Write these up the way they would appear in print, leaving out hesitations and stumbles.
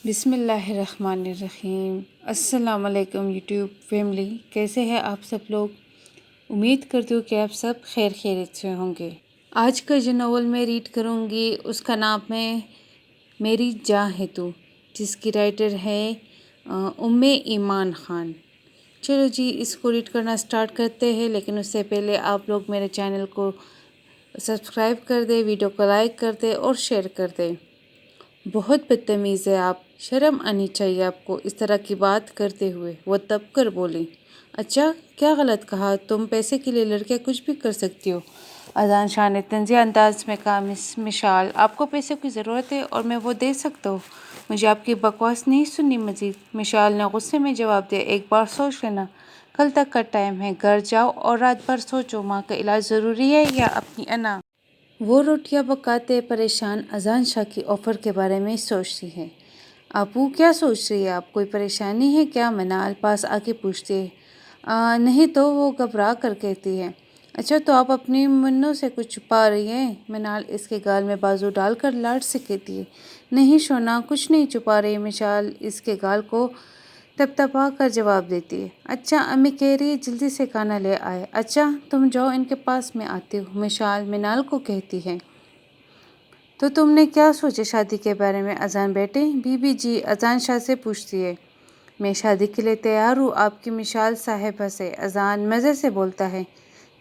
بسم اللہ الرحمن الرحیم۔ السلام علیکم یوٹیوب فیملی، کیسے ہیں آپ سب لوگ؟ امید کرتی ہوں کہ آپ سب خیر خیریت سے ہوں گے۔ آج کا جو ناول میں ریڈ کروں گی اس کا نام ہے میری جاں ہے تو، جس کی رائٹر ہے ام ایمان خان۔ چلو جی، اس کو ریڈ کرنا سٹارٹ کرتے ہیں، لیکن اس سے پہلے آپ لوگ میرے چینل کو سبسکرائب کر دیں، ویڈیو کو لائک کر دیں اور شیئر کر دیں۔ بہت بدتمیز ہے آپ، شرم آنی چاہیے آپ کو اس طرح کی بات کرتے ہوئے، وہ دب کر بولی۔ اچھا، کیا غلط کہا؟ تم پیسے کے لیے لڑکیاں کچھ بھی کر سکتی ہو۔ اذان شاہ نے طنزیہ انداز میں کہا، مس مشال، آپ کو پیسوں کی ضرورت ہے اور میں وہ دے سکتا ہوں۔ مجھے آپ کی بکواس نہیں سننی مزید۔ مشال نے غصے میں جواب دیا، ایک بار سوچ لینا، کل تک کا ٹائم ہے، گھر جاؤ اور رات بھر سوچو، ماں کا علاج ضروری ہے یا اپنی انا۔ وہ روٹیاں پکاتے پریشان اذان شاہ کی آفر کے بارے میں سوچتی ہے۔ ابو کیا سوچ رہی ہے آپ؟ کوئی پریشانی ہے کیا؟ منال پاس آ کے پوچھتی ہے۔ نہیں تو، وہ گھبرا کر کہتی ہے۔ اچھا، تو آپ اپنی منوں سے کچھ چھپا رہی ہیں؟ منال اس کے گال میں بازو ڈال کر لاڈ سے کہتی ہے۔ نہیں شونا، کچھ نہیں چھپا رہی۔ مشال اس کے گال کو تپتپا کر جواب دیتی ہے۔ اچھا، امی کہہ رہی ہے جلدی سے کھانا لے آئے۔ اچھا، تم جاؤ ان کے پاس، میں آتی ہوں، مشال منال کو کہتی ہے۔ تو تم نے کیا سوچا شادی کے بارے میں اذان بیٹے؟ بی بی جی اذان شاہ سے پوچھتی ہے۔ میں شادی کے لیے تیار ہوں آپ کی مشال صاحبہ سے، اذان مزے سے بولتا ہے۔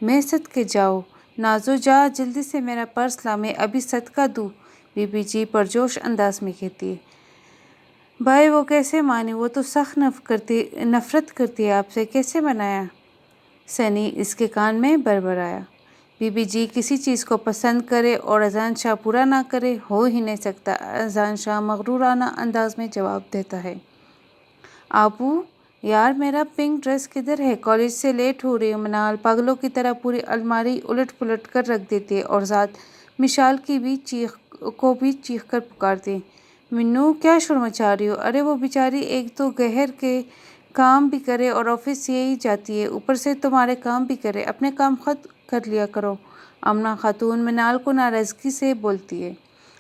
میں صدقے جاؤ، نازو جا جلدی سے میرا پرس لا، میں ابھی صدقہ دوں، بی بی جی پرجوش انداز میں کہتی ہے۔ بھائی وہ کیسے مانی؟ وہ تو سخت نفرت کرتی ہے آپ سے، کیسے منایا؟ سنی اس کے کان میں بڑبڑایا۔ بی بی جی کسی چیز کو پسند کرے اور اذان شاہ پورا نہ کرے، ہو ہی نہیں سکتا، اذان شاہ مغرورانہ انداز میں جواب دیتا ہے۔ ابو یار، میرا پنک ڈریس کدھر ہے؟ کالج سے لیٹ ہو رہی ہوں۔ منال پاگلوں کی طرح پوری الماری الٹ پلٹ کر رکھ دیتی ہے اور ساتھ مشال کو بھی چیخ کر پکارتی ہے۔ منو، کیا شور مچا رہی ہو؟ ارے وہ بیچاری ایک تو گھر کے کام بھی کرے اور آفس یہی جاتی ہے، اوپر سے تمہارے کام بھی کرے، اپنے کام خود کر لیا کرو۔ آمنہ خاتون منال کو ناراضگی سے بولتی ہے۔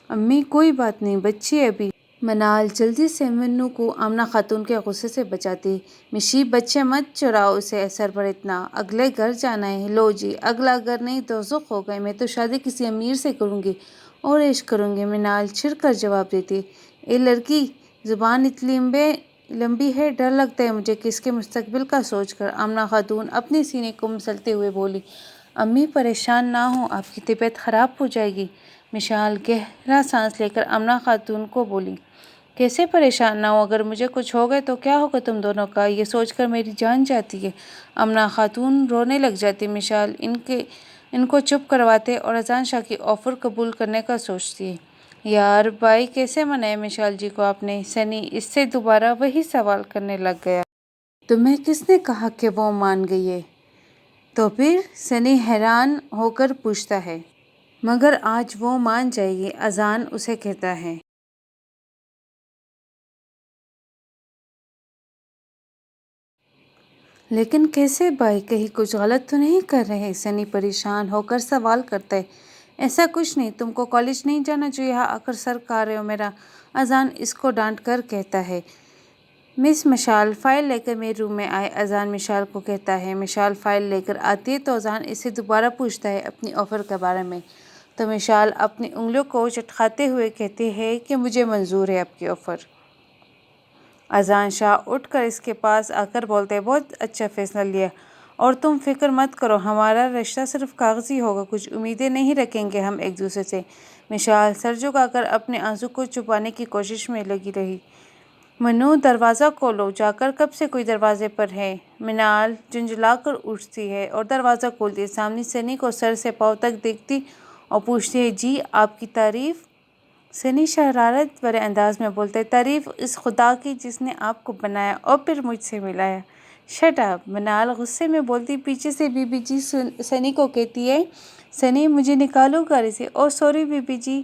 امی کوئی بات نہیں، بچی ہے ابھی۔ منال جلدی سے منو کو آمنہ خاتون کے غصے سے بچاتی ہے۔ مشی بچے مت چراؤ اسے سر پر اتنا، اگلے گھر جانا ہے۔ لو جی، اگلا گھر نہیں دوزخ ہو گئے، میں تو شادی کسی امیر سے کروں گی اور عیش کروں گی، منال چڑھ کر جواب دیتی ہے۔ اے لڑکی، زبان اتنی لمبی ہے، ڈر لگتا ہے مجھے کس کے مستقبل کا سوچ کر۔ آمنہ خاتون اپنے سینے کو مسلتے ہوئے بولی۔ امی پریشان نہ ہوں، آپ کی طبیعت خراب ہو جائے گی۔ مشال گہرا سانس لے کر آمنہ خاتون کو بولی۔ کیسے پریشان نہ ہوں؟ اگر مجھے کچھ ہو گئے تو کیا ہوگا تم دونوں کا؟ یہ سوچ کر میری جان جاتی ہے۔ آمنہ خاتون رونے لگ جاتی۔ مشال ان کو چپ کرواتے اور اذان شاہ کی آفر قبول کرنے کا سوچتی ہے۔ یار بھائی کیسے منائے مشال جی کو آپ نے؟ سنی اس سے دوبارہ وہی سوال کرنے لگ گیا۔ تمہیں کس نے کہا کہ وہ مان گئی ہے؟ تو پھر؟ سنی حیران ہو کر پوچھتا ہے۔ مگر آج وہ مان جائے گی، اذان اسے کہتا ہے۔ لیکن کیسے بھائی؟ کہیں کچھ غلط تو نہیں کر رہے؟ سنی پریشان ہو کر سوال کرتا ہے۔ ایسا کچھ نہیں، تم کو کالج نہیں جانا جو یہاں آ کر سر کھا رہے ہو میرا، اذان اس کو ڈانٹ کر کہتا ہے۔ مس مشال فائل لے کر میرے روم میں آئے، اذان مشال کو کہتا ہے۔ مشال فائل لے کر آتی ہے تو اذان اس سے دوبارہ پوچھتا ہے اپنی آفر کے بارے میں، تو مشال اپنی انگلیوں کو چٹکاتے ہوئے کہتی ہے کہ مجھے منظور ہے آپ کی آفر۔ اذان شاہ اٹھ کر اس کے پاس آ کر بولتے ہیں، بہت اچھا فیصلہ لیا، اور تم فکر مت کرو، ہمارا رشتہ صرف کاغذی ہوگا، کچھ امیدیں نہیں رکھیں گے ہم ایک دوسرے سے۔ مشال سر جھکا کر اپنے آنسو کو چھپانے کی کوشش میں لگی رہی۔ منو دروازہ کھولو، جا کر کب سے کوئی دروازے پر ہے؟ منال جھنجھلا کر اٹھتی ہے اور دروازہ کھولتی ہے۔ سامنے سنی کو سر سے پاؤں تک دیکھتی اور پوچھتی ہے، جی آپ کی تعریف؟ سنی شرارت بھرے انداز میں بولتا ہے، تعریف اس خدا کی جس نے آپ کو بنایا اور پھر مجھ سے ملایا۔ شٹ اپ، منال غصے میں بولتی۔ پیچھے سے بی بی جی سنی کو کہتی ہے، سنی مجھے نکالو گاڑی سے۔ اوہ سوری بی بی جی۔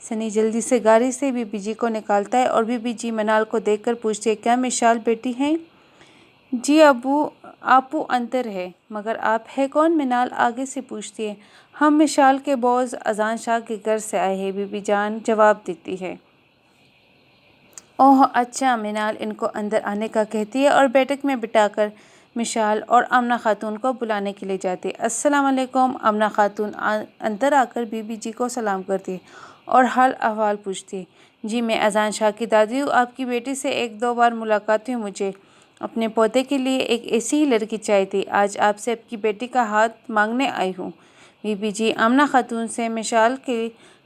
سنی جلدی سے گاڑی سے بی بی جی کو نکالتا ہے اور بی بی جی منال کو دیکھ کر پوچھتی ہے، کیا مشال بیٹی ہیں؟ جی آپو اندر ہے، مگر آپ ہے کون؟ منال آگے سے پوچھتی ہے۔ ہم مشال کے باس اذان شاہ کے گھر سے آئے ہیں، بی بی جان جواب دیتی ہے۔ اوہ اچھا، منال ان کو اندر آنے کا کہتی ہے اور بیٹھک میں بٹھا کر مشال اور آمنہ خاتون کو بلانے کے لیے جاتی ہے۔ السلام علیکم۔ آمنہ خاتون اندر آ کر بی بی جی کو سلام کرتی ہے اور حال احوال پوچھتی ہے۔ جی میں اذان شاہ کی دادی ہوں، آپ کی بیٹی سے 1-2 بار ملاقات ہوئی، مجھے اپنے پوتے کے لیے ایک ایسی ہی لڑکی چاہیے تھی، آج آپ سے آپ کی بیٹی کا ہاتھ مانگنے آئی ہوں۔ بی بی جی آمنہ خاتون سے مشال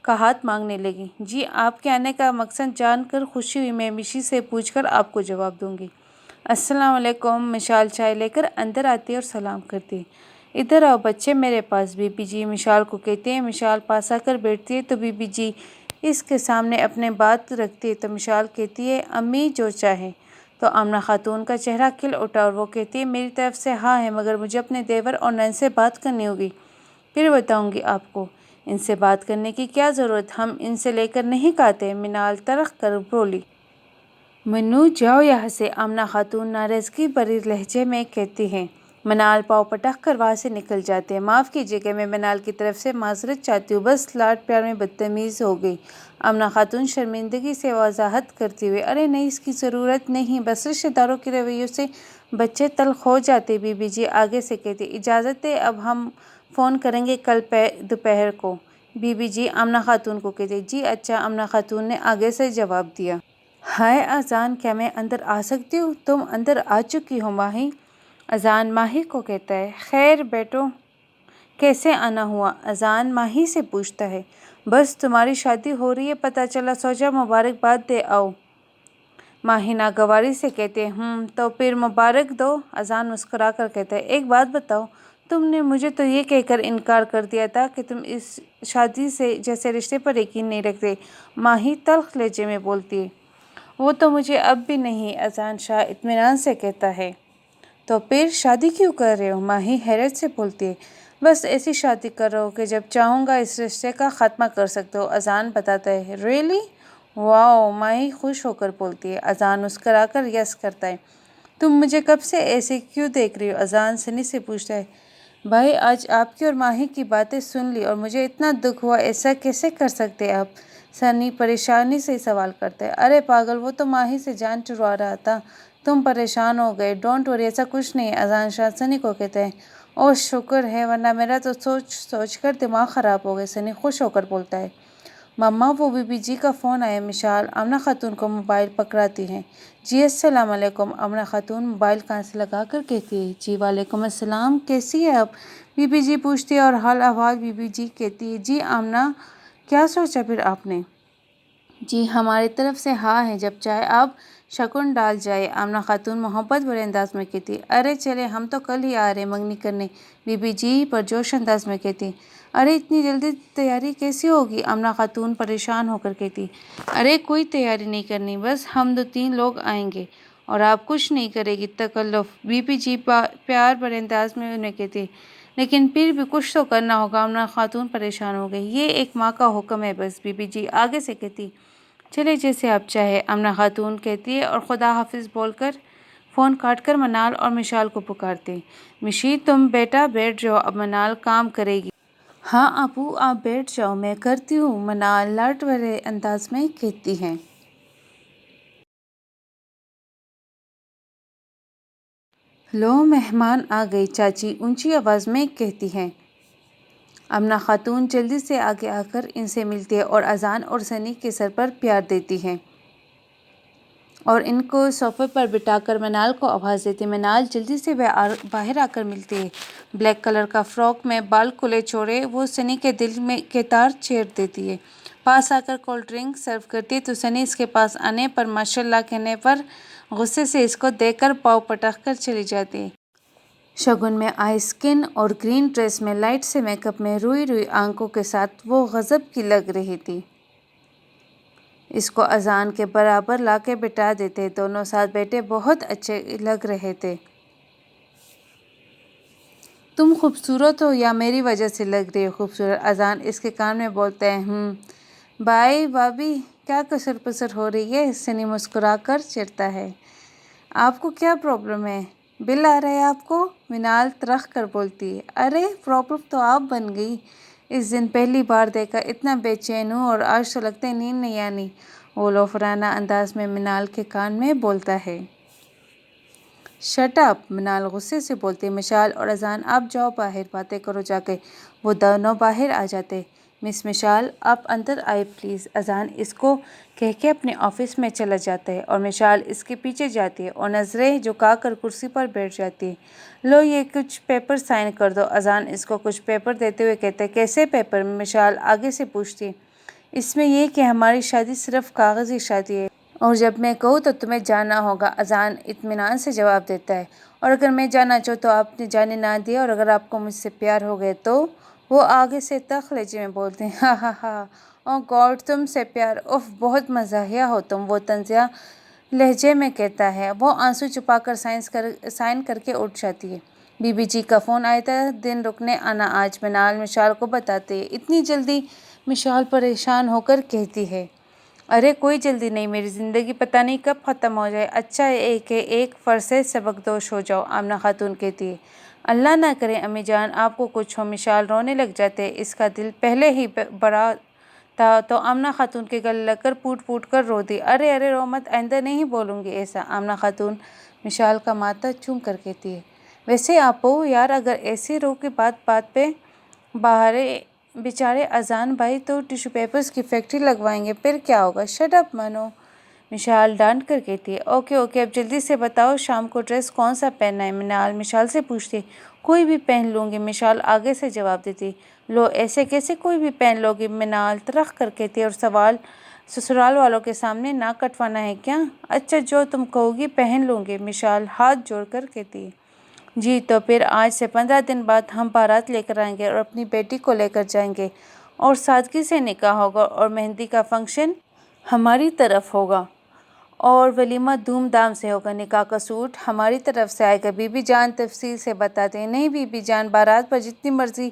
کا ہاتھ مانگنے لگی۔ جی آپ کے آنے کا مقصد جان کر خوشی ہوئی، میں مشی سے پوچھ کر آپ کو جواب دوں گی۔ السلام علیکم۔ مشال چائے لے کر اندر آتی ہے اور سلام کرتی ہے۔ ادھر آؤ بچے میرے پاس، بی بی جی مشال کو کہتی ہے۔ مشال پاس آ کر بیٹھتی ہے تو بی بی جی اس کے سامنے اپنے بات رکھتی ہے تو مشال کہتی ہے امی جو چاہے۔ تو آمنہ خاتون کا چہرہ کھل اٹھا اور وہ کہتی ہے میری طرف سے ہاں ہے، مگر مجھے اپنے دیور اور نند سے بات کرنی ہوگی، پھر بتاؤں گی آپ کو۔ ان سے بات کرنے کی کیا ضرورت، ہم ان سے لے کر نہیں کھاتے، منال ترخ کر بولی۔ منو جاؤ یہاں سے، آمنہ خاتون ناراضگی بھری لہجے میں کہتی ہے۔ منال پاؤں پٹک کر وہاں سے نکل جاتے ہیں۔ معاف کیجیے گا، میں منال کی طرف سے معذرت چاہتی ہوں، بس لاڈ پیار میں بدتمیز ہو گئی۔ آمنہ خاتون شرمندگی سے وضاحت کرتی ہوئے ارے نہیں، اس کی ضرورت نہیں، بس رشتہ داروں کے رویوں سے بچے تلخ ہو جاتے۔ بی بی جی آگے سے کہتی اجازت ہے، اب ہم فون کریں گے کل دوپہر کو۔ بی بی جی آمنہ خاتون کو کہتی جی اچھا، آمنہ خاتون نے آگے سے جواب دیا۔ ہائے اذان، کیا میں اندر آ سکتی ہوں؟ تم اندر آ چکی ہو ماہی۔ اذان ماہی کو کہتا ہے۔ خیر بیٹو، کیسے آنا ہوا؟ اذان ماہی سے پوچھتا ہے۔ بس تمہاری شادی ہو رہی ہے پتہ چلا، سوچا مبارکباد دے آؤ۔ ماہی ناگواری سے کہتے تو پھر مبارک دو۔ اذان مسکرا کر کہتا ہے ایک بات بتاؤ، تم نے مجھے تو یہ کہہ کر انکار کر دیا تھا کہ تم اس شادی سے جیسے رشتے پر یقین نہیں رکھتے۔ ماہی تلخ لہجے میں بولتی ہے۔ وہ تو مجھے اب بھی نہیں، اذان شاہ اطمینان سے کہتا ہے۔ تو پھر شادی کیوں کر رہے ہو؟ ماہی حیرت سے بولتی ہے۔ بس ایسی شادی کر رہا ہوں کہ جب چاہوں گا اس رشتے کا خاتمہ کر سکتا ہوں، اذان بتاتا ہے۔ ریئلی؟ واو، ماہی خوش ہو کر بولتی ہے۔ اذان مسکرا کر یس کرتا ہے۔ تم مجھے کب سے ایسے کیوں دیکھ رہی ہو؟ اذان سنی سے پوچھتا ہے۔ بھائی آج آپ کی اور ماہی کی باتیں سن لی اور مجھے اتنا دکھ ہوا، ایسا کیسے کر سکتے آپ؟ سنی پریشانی سے سوال کرتا ہے۔ ارے پاگل، وہ تو ماہی سے جان چھڑوا رہا تھا، تم پریشان ہو گئے۔ ڈونٹ وری، ایسا کچھ نہیں۔ اذان شاہ سنی کو کہتا ہے۔ اوہ شکر ہے، ورنہ میرا تو سوچ سوچ کر دماغ خراب ہو گیا۔ سنی خوش ہو کر بولتا ہے۔ مما وہ بی بی جی کا فون آیا۔ مشال آمنہ خاتون کو موبائل پکڑاتی ہے۔ جی السلام علیکم۔ آمنہ خاتون موبائل کان سے لگا کر کہتی ہے۔ جی وعلیکم السلام، کیسی ہے آپ؟ بی بی جی پوچھتی ہے اور حال احوال بی بی جی کہتی ہے۔ جی آمنہ، کیا سوچا پھر آپ نے؟ جی ہماری طرف سے ہاں ہے، جب چاہے آپ شگن ڈال جائے۔ آمنہ خاتون محبت بھرے انداز میں کہتی ہے۔ ارے چلے، ہم تو کل ہی آ رہے منگنی کرنے، بی بی جی پرجوش انداز میں کہتی ہے۔ ارے اتنی جلدی تیاری کیسی ہوگی؟ آمنہ خاتون پریشان ہو کر کہتی ہے۔ ارے کوئی تیاری نہیں کرنی، بس ہم 2-3 لوگ آئیں گے اور آپ کچھ نہیں کرے گی تکلف، بی بی جی پیار بھرے انداز میں انہیں کہتی ہے۔ لیکن پھر بھی کچھ تو کرنا ہوگا۔ آمنہ خاتون پریشان ہو گئی۔ یہ ایک ماں کا حکم ہے بس، بی بی جی آگے سے کہتی ہے۔ چلے جیسے آپ چاہے، آمنہ خاتون کہتی ہے اور خدا حافظ بول کر فون کاٹ کر منال اور مشال کو پکارتے ہیں۔ مشی تم بیٹا بیٹھ جاؤ، اب منال کام کرے گی۔ ہاں ابو آپ بیٹھ جاؤ، میں کرتی ہوں، منال لاڈ بھرے انداز میں کہتی ہے۔ لو مہمان آ گئے، چاچی اونچی آواز میں کہتی ہے۔ آمنہ خاتون جلدی سے آگے آ کر ان سے ملتی ہے اور اذان اور سنی کے سر پر پیار دیتی ہے اور ان کو صوفے پر بٹھا کر منال کو آواز دیتی ہے۔ منال جلدی سے باہر آ کر ملتی ہے۔ بلیک کلر کا فراک میں بال کھلے چھوڑے وہ سنی کے دل کے تار چھیڑ دیتی ہے۔ پاس آ کر کولڈ ڈرنک سرو کرتی ہے تو سنی اس کے پاس آنے پر ماشاءاللہ کہنے پر غصے سے اس کو دیکھ کر پاؤں پٹک کر چلی جاتی ہے۔ شگن میں آئی اسکن اور گرین ڈریس میں لائٹ سے میک اپ میں روئی روئی آنکھوں کے ساتھ وہ غضب کی لگ رہی تھی۔ اس کو اذان کے برابر لا کے بٹھا دیتے، دونوں ساتھ بیٹھے بہت اچھے لگ رہے تھے۔ تم خوبصورت ہو یا میری وجہ سے لگ رہی ہو خوبصورت؟ اذان اس کے کان میں بولتا ہے۔ بھائی بھابھی کیا کسر پسر ہو رہی ہے؟ سنی مسکرا کر چڑھتا ہے۔ آپ کو کیا پرابلم ہے؟ بل آ رہا ہے آپ کو؟ منال ترخ کر بولتی ہے۔ ارے پرابلم تو آپ بن گئی، اس دن پہلی بار دیکھا، اتنا بے چین ہوں اور آج تو لگتا ہے نیند نہیں آنی۔ وہ لوفرانہ انداز میں منال کے کان میں بولتا ہے۔ شٹ اپ، منال غصے سے بولتی ہے۔ مشال اور اذان آپ جاؤ باہر، باتیں کرو جا کے۔ وہ دونوں باہر آ جاتے۔ مس مشال آپ اندر آئے پلیز۔ اذان اس کو کہہ کے اپنے آفس میں چلا جاتا ہے اور مشال اس کے پیچھے جاتی ہے اور نظریں جھکا کر کرسی پر بیٹھ جاتی ہے۔ لو یہ کچھ پیپر سائن کر دو۔ اذان اس کو کچھ پیپر دیتے ہوئے کہتا ہے۔ کیسے پیپر؟ مشال آگے سے پوچھتی ہے۔ اس میں یہ کہ ہماری شادی صرف کاغذی شادی ہے اور جب میں کہوں تو تمہیں جانا ہوگا۔ اذان اطمینان سے جواب دیتا ہے۔ اور اگر میں جانا چاہوں تو آپ نے جانے نہ دیا، اور اگر آپ کو مجھ سے پیار ہو گیا تو؟ وہ آگے سے تلخ لہجے میں بولتے ہیں۔ ہاں ہاں ہاں، او گاڈ تم سے پیار، اف بہت مزاحیہ ہو تم، وہ طنزیہ لہجے میں کہتا ہے۔ وہ آنسو چھپا کر سائن کر کے اٹھ جاتی ہے۔ بی بی جی کا فون آیا تھا، دن رکنے آنا آج، منال مشال کو بتاتے ہیں۔ اتنی جلدی؟ مشال پریشان ہو کر کہتی ہے۔ ارے کوئی جلدی نہیں، میری زندگی پتہ نہیں کب ختم ہو جائے، اچھا ہے کہ ایک فرض سے سبکدوش ہو جاؤ، آمنہ خاتون کہتی ہے۔ اللہ نہ کرے امی جان آپ کو کچھ ہو، مشال رونے لگ جاتے ہیں۔ اس کا دل پہلے ہی بڑا تھا تو آمنہ خاتون کے گلے لگ کر پوٹ پوٹ کر رو دی۔ ارے ارے رو مت، آئندہ نہیں بولوں گی ایسا، آمنہ خاتون مشال کا ماتھا چوم کر کہتی ہے۔ ویسے آپو یار اگر ایسی رو کی بات پہ باہرے بیچارے اذان بھائی تو ٹیشو پیپرز کی فیکٹری لگوائیں گے، پھر کیا ہوگا؟ شٹ اپ مانو، مشال ڈانٹ کر کہتی ہے۔ اوکے اوکے اب جلدی سے بتاؤ شام کو ڈریس کون سا پہننا ہے؟ منال مشال سے پوچھتی ہے۔ کوئی بھی پہن لوں گی، مشال آگے سے جواب دیتی۔ لو ایسے کیسے کوئی بھی پہن لو گی؟ منال ترخ کر کہتی ہے۔ اور سسرال والوں کے سامنے ناک کٹوانا ہے کیا؟ اچھا جو تم کہو گی پہن لوں گی، مشال ہاتھ جوڑ کر کہتی ہے۔ جی تو پھر آج سے 15 دن بعد ہم بارات لے کر آئیں گے اور اپنی بیٹی کو لے کر جائیں گے اور سادگی سے نکاح ہوگا اور مہندی کا فنکشن ہماری طرف ہوگا اور ولیمہ دھوم دھام سے ہوگا، نکاح کا سوٹ ہماری طرف سے آئے گا۔ بی بی جان تفصیل سے بتاتے ہیں۔ نہیں بی بی جان، بارات پر جتنی مرضی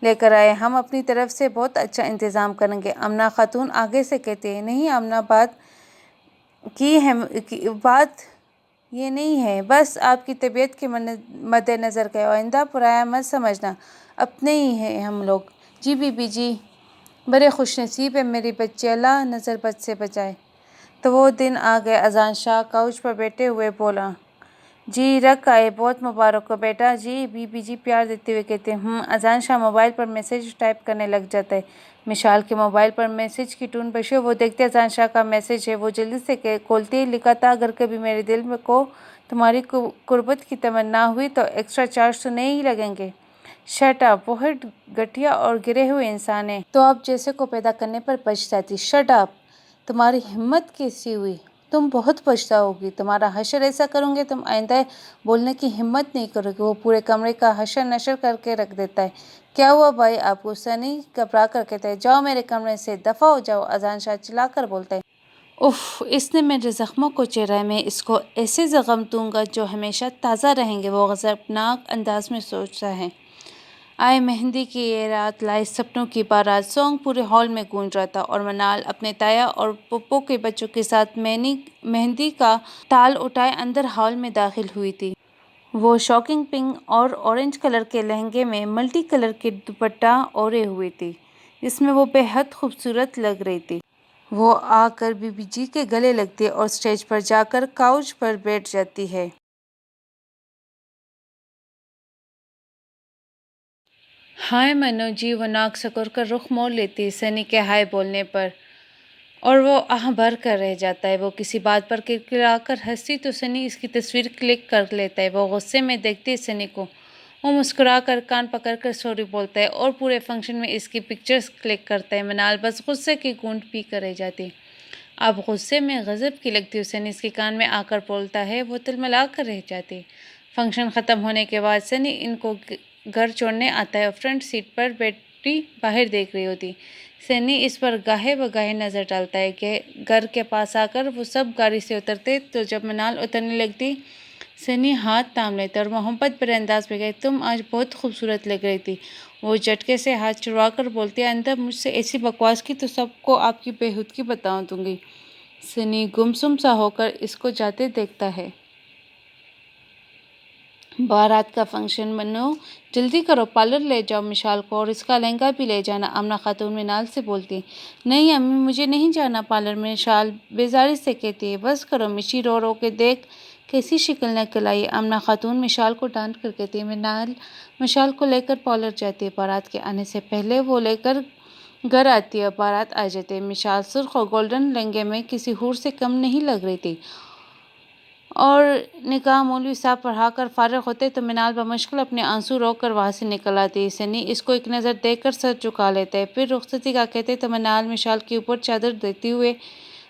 لے کر آئے، ہم اپنی طرف سے بہت اچھا انتظام کریں گے، آمنہ خاتون آگے سے کہتے ہیں۔ نہیں آمنہ بات یہ نہیں ہے، بس آپ کی طبیعت کے مد نظر گئے، آئندہ پرایا مت سمجھنا، اپنے ہی ہیں ہم لوگ۔ جی بی بی جی بڑے خوش نصیب ہیں میری بچی، اللہ نظر بد سے بچائے۔ تو وہ دن آ گئے۔ اذان شاہ کاؤچ پر بیٹھے ہوئے بولا۔ جی رک آئے، بہت مبارک ہو بیٹا جی، بی بی جی پیار دیتے ہوئے کہتے ہیں۔ اذان شاہ موبائل پر میسج ٹائپ کرنے لگ جاتا ہے۔ مشال کے موبائل پر میسج کی ٹون بجی، وہ دیکھتے اذان شاہ کا میسج ہے۔ وہ جلدی سے کھولتی ہے۔ لکھا تھا، اگر کبھی میرے دل کو تمہاری قربت کی تمنا ہوئی تو ایکسٹرا چارج تو نہیں لگیں گے۔ شٹ اپ، بہت گھٹیا اور گرے ہوئے انسان ہے تو آپ جیسے کو پیدا کرنے پر پچھتاتی۔ شٹ اپ، تمہاری ہمت کیسی ہوئی؟ تم بہت پچھتاؤ گی، تمہارا حشر ایسا کروں گے تم آئندہ بولنے کی ہمت نہیں کرو گی۔ وہ پورے کمرے کا حشر نشر کر کے رکھ دیتا ہے۔ کیا ہوا بھائی آپ کو؟ سنی گھبرا کر کہتا ہے۔ جاؤ میرے کمرے سے، دفع ہو جاؤ، اذان شاہ چلا کر بولتا ہے۔ اف، اس نے میرے زخموں کو چیرا ہے، میں اس کو ایسے زخم دوں گا جو ہمیشہ تازہ رہیں گے، وہ غضبناک انداز میں سوچتا ہے۔ آئے مہندی کی یہ رات، لائے سپنوں کی بارات، سانگ پورے ہال میں گونج رہا تھا اور منال اپنے تایا اور پپو کے بچوں کے ساتھ مہندی کا تال اٹھائے اندر ہال میں داخل ہوئی تھی۔ وہ شاکنگ پنک اور اورنج کلر کے لہنگے میں ملٹی کلر کے دوپٹہ اوڑھے ہوئی تھی، جس میں وہ بے حد خوبصورت لگ رہی تھی۔ وہ آ کر بی بی جی کے گلے لگتی ہے اور اسٹیج پر جا کر کاؤچ پر بیٹھ جاتی ہے۔ ہائے منو جی، وہ ناک سکور کر رخ موڑ لیتی ہے سنی کے ہائے بولنے پر، اور وہ آہ بھر کر رہ جاتا ہے۔ وہ کسی بات پر کڑکڑا کر ہنسی تو سنی اس کی تصویر کلک کر لیتا ہے۔ وہ غصے میں دیکھتی ہے سنی کو، وہ مسکرا کر کان پکڑ کر سوری بولتا ہے اور پورے فنکشن میں اس کی پکچرز کلک کرتا ہے۔ منال بس غصے کی گھونٹ پی کر رہ جاتی ہے۔ آپ غصے میں غضب کی لگتی ہو سنی اس کے کان میں آ کر بولتا ہے۔ وہ تلملا کر رہ جاتی ہے۔ فنکشن ختم ہونے کے بعد سنی ان کو گھر چھوڑنے آتا ہے اور فرنٹ سیٹ پر بیٹھی باہر دیکھ رہی ہوتی۔ سنی اس پر گاہے بگاہے نظر ڈالتا ہے کہ گھر کے پاس آ کر وہ سب گاڑی سے اترتے تو جب منال اترنے لگتی سنی ہاتھ تھام لیتا اور محبت بھرے انداز میں کہتی، تم آج بہت خوبصورت لگ رہی تھی۔ وہ جھٹکے سے ہاتھ چھڑوا کر بولتی ہے، آئندہ مجھ سے ایسی بکواس کی تو سب کو آپ کی بے ہودگی بتا دوں گی۔ سنی گمسم سا ہو کر اس کو جاتے دیکھتا ہے۔ بارات کا فنکشن منو، جلدی کرو، پارلر لے جاؤ مشال کو اور اس کا لہنگا بھی لے جانا، آمنہ خاتون منال سے بولتی۔ نہیں امی مجھے نہیں جانا پارلر میں، مشال بیزاری سے کہتی ہے۔ بس کرو، مشی رو رو کے دیکھ کیسی شکل نکل آئی۔ آمنہ خاتون مشال کو ڈانٹ کر کہتی ہے۔ منال مشال کو لے کر پارلر جاتی ہے۔ بارات کے آنے سے پہلے وہ لے کر گھر آتی ہے، بارات آ جاتی ہے۔ مشال سرخ اور گولڈن لہنگے میں کسی حور سے کم نہیں لگ رہی تھی، اور نکاح مولوی صاحب پڑھا کر فارغ ہوتے تو منال بمشکل اپنے آنسو روک کر وہاں سے نکل آتی۔ سنی اس کو ایک نظر دیکھ کر سر جھکا لیتا ہے، پھر رخصتی کا کہتے تو منال مشال کے اوپر چادر دیتے ہوئے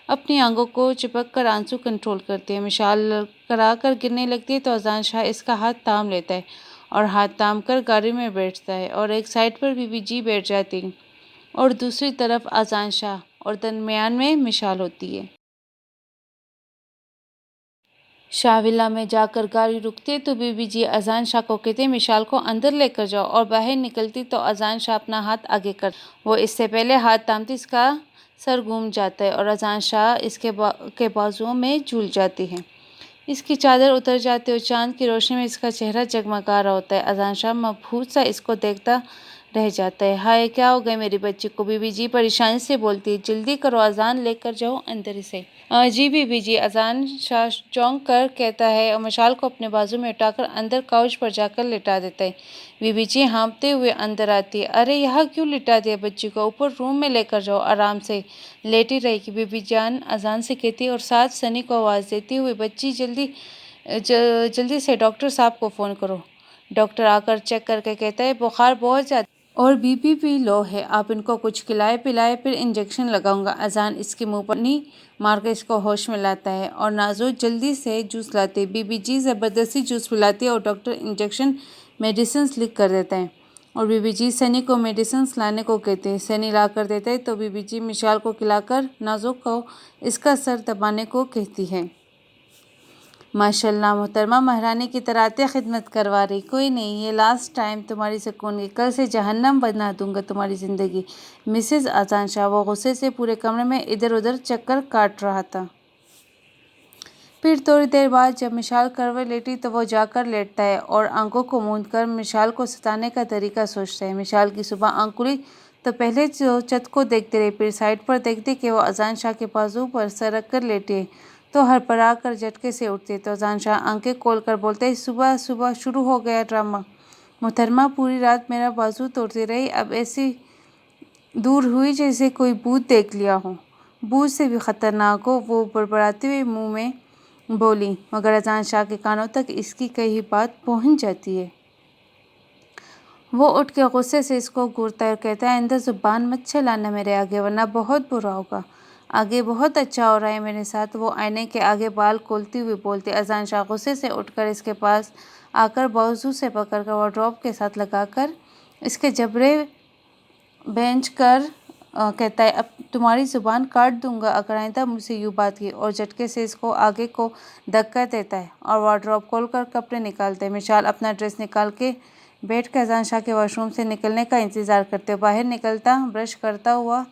اپنی آنکھوں کو چپک کر آنسو کنٹرول کرتی ہے۔ مشال لڑکھڑا کر گرنے لگتی ہے تو اذان شاہ اس کا ہاتھ تھام لیتا ہے اور ہاتھ تھام کر گاڑی میں بیٹھتا ہے، اور ایک سائیڈ پر بی بی جی بیٹھ جاتی اور دوسری طرف اذان شاہ، اور درمیان میں مشال ہوتی ہے۔ شاہ ولا میں جا کر گاڑی رکتی ہے تو بی بی جی اذان شاہ کو کہتے ہیں مشال کو اندر لے کر جاؤ، اور باہر نکلتی تو اذان شاہ اپنا ہاتھ آگے کر، وہ اس سے پہلے ہاتھ تھامتی اس کا سر گھوم جاتا ہے اور اذان شاہ اس کے بازوؤں میں جھول جاتی ہے۔ اس کی چادر اتر جاتی ہے اور چاند کی روشنی میں اس کا چہرہ جگمگا رہا ہوتا ہے۔ اذان شاہ مبہوت سا اس کو دیکھتا رہ جاتا ہے۔ ہائے کیا ہو گیا میری بچی کو، بی بی جی پریشانی سے بولتی ہے۔ جلدی کرو اذان لے کر جاؤ اندر اسے۔ جی بی بی جی، اذان شاہ چونک کر کہتا ہے اور مشال کو اپنے بازو میں اٹھا کر اندر کاؤچ پر جا کر لٹا دیتا ہے۔ بی بی جی ہانپتے ہوئے اندر آتی ہے۔ ارے یہاں کیوں لٹا دیا بچی کو، اوپر روم میں لے کر جاؤ، آرام سے لیٹی رہے گی، بی بی جان اذان سے کہتی ہے اور ساتھ سنی کو آواز دیتی ہوئے بچی جلدی سے ڈاکٹر صاحب کو فون کرو۔ ڈاکٹر آ کر چیک کر کے کہتا ہے بخار بہت زیادہ اور بی پی بھی لو ہے، آپ ان کو کچھ کھلائے پلائے پھر انجیکشن لگاؤں گا۔ اذان اس کے منہ پر نی مار کے اس کو ہوش میں لاتا ہے اور نازو جلدی سے جوس لاتے، بی بی جی زبردستی جوس پلاتی ہے اور ڈاکٹر انجیکشن میڈیسنز لکھ کر دیتا ہے، اور بی بی جی سنی کو میڈیسنز لانے کو کہتے ہیں۔ سنی لا کر دیتا ہے تو بی بی جی مشال کو کھلا کر نازو کو اس کا سر دبانے کو کہتی ہے۔ ماشاءاللہ محترمہ مہرانی کی طرح آتے خدمت کروا رہی، کوئی نہیں یہ لاسٹ ٹائم تمہاری سکون کی، کل سے جہنم بنا دوں گا تمہاری زندگی۔ مسز اذان شاہ، وہ غصے سے پورے کمرے میں ادھر ادھر چکر کاٹ رہا تھا۔ پھر تھوڑی دیر بعد جب مشال کروٹ لیٹی تو وہ جا کر لیٹتا ہے اور آنکھوں کو موند کر مشال کو ستانے کا طریقہ سوچتا ہے۔ مشال کی صبح آنکھ کھلی تو پہلے چھت کو دیکھتی رہی، پھر سائیڈ پر دیکھتی کہ وہ اذان شاہ کے بازو پر سر رکھ کر لیٹی ہے تو ہڑبڑا کر جھٹکے سے اٹھتی ہے تو اذان شاہ آنکھیں کھول کر بولتے ہیں صبح صبح شروع ہو گیا ڈرامہ، محترمہ پوری رات میرا بازو توڑتی رہی، اب ایسی دور ہوئی جیسے کوئی بھوت دیکھ لیا ہو، بھوت سے بھی خطرناک ہو، وہ بڑبڑاتے ہوئے منہ میں بولی، مگر اذان شاہ کے کانوں تک اس کی کہی بات پہنچ جاتی ہے۔ وہ اٹھ کے غصے سے اس کو گھورتا ہے اور کہتا ہے آئندہ زبان مت چلانا میرے آگے ورنہ بہت برا ہوگا، آگے بہت اچھا ہو رہا ہے میرے ساتھ، وہ آئینے کے آگے بال کھولتی ہوئی بولتی۔ اذان شاہ غصے سے اٹھ کر اس کے پاس آ کر بازو سے پکڑ کر وارڈروب کے ساتھ لگا کر اس کے جبڑے بھینچ کر کہتا ہے اب تمہاری زبان کاٹ دوں گا اگر آئندہ مجھ سے یوں بات کی، اور جھٹکے سے اس کو آگے کو دھکا دیتا ہے اور وارڈروب کھول کر کپڑے نکالتا ہے۔ مشال اپنا ڈریس نکال کے بیٹھ کے اذان شاہ کے واش روم سے نکلنے کا انتظار کرتے، باہر نکلتا برش کرتا ہوا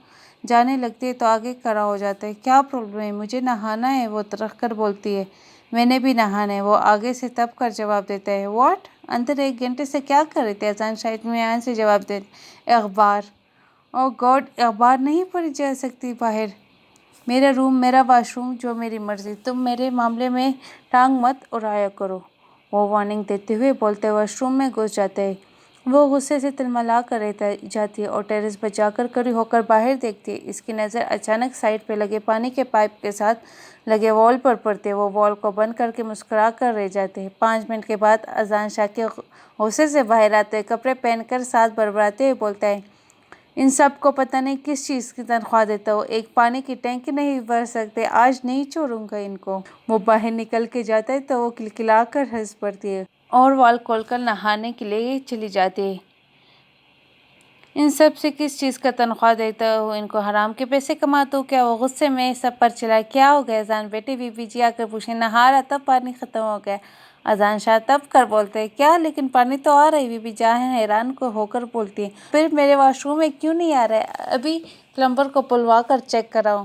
جانے لگتی ہے تو آگے کھڑا ہو جاتا ہے۔ کیا پرابلم ہے، مجھے نہانا ہے، وہ رکھ کر بولتی ہے، میں نے بھی نہانا ہے، وہ آگے سے تپ کر جواب دیتا ہے، واٹ، اندر 1 گھنٹے سے کیا کر رہے تھے؟ اذان شاہ اطمینان سے جواب دیتے، اخبار، او گاڈ، اخبار نہیں پڑھی جا سکتی باہر، میرا روم میرا واش روم، جو میری مرضی، تم میرے معاملے میں ٹانگ مت اڑایا کرو، وہ وارننگ دیتے ہوئے بولتے واش روم میں گھس جاتا ہے۔ وہ غصے سے تلملا کر رہ جاتی ہے اور ٹیرس پر جا کر کھڑی ہو کر باہر دیکھتی ہے۔ اس کی نظر اچانک سائڈ پہ لگے پانی کے پائپ کے ساتھ لگے وال پر پڑتی ہے، وہ وال کو بند کر کے مسکرا کر رہ جاتے ہیں۔ 5 منٹ کے بعد اذان شاہ کے غصے سے باہر آتے ہوئے کپڑے پہن کر ساتھ بڑبڑاتے ہوئے بولتا ہے، ان سب کو پتہ نہیں کس چیز کی تنخواہ دیتا ہو، ایک پانی کی ٹینکی نہیں بھر سکتے، آج نہیں چھوڑوں گا ان کو۔ وہ باہر نکل کے جاتا ہے تو وہ کلکلا کر ہنس پڑتی ہے اور وال کھول کر نہانے کے لیے چلی جاتی ہے۔ ان سب سے کس چیز کا تنخواہ دیتا ہو، ان کو حرام کے پیسے کماتا ہو کیا؟ وہ غصے میں سب پر چلائے، کیا ہو گیا اذان بیٹی؟ بی بی جی آ کر پوچھیں، نہا رہا تب پانی ختم ہو گیا، اذان شاہ تب کر بولتے ہیں، کیا لیکن پانی تو آ رہا ہے، بی بی جان حیران ہو کر بولتی ہے، پھر میرے واش روم میں کیوں نہیں آ رہا ہے؟ ابھی پلمبر کو بلوا کر چیک کراؤ،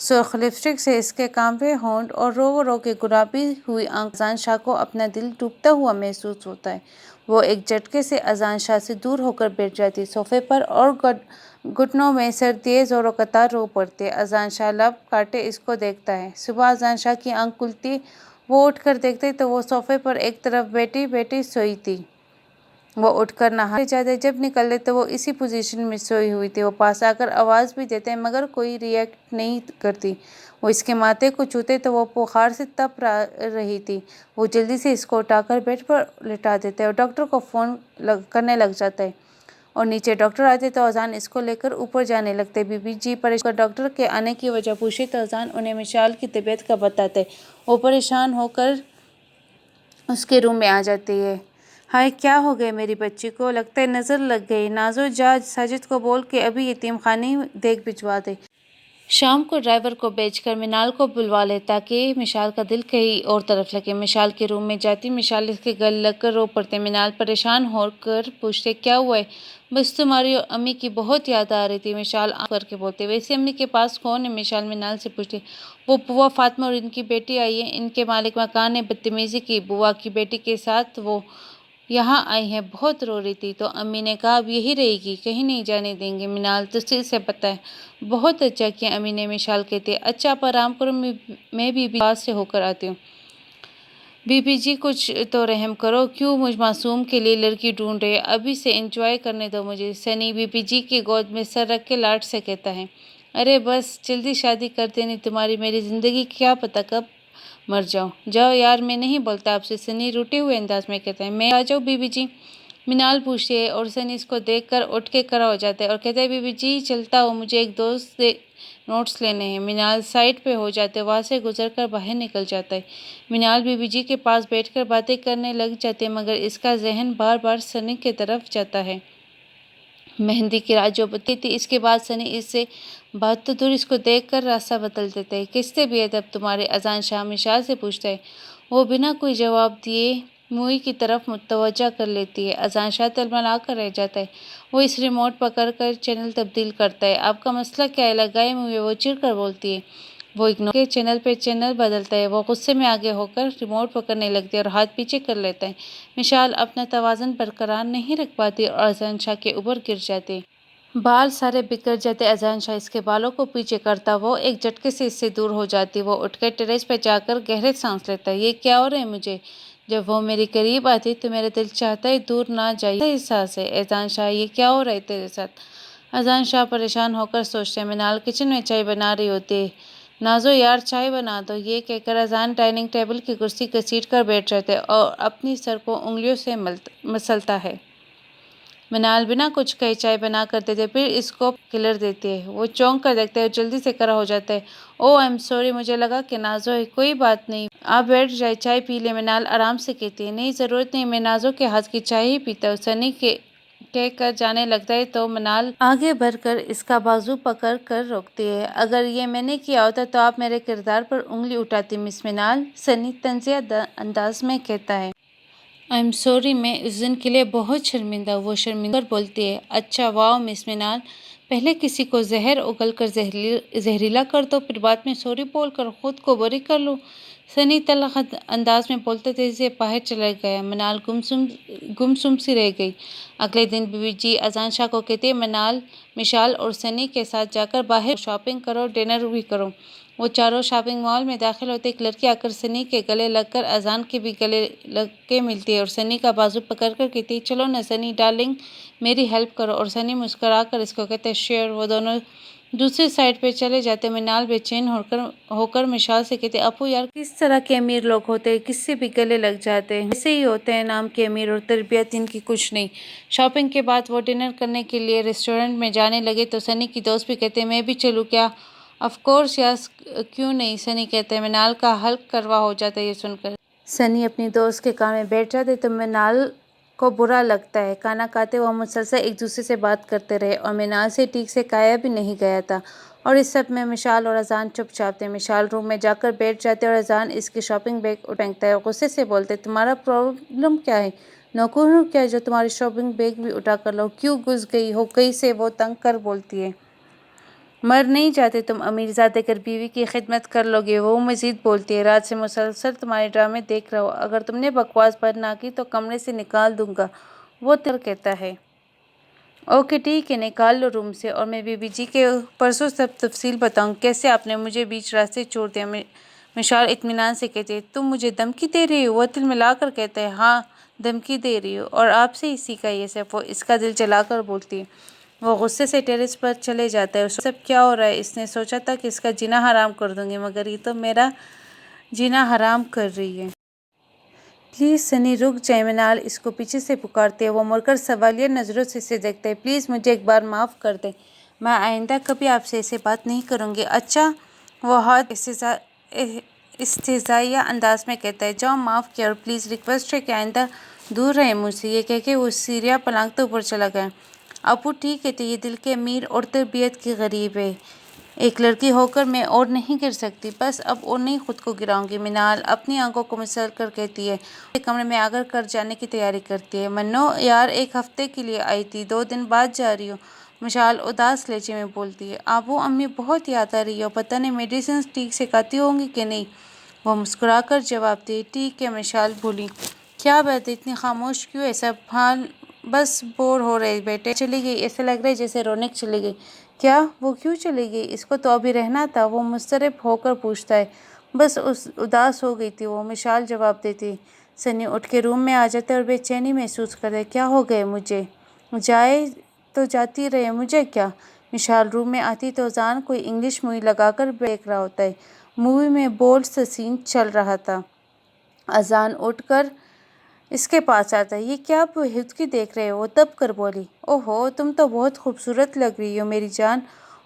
سرخ لپسٹک سے اس کے کانپے ہونٹ اور رو رو کے گلابی ہوئی آنکھ اذان شاہ کو اپنا دل ڈوبتا ہوا محسوس ہوتا ہے۔ وہ ایک جھٹکے سے اذان شاہ سے دور ہو کر بیٹھ جاتی ہے صوفے پر اور گھٹنوں میں سر دیے زوروں قطار رو پڑتی ہے۔ اذان شاہ لب کاٹے اس کو دیکھتا ہے۔ صبح اذان شاہ کی آنکھ کھلتی، وہ اٹھ کر دیکھتے تو وہ صوفے پر ایک طرف بیٹھی بیٹھی سوئی تھی۔ وہ اٹھ کر نہانے جاتے، جب نکلتے تو وہ اسی پوزیشن میں سوئی ہوئی تھی۔ وہ پاس آ کر آواز بھی دیتے مگر کوئی ری ایکٹ نہیں کرتی۔ وہ اس کے ماتھے کو چھوتے تو وہ بخار سے تپ رہی تھی۔ وہ جلدی سے اس کو اٹھا کر بیڈ پر لٹا دیتے اور ڈاکٹر کو فون کرنے لگ جاتا ہے اور نیچے ڈاکٹر آتے تو اذان اس کو لے کر اوپر جانے لگتے۔ بی بی جی پریشان ہو کر ڈاکٹر کے آنے کی وجہ پوچھے تو اذان انہیں مشال کی طبیعت کا بتاتے۔ وہ پریشان ہو کر اس کے روم میں آ جاتی ہے۔ ہائے کیا ہو گیا میری بچی کو، لگتا ہے نظر لگ گئی۔ نازو جا ساجد کو بول کے ابھی یتیم خانے دیکھ بھجوا دے۔ شام کو ڈرائیور کو بھیج کر منال کو بلوا لے تاکہ مشال کا دل کہیں اور طرف لگے۔ مشال کے روم میں جاتی مشال اس کے گلے لگ کر رو پڑتے۔ منال پریشان ہو کر پوچھتے کیا ہوا ہے؟ بس تمہاری امی کی بہت یاد آ رہی تھی، مشال آنکھ کر کے بولتے۔ ویسے امی کے پاس کون ہے؟ مشال منال سے پوچھتی۔ وہ بوا فاطمہ اور ان کی بیٹی آئی ہے، ان کے مالک مکان نے بدتمیزی کی بوا کی بیٹی کے ساتھ، وہ یہاں آئی ہیں، بہت رو رہی تھی تو امی نے کہا اب یہی رہے گی، کہیں نہیں جانے دیں گے۔ منال تفصیل سے بتائے۔ بہت اچھا کیا امی نے، مشال کہتے۔ اچھا آپ آرام کرو، میں بی بی پاس سے ہو کر آتی ہوں۔ بی بی جی کچھ تو رحم کرو، کیوں مجھ معصوم کے لیے لڑکی ڈھونڈ رہے؟ ابھی سے انجوائے کرنے دو مجھے۔ سنی بی بی جی کی گود میں سر رکھ کے لاڈ سے کہتا ہے۔ ارے بس جلدی شادی کر دینی تمہاری، میری زندگی کیا پتہ کب مر جاؤ۔ جاؤ یار میں نہیں بولتا آپ سے، سنی روٹے ہوئے انداز میں کہتا ہے۔ میں آ جاؤں بی بی جی؟ منال پوچھتی ہے اور سنی اس کو دیکھ کر اٹھ کے کھڑا ہو جاتا ہے اور کہتا ہے بی بی جی چلتا ہوں، مجھے ایک دوست سے نوٹس لینے ہیں۔ منال سائڈ پہ ہو جاتے، وہاں سے گزر کر باہر نکل جاتا ہے۔ منال بی بی جی کے پاس بیٹھ کر باتیں کرنے لگ جاتے مگر اس کا ذہن بار بار سنی کی طرف جاتا ہے۔ مہندی کی رات جو بتی تھی، اس کے بعد سنی اس سے بات تو دور، اس کو دیکھ کر راستہ بدل دیتا ہے۔ کس سے بے ادب تمہارے؟ اذان شاہ مشال سے پوچھتا ہے۔ وہ بنا کوئی جواب دیے مووی کی طرف متوجہ کر لیتی ہے۔ اذان شاہ تلملا کر رہ جاتا ہے۔ وہ اس ریموٹ پکڑ کر چینل تبدیل کرتا ہے۔ آپ کا مسئلہ کیا ہے؟ لگائے مووی، وہ چڑ کر بولتی ہے۔ وہ اگنور کے چینل پہ چینل بدلتا ہے۔ وہ غصے میں آگے ہو کر ریموٹ پکڑنے لگتی ہے اور ہاتھ پیچھے کر لیتا ہے۔ مشال اپنا توازن برقرار نہیں رکھ پاتی اور اذان شاہ کے اوپر گر جاتی۔ بال سارے بکھر جاتے۔ اذان شاہ اس کے بالوں کو پیچھے کرتا، وہ ایک جھٹکے سے اس سے دور ہو جاتی۔ وہ اٹھ کر ٹیریس پہ جا کر گہرے سانس لیتا ہے۔ یہ کیا ہو رہا ہے مجھے؟ جب وہ میرے قریب آتی تو میرا دل چاہتا ہے دور نہ جائے۔ کیسا احساس ہے؟ اذان شاہ یہ کیا ہو رہا ہے تیرے ساتھ؟ اذان شاہ پریشان ہو کر سوچتے ہیں۔ منال کچن میں چائے بنا رہی ہوتی ہے۔ نازو یار چائے بنا دو، یہ کہہ کر اذان ڈائننگ ٹیبل کی کرسی گھسیٹ کر بیٹھ جاتے اور اپنی سر کو انگلیوں سے مسلتا ہے۔ منال بنا کچھ کہے چائے بنا کر دیتے، پھر اس کو کلر دیتی ہے۔ وہ چونک کر دیکھتا ہے اور جلدی سے کھڑا ہو جاتا ہے۔ اوہ آئی ایم سوری، مجھے لگا کہ نازو ہے۔ کوئی بات نہیں، آپ بیٹھ جائیں، چائے پی لیں، منال آرام سے کہتی ہے۔ نہیں ضرورت نہیں، میں نازو کے ہاتھ کی چائے ہی پیتا ہوں، سنی کہہ کر جانے لگتا ہے تو منال آگے بڑھ کر اس کا بازو پکڑ کر روکتی ہے۔ اگر یہ میں نے کیا ہوتا تو آپ میرے کردار پر انگلی اٹھاتی مس منال، سنی طنزیہ انداز میں کہتا ہے۔ آئی ایم سوری، میں اس دن کے لیے بہت شرمندہ ہوں، وہ شرمندہ ہو کر بولتی ہے۔ اچھا واو مس منال، پہلے کسی کو زہر اگل کر زہریلا کر دو، پھر بعد میں سوری بول کر خود کو بری کر لو، سنی تلخ انداز میں بولتے تیزی سے باہر چلا گیا۔ منال گمسم سی رہ گئی۔ اگلے دن بی بی جی اذان شاہ کو کہتی ہے منال، مشال اور سنی کے ساتھ جا کر باہر شاپنگ کرو، ڈنر بھی کرو۔ وہ چاروں شاپنگ مال میں داخل ہوتے، ایک لڑکی آ کر سنی کے گلے لگ کر اذان کے بھی گلے لگ کے ملتی ہے اور سنی کا بازو پکڑ کر کہتی ہے چلو نا سنی ڈارلنگ میری ہیلپ کرو، اور سنی مسکرا کر اس کو کہتے ہیں شیئر۔ وہ دونوں دوسری سائڈ پہ چلے جاتے۔ منال بے چین ہو کر مشال سے کہتے اپو یار کس طرح کے امیر لوگ ہوتے ہیں، کس سے بھی گلے لگ جاتے ہیں، ایسے ہی ہوتے ہیں نام کے امیر، اور تربیت ان کی کچھ نہیں۔ شاپنگ کے بعد وہ ڈنر کرنے کے لیے ریسٹورنٹ میں جانے لگے تو سنی کی دوست بھی کہتے میں بھی چلوں کیا؟ آف کورس یس، کیوں نہیں، سنی کہتے ہیں۔ منال کا حلق کروا ہو جاتا ہے یہ سن کر۔ سنی اپنی دوست کے کان میں بیٹھ جاتے تو منال کو برا لگتا ہے۔ کھانا کھاتے وہ مسلسل ایک دوسرے سے بات کرتے رہے اور منال سے ٹھیک سے کھایا بھی نہیں گیا تھا، اور اس سب میں مشال اور اذان چپ چاپ تھے۔ مشال روم میں جا کر بیٹھ جاتے اور اذان اس کی شاپنگ بیگ پھینکتا ہے اور غصے سے بولتے تمہارا پرابلم کیا ہے؟ نوکر ہوں کیا جو تمہاری شاپنگ بیگ بھی اٹھا کر لاؤں؟ کیوں گھس گئی ہو کہیں سے؟ وہ تنگ کر بولتی ہے۔ مر نہیں جاتے تم امیر زادے اگر بیوی کی خدمت کر لو گے۔ وہ مزید بولتی ہے، رات سے مسلسل تمہارے ڈرامے دیکھ رہا ہوں، اگر تم نے بکواس بند نہ کی تو کمرے سے نکال دوں گا۔ وہ تر کہتا ہے، اوکے ٹھیک ہے، نکال لو روم سے، اور میں بی بی جی کے پرسوں سب تفصیل بتاؤں کیسے آپ نے مجھے بیچ راستے چھوڑ دیا۔ مشال اطمینان سے کہتی ہے، تم مجھے دھمکی دے رہی ہو؟ وہ دل ملا کر کہتا ہے، ہاں دھمکی دے رہی ہو، اور آپ سے ہی سیکھا یہ سب۔ وہ اس کا دل جلا کر بولتی ہے۔ وہ غصے سے ٹیرس پر چلے جاتا ہے، اور سب کیا ہو رہا ہے؟ اس نے سوچا تھا کہ اس کا جینا حرام کر دوں گی، مگر یہ تو میرا جینا حرام کر رہی ہے۔ پلیز سنی رک جائیں، منال اس کو پیچھے سے پکارتی ہے۔ وہ مڑ کر سوالیہ نظروں سے اسے دیکھتا ہے، پلیز مجھے ایک بار معاف کر دیں، میں آئندہ کبھی آپ سے ایسے بات نہیں کروں گی۔ اچھا؟ وہ ہاتھ استہزائیہ انداز میں کہتا ہے، جاؤ معاف کیا، اور پلیز ریکویسٹ ہے کہ آئندہ دور رہیں مجھ سے۔ یہ کہہ کے وہ سیڑھیاں پلانگتے اوپر چلا گیا۔ ابو ٹھیک ہے تو یہ دل کے امیر اور تربیت کی غریب ہے، ایک لڑکی ہو کر میں اور نہیں گر سکتی، بس اب اور نہیں خود کو گراؤں گی۔ منال اپنی آنکھوں کو مسل کر کہتی ہے، کمرے میں آ کر جانے کی تیاری کرتی ہے۔ منو یار ایک ہفتے کے لیے آئی تھی، 2 دن بعد جا رہی ہوں، مشال اداس لہجے میں بولتی ہے۔ ابو امی بہت یاد آ رہی ہے، پتہ نہیں میڈیسنز ٹھیک سے کھاتی ہوں گی کہ نہیں۔ وہ مسکرا کر جواب دی، ٹھیک ہے۔ مشال بولی، کیا بات ہے اتنی خاموش کیوں ہے سب؟ حال بس بور ہو رہے بیٹے، چلی گئی، ایسے لگ رہا ہے جیسے رونق چلی گئی۔ کیا؟ وہ کیوں چلی گئی؟ اس کو تو ابھی رہنا تھا، وہ مضطرب ہو کر پوچھتا ہے۔ بس اداس ہو گئی تھی وہ، مشال جواب دیتی۔ سنی اٹھ کے روم میں آ جاتا ہے اور بے چینی محسوس کرتا ہے، کیا ہو گئے مجھے؟ جائے تو جاتی رہے، مجھے کیا؟ مشال روم میں آتی تو اذان کوئی انگلش مووی لگا کر دیکھ رہا ہوتا ہے۔ مووی میں بولڈ سا سین چل رہا تھا۔ اذان اٹھ کر اس کے پاس آتا ہے، یہ کیا آپ بہتگی دیکھ رہے ہو؟ وہ دب کر بولی، اوہو تم تو بہت خوبصورت لگ رہی ہو میری جان۔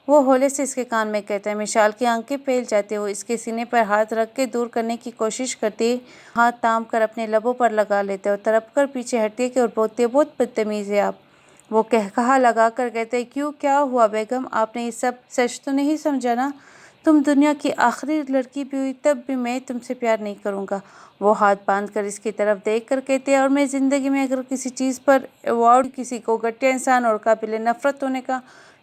وہ ہولے سے اس کے کان میں کہتا ہے۔ مشال کی آنکھیں پھیل جاتی ہیں، وہ اس کے سینے پر ہاتھ رکھ کے دور کرنے کی کوشش کرتی ہے، ہاتھ تھام کر اپنے لبوں پر لگا لیتا ہے اور تڑپ کر پیچھے ہٹتی ہے اور بولتی ہے، بہت بدتمیز ہے آپ۔ وہ قہقہا لگا کر کہتا ہے، کیوں کیا ہوا بیگم؟ آپ نے یہ سب سچ تو نہیں سمجھا نا؟ تم دنیا کی آخری لڑکی بھی ہوئی تب بھی میں تم سے پیار نہیں کروں گا۔ وہ ہاتھ باندھ کر اس کی طرف دیکھ کر کہتے ہیں، اور میں زندگی میں اگر کسی چیز پر ایوارڈ کسی کو گھٹیا انسان اور قابل نفرت ہونے کا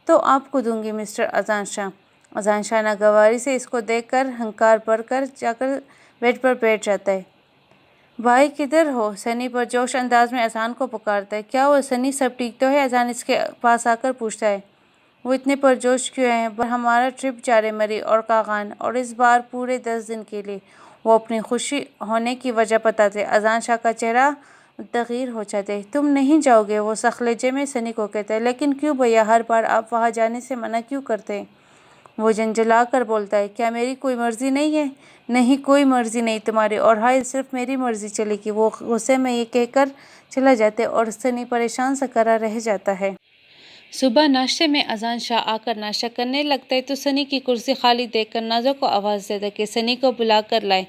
تو آپ کو دوں گی مسٹر اذان شاہ۔ اذان شاہ ناگواری سے اس کو دیکھ کر ہنکار بھر کر جا کر بیڈ پر بیٹھ جاتا ہے۔ بھائی کدھر ہو؟ سنی پرجوش انداز میں اذان کو پکارتا ہے۔ کیا ہوا سنی، سب ٹھیک تو ہے؟ اذان اس کے پاس آ کر پوچھتا ہے۔ وہ اتنے پرجوش کیوں ہیں؟ ہمارا ٹرپ جا رہے مری اور کاغان، اور اس بار پورے 10 دن کے لیے۔ وہ اپنی خوشی ہونے کی وجہ بتاتے۔ اذان شاہ کا چہرہ تغیر ہو جاتا ہے۔ تم نہیں جاؤ گے؟ وہ سخت لہجے میں سنی کو کہتا ہے۔ لیکن کیوں بھیا، ہر بار آپ وہاں جانے سے منع کیوں کرتے ہیں؟ وہ جھنجھلا کر بولتا ہے، کیا میری کوئی مرضی نہیں ہے؟ نہیں کوئی مرضی نہیں تمہاری، اور ہاں صرف میری مرضی چلے گی۔ وہ غصے میں یہ کہہ کر چلا جاتا ہے اور سنی پریشان سا کرا رہ جاتا ہے۔ صبح ناشتے میں اذان شاہ آ کر ناشتہ کرنے لگتا ہے تو سنی کی کرسی خالی دیکھ کر نازو کو آواز دیتا ہے کہ سنی کو بلا کر لائے۔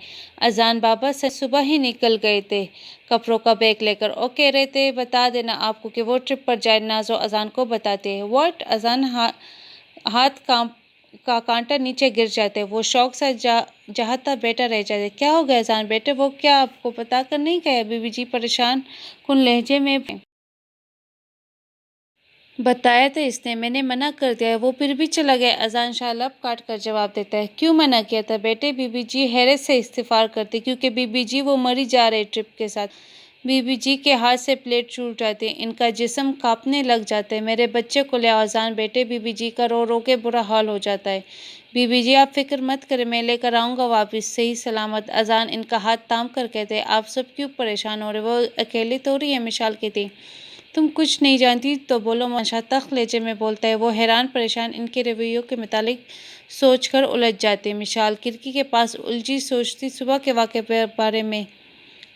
اذان بابا سنی صبح ہی نکل گئے تھے کپڑوں کا بیگ لے کر، وہ کہہ رہے تھے بتا دینا آپ کو کہ وہ ٹرپ پر جائے۔ نازو اذان کو بتاتے ہیں۔ واٹ؟ اذان ہاتھ کا کانٹا نیچے گر جاتا ہے، وہ شوق سے جہاں تھا بیٹھا رہ جاتا ہے۔ کیا ہو گیا اذان بیٹے؟ وہ کیا آپ کو بتا کر نہیں گیا؟ بی بی جی پریشان کن لہجے میں بتایا تھا اس نے، میں نے منع کر دیا ہے، وہ پھر بھی چلا گیا۔ اذان شاہ لب کاٹ کر جواب دیتا ہے، کیوں منع کیا تھا بیٹے؟ بی بی جی حیرت سے استفسار کرتی، کیونکہ بی بی جی وہ مری جا رہے ٹرپ کے ساتھ۔ بی بی جی کے ہاتھ سے پلیٹ ٹوٹ جاتی ہے، ان کا جسم کانپنے لگ جاتا ہے۔ میرے بچے کو لے آؤ اذان بیٹے، بی بی جی کا رو رو کے برا حال ہو جاتا ہے۔ بی بی جی آپ فکر مت کریں، میں لے کر آؤں گا واپس صحیح سلامت۔ اذان ان کا ہاتھ تھام کر کہتے ہیں، آپ سب کیوں پریشان ہو رہے؟ وہ اکیلی تو رہی ہے؟ مشال کہتی، تم کچھ نہیں جانتی تو بولو۔ شاہ تخت لہجے میں بولتا ہے۔ وہ حیران پریشان ان کے رویوں کے متعلق سوچ کر الجھ جاتے ہیں۔ مشال کھڑکی کے پاس الجھی سوچتی صبح کے واقعے بارے میں۔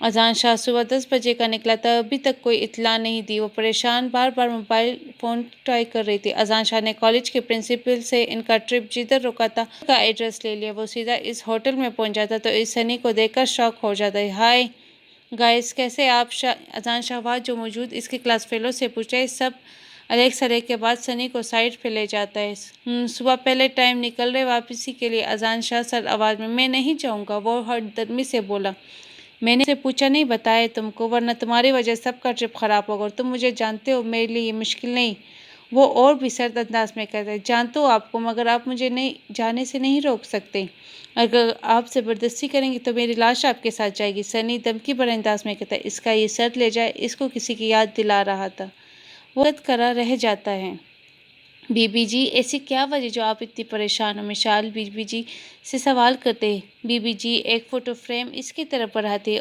اذان شاہ صبح 10 بجے کا نکلا تھا، ابھی تک کوئی اطلاع نہیں دی۔ وہ پریشان بار بار موبائل فون ٹرائی کر رہی تھی۔ اذان شاہ نے کالج کے پرنسپل سے ان کا ٹرپ جدھر رکا تھا اس کا ایڈریس لے لیا۔ وہ سیدھا اس ہوٹل میں پہنچ جاتا تو اس سنی کو دیکھ کر شاک ہو جاتا ہے۔ ہائے گائز، کیسے آپ؟ اذان شاہ وہاں جو موجود اس کے کلاس فیلو سے پوچھتا ہے۔ سب الیگ سرے کے بعد سنی کو سائڈ پہ لے جاتا ہے۔ صبح پہلے ٹائم نکل رہے واپسی کے لیے؟ اذان شاہ سرد آواز میں نہیں جاؤں گا، وہ ہٹ درمی سے بولا۔ میں نے سے پوچھا نہیں بتایا تم کو، ورنہ تمہاری وجہ سب کا ٹرپ خراب ہوگا، اور تم مجھے جانتے ہو میرے لیے یہ مشکل نہیں وہ اور بھی سرد انداز میں کہتا ہے، جانتا ہوں آپ کو، مگر آپ مجھے جانے سے نہیں روک سکتے۔ اگر آپ زبردستی کریں گے تو میری لاش آپ کے ساتھ جائے گی۔ سنی دھمکی بھرے انداز میں کہتا ہے، اس کا یہ سر لے جائے، اس کو کسی کی یاد دلا رہا تھا۔ وہ قد کرا رہ جاتا ہے۔ بی بی جی، ایسی کیا وجہ جو آپ اتنی پریشان ہو؟ مشال بی بی جی سے سوال کرتے۔ بی بی جی ایک فوٹو فریم اس کی طرف بڑھاتی،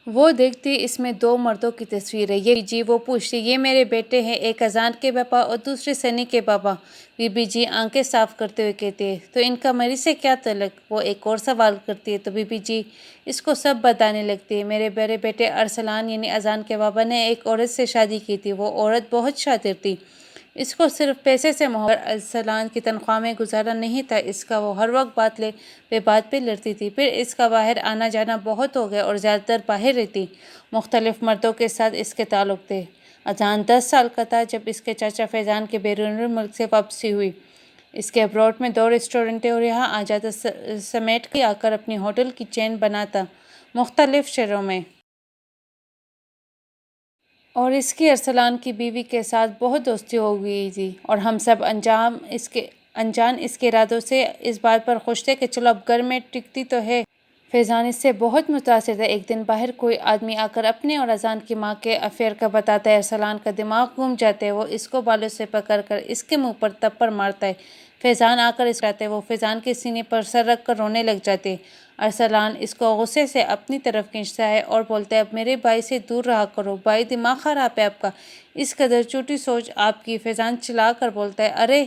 وہ دیکھتی اس میں دو مردوں کی تصویر ہے۔ یہ بی بی جی وہ پوچھتی، یہ میرے بیٹے ہیں، ایک اذان کے پاپا اور دوسرے سنی کے پاپا؟ بی بی جی آنکھیں صاف کرتے ہوئے کہتی ہے، تو ان کا مریض سے کیا تعلق؟ وہ ایک اور سوال کرتی ہے تو بی بی جی اس کو سب بتانے لگتی ہے۔ میرے بڑے بیٹے ارسلان یعنی اذان کے پاپا نے ایک عورت سے شادی کی تھی، وہ عورت بہت شاطر تھی، اس کو صرف پیسے سے محبت، ارسلان کی تنخواہ میں گزارا نہیں تھا اس کا، وہ ہر وقت بات پہ لڑتی تھی۔ پھر اس کا باہر آنا جانا بہت ہو گیا اور زیادہ تر باہر رہتی، مختلف مردوں کے ساتھ اس کے تعلق تھے۔ اذان 10 سال کا تھا جب اس کے چاچا فیضان کے بیرون ملک سے واپسی ہوئی۔ اس کے ابروڈ میں 2 ریسٹورنٹ تھے اور یہاں آ جاتا، سمیٹ کے آ کر اپنی ہوٹل کی چین بناتا مختلف شہروں میں۔ اور اس کی ارسلان کی بیوی کے ساتھ بہت دوستی ہو گئی تھی اور ہم سب انجان اس کے ارادوں سے اس بات پر خوش تھے کہ چلو اب گھر میں ٹکتی تو ہے۔ فیضان اس سے بہت متاثر تھا۔ ایک دن باہر کوئی آدمی آ کر اپنے اور اذان کی ماں کے افیئر کا بتاتا ہے۔ ارسلان کا دماغ گھوم جاتا ہے، وہ اس کو بالوں سے پکڑ کر اس کے منہ پر تھپڑ مارتا ہے۔ فیضان آ کر اس کو بچاتا ہے، وہ فیضان کے سینے پر سر رکھ کر رونے لگ جاتے۔ ارسلان اس کو غصے سے اپنی طرف کھینچتا ہے اور بولتا ہے، اب میرے بھائی سے دور رہا کرو، بھائی دماغ خراب ہے آپ کا، اس قدر چھوٹی سوچ آپ کی۔ فیضان چلا کر بولتا ہے، ارے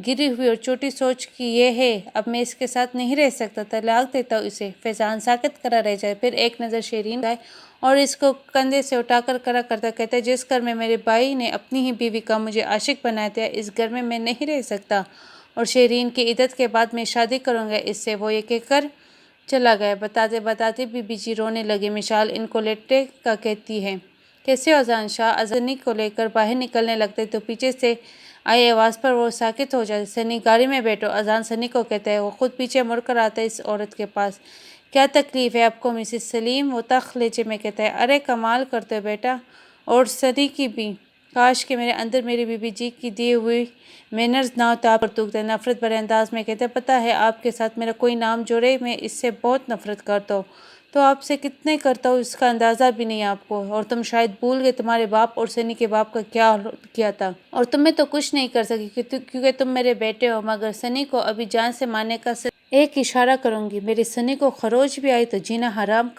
گری ہوئی اور چھوٹی سوچ کی یہ ہے، اب میں اس کے ساتھ نہیں رہ سکتا، طلاق دیتا ہوں اسے۔ فیضان ساکت کرا رہ جائے، پھر ایک نظر شیرین کا ہے اور اس کو کندھے سے اٹھا کر کھڑا کرتا کہتا ہے، جس گھر میں میرے بھائی نے اپنی ہی بیوی کا مجھے عاشق بنایا تھا، اس گھر میں نہیں رہ سکتا، اور شیرین کی عدت کے بعد میں شادی کروں گا اس سے۔ وہ یہ کہہ کر چلا گیا۔ بتاتے بتاتے بی بی جی رونے لگی۔ مشال ان کو لیٹے کا کہتی ہے، کیسے ہو اذان شاہ؟ سنی کو لے کر باہر نکلنے لگتے تو پیچھے سے آئی آواز پر وہ ساکت ہو جاتے۔ سنی گاڑی میں بیٹھو، اذان سنی کو کہتا ہے۔ وہ خود پیچھے مڑ کر آتا ہے اس عورت کے پاس۔ کیا تکلیف ہے آپ کو مسز سلیم؟ وہ تلخ لہجے میں کہتا ہے۔ ارے کمال کرتے ہو بیٹا، اور سنی کی بھی، کاش کہ میرے اندر میری بی بی جی کی دیے ہوئی مینرز نہ ہوتا۔ آپ پر تھوکتا ہے، نفرت بھرے انداز میں کہتا ہے، پتہ ہے آپ کے ساتھ میرا کوئی نام جوڑے، میں اس سے بہت نفرت کرتا ہوں، تو آپ سے کتنے کرتا ہوں اس کا اندازہ بھی نہیں آپ کو، اور تم شاید بھول گئے تمہارے باپ اور سنی کے باپ کا کیا کیا تھا، اور تمہیں تو کچھ نہیں کر سکی کیونکہ تم میرے بیٹے ہو، مگر سنی کو ابھی جان سے مارنے کا صرف ایک اشارہ کروں گی، میری سنی کو خروش بھی آئی تو جینا حرام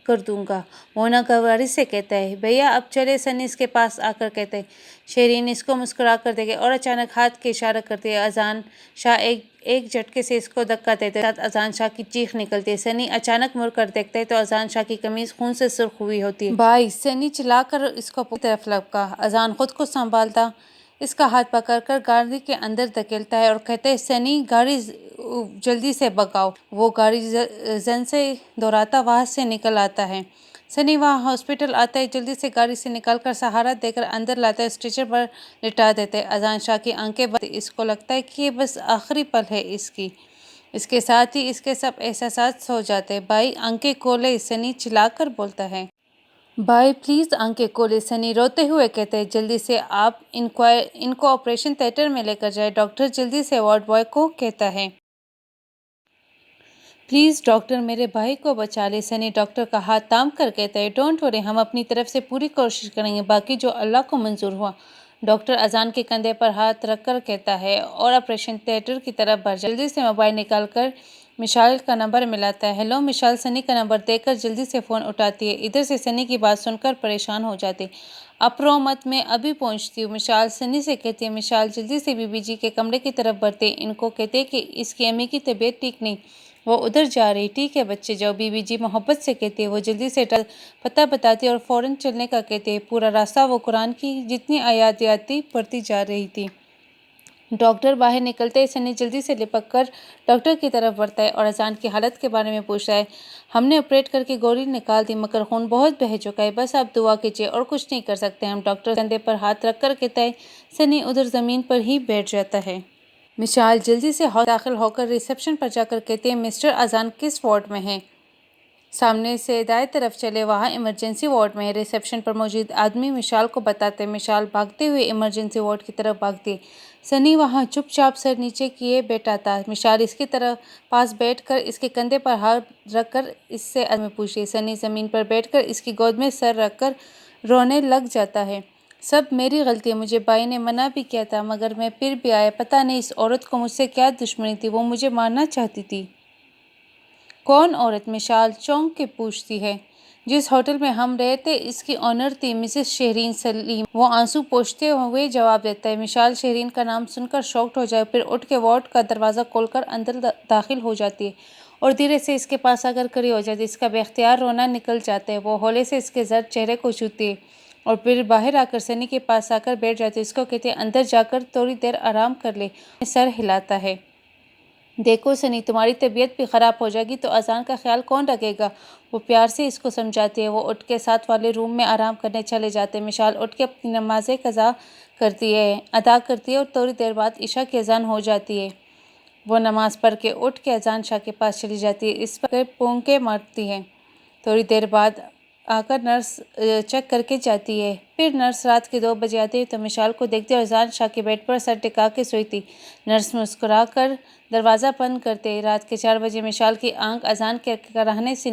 کر دوں گا۔ وہ ناگواری سے کہتا ہے، بھیا اب چلے۔ سنی اس کے پاس آ کر کہتا ہے۔ شیرین اس کو مسکرا کر دیکھے اور اچانک ہاتھ کے اشارہ کرتی ہے۔ اذان شاہ ایک جھٹکے سے اس کو دھکا دیتے، ساتھ اذان شاہ کی چیخ نکلتی ہے۔ سنی اچانک مڑ کر دیکھتا ہے تو اذان شاہ کی قمیض خون سے سرخ ہوئی ہوتی ہے۔ بھائی! سنی چلا کر اس کو پوری طرف لپکا۔ اذان خود کو سنبھالتا اس کا ہاتھ پکڑ کر گاڑی کے اندر دھکیلتا ہے اور کہتا ہے، سنی گاڑی جلدی سے بھگاؤ۔ وہ گاڑی زن سے دوڑاتا وہاں سے نکل آتا ہے۔ سنی وہاں ہاسپٹل آتا ہے، جلدی سے گاڑی سے نکال کر سہارا دے کر اندر لاتا ہے، اسٹریچر پر لٹا دیتا ہے۔ اذان شاہ کی آنکھیں بند ہوتی، اس کو لگتا ہے کہ یہ بس آخری پل ہے اس کی۔ اس کے ساتھ ہی اس کے سب احساسات سو جاتے ہیں۔ بھائی آنکھیں کھولے، سنی چلا کر بولتا ہے۔ بھائی پلیز آنکھیں کھولے، سنی روتے ہوئے کہتا ہے۔ جلدی سے آپ ان کو آپریشن تھیٹر میں لے کر جائیں، ڈاکٹر جلدی سے وارڈ بوائے کو کہتا ہے۔ پلیز ڈاکٹر میرے بھائی کو بچا لیں، سنی ڈاکٹر کا ہاتھ تھام کر کہتا ہے۔ ڈونٹ وری، ہم اپنی طرف سے پوری کوشش کریں گے، باقی جو اللہ کو منظور ہوا۔ ڈاکٹر اذان کے کندھے پر ہاتھ رکھ کر کہتا ہے اور آپریشن تھیٹر کی طرف بڑھ جاتا ہے۔ جلدی سے موبائل نکال کر مشال کا نمبر ملاتا ہے۔ ہیلو مشال، سنی کا نمبر دیکھ کر جلدی سے فون اٹھاتی ہے۔ ادھر سے سنی کی بات سن کر پریشان ہو جاتے۔ اب رو مت، میں ابھی پہنچتی ہوں، مشال سنی سے کہتی ہے۔ مشال جلدی سے بی بی جی کے کمرے کی طرف بڑھتے، ان کو کہتے کہ اس کی امی کی طبیعت ٹھیک نہیں، وہ ادھر جا رہی۔ ٹھیک ہے بچے جاؤ، بی بی جی محبت سے کہتی ہے۔ وہ جلدی سے پتہ بتاتی اور فوراً چلنے کا کہتی ہے۔ پورا راستہ وہ قرآن کی جتنی آیات تھی پڑھتی جا رہی تھی۔ ڈاکٹر باہر نکلتے ہی سنی جلدی سے لپک کر ڈاکٹر کی طرف بڑھتا ہے اور اذان کی حالت کے بارے میں پوچھتا ہے۔ ہم نے آپریٹ کر کے گولی نکال دی، مگر خون بہت بہہ چکا ہے، بس آپ دعا کیجیے اور کچھ نہیں کر سکتے ہم۔ ڈاکٹر کندھے پر ہاتھ رکھ کر کہتا ہے۔ سنی ادھر زمین پر ہی بیٹھ جاتا ہے۔ مشال جلدی سے داخل ہو کر ریسیپشن پر جا کر کہتی ہے، مسٹر اذان کس وارڈ میں ہیں؟ سامنے سے دائیں طرف چلے، وہاں ایمرجنسی وارڈ میں ریسیپشن پر موجود آدمی مشال کو بتاتے، مشال بھاگتے ہوئے ایمرجنسی وارڈ کی طرف بھاگتی۔ سنی وہاں چپ چاپ سر نیچے کیے بیٹھا تھا۔ مشال اس کی پاس بیٹھ کر اس کے کندھے پر ہاتھ رکھ کر اس سے میں پوچھی۔ سنی زمین پر بیٹھ کر اس کی گود میں سر رکھ کر رونے لگ جاتا ہے۔ سب میری غلطی ہے، مجھے بھائی نے منع بھی کیا تھا مگر میں پھر بھی آیا۔ پتہ نہیں اس عورت کو مجھ سے کیا دشمنی تھی، وہ مجھے مارنا چاہتی تھی۔ کون عورت؟ مشال چونک کے پوچھتی ہے۔ جس ہوٹل میں ہم رہے تھے اس کی آنر تھی مسز شہرین سلیم، وہ آنسو پوچھتے ہوئے جواب دیتا ہے۔ مشال شہرین کا نام سن کر شاکڈ ہو جائے، پھر اٹھ کے وارڈ کا دروازہ کھول کر اندر داخل ہو جاتی ہے اور دھیرے سے اس کے پاس آ کر کھڑی ہو جاتی ہے۔ اس کا بے اختیار رونا نکل جاتا ہے۔ وہ ہولے سے اس کے زرد چہرے کو چھوتی ہے اور پھر باہر آ کر سنی کے پاس آ کر بیٹھ جاتی ہے۔ اس کو کہتی ہے اندر جا کر تھوڑی دیر آرام کر لے۔ سر ہلاتا ہے۔ دیکھو سنی، تمہاری طبیعت بھی خراب ہو جائے گی تو اذان کا خیال کون رکھے گا؟ وہ پیار سے اس کو سمجھاتی ہے۔ وہ اٹھ کے ساتھ والے روم میں آرام کرنے چلے جاتے ہیں۔ مشال اٹھ کے اپنی نمازیں ادا کرتی ہے اور تھوڑی دیر بعد عشاء کی اذان ہو جاتی ہے۔ وہ نماز پڑھ کے اٹھ کے اذان شاہ کے پاس چلی جاتی ہے، اس پر پونکے مارتی ہے۔ تھوڑی دیر بعد آ کر نرس چیک کر کے جاتی ہے۔ پھر نرس رات کے 2 بجے آتی ہے تو مشال کو دیکھتی ہے اور اذان شاہ کے بیڈ پر سر ٹکا کے سوئی تھی۔ نرس مسکرا کر دروازہ بند کرتے۔ رات کے 4 بجے مشال کی آنکھ اذان کے کراہنے سے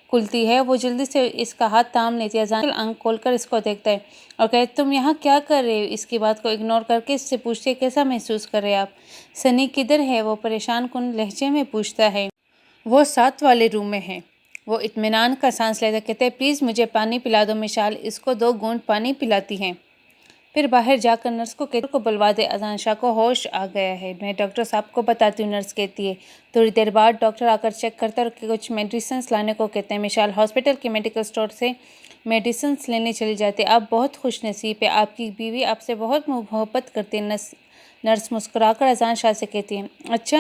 کھلتی ہے۔ وہ جلدی سے اس کا ہاتھ تھام لیتی ہے۔ اذان آنکھ کھول کر اس کو دیکھتا ہے اور کہتا ہے تم یہاں کیا کر رہے ہو؟ اس کی بات کو اگنور کر کے اس سے پوچھتی ہے کیسا محسوس کر رہے آپ؟ سنی کدھر ہے؟ وہ پریشان کن لہجے میں پوچھتا ہے۔ وہ ساتھ والے روم میں ہے۔ وہ اطمینان کا سانس لیتا کہتا ہے پلیز مجھے پانی پلا دو۔ مشال اس کو 2 گھونٹ پانی پلاتی ہے، پھر باہر جا کر نرس کو کہتی ہے کو بلوا دے، اذان شاہ کو ہوش آ گیا ہے، میں ڈاکٹر صاحب کو بتاتی ہوں، نرس کہتی ہے۔ تھوڑی دیر بعد ڈاکٹر آ کر چیک کرتا ہے اور کچھ میڈیسنز لانے کو کہتے ہیں۔ مشال ہاسپٹل کے میڈیکل اسٹور سے میڈیسنز لینے چلی جاتی ہے۔ آپ بہت خوش نصیب ہے، آپ کی بیوی آپ سے بہت محبت کرتی ہے، نرس مسکرا کر اذان شاہ سے کہتی ہے۔ اچھا،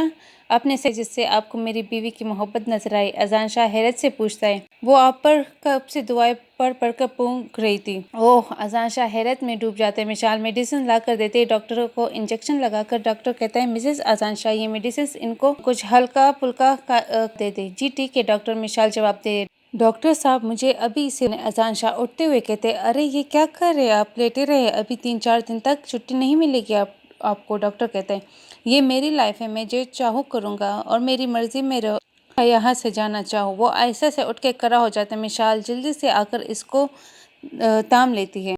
آپ نے سے جس سے آپ کو میری بیوی کی محبت نظر آئی؟ اذان شاہ حیرت سے پوچھتا ہے۔ وہ آپ پر کب سے دعائیں پڑھ کر پونک رہی تھی۔ اوہ! اذان شاہ حیرت میں ڈوب جاتے ہیں۔ مشال میڈیسن لا کر دیتے ہے۔ ڈاکٹر کو انجیکشن لگا کر ڈاکٹر کہتا ہے مسز اذان شاہ یہ میڈیسنز ان کو کچھ ہلکا پھلکا دے دے۔ جی ٹھیک ہے ڈاکٹر، مشال جواب دے۔ ڈاکٹر صاحب مجھے ابھی سے اذان شاہ اٹھتے ہوئے کہتے ہیں ارے یہ کیا کر رہے آپ لیٹے رہے، ابھی 3-4 دن تک چھٹی نہیں ملے گی آپ کو۔ ڈاکٹر کہتا ہے یہ میری لائف ہے، میں جو چاہوں کروں گا اور میری مرضی میں یہاں سے جانا چاہوں۔ وہ ایسے سے اٹھ کے کھڑا ہو جاتا ہے۔ مشال جلدی سے آ کر اس کو تھام لیتی ہے۔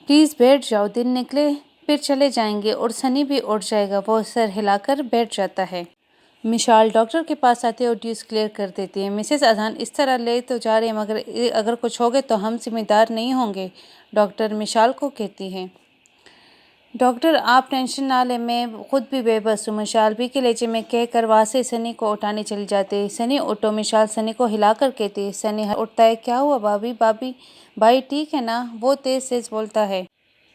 پلیز بیٹھ جاؤ، دن نکلے پھر چلے جائیں گے اور سنی بھی اٹھ جائے گا۔ وہ سر ہلا کر بیٹھ جاتا ہے۔ مشال ڈاکٹر کے پاس آتے اور ڈیوز کلیئر کر دیتی ہے۔ مسز اذان اس طرح لے تو جا رہے ہیں مگر اگر کچھ ہو گئے تو ہم ذمہ دار نہیں ہوں گے، ڈاکٹر مشال کو کہتی ہے۔ ڈاکٹر آپ ٹینشن نہ لیں، میں خود بھی بے بس ہوں، مشال بھی کے لہجے میں کہہ کر وہاں سے سنی کو اٹھانے چلی جاتی ہے۔ سنی اٹھو، مشال سنی کو ہلا کر کہتی ہے۔ سنی اٹھتا ہے۔ کیا ہوا بھائی ٹھیک ہے نا؟ وہ تیز بولتا ہے۔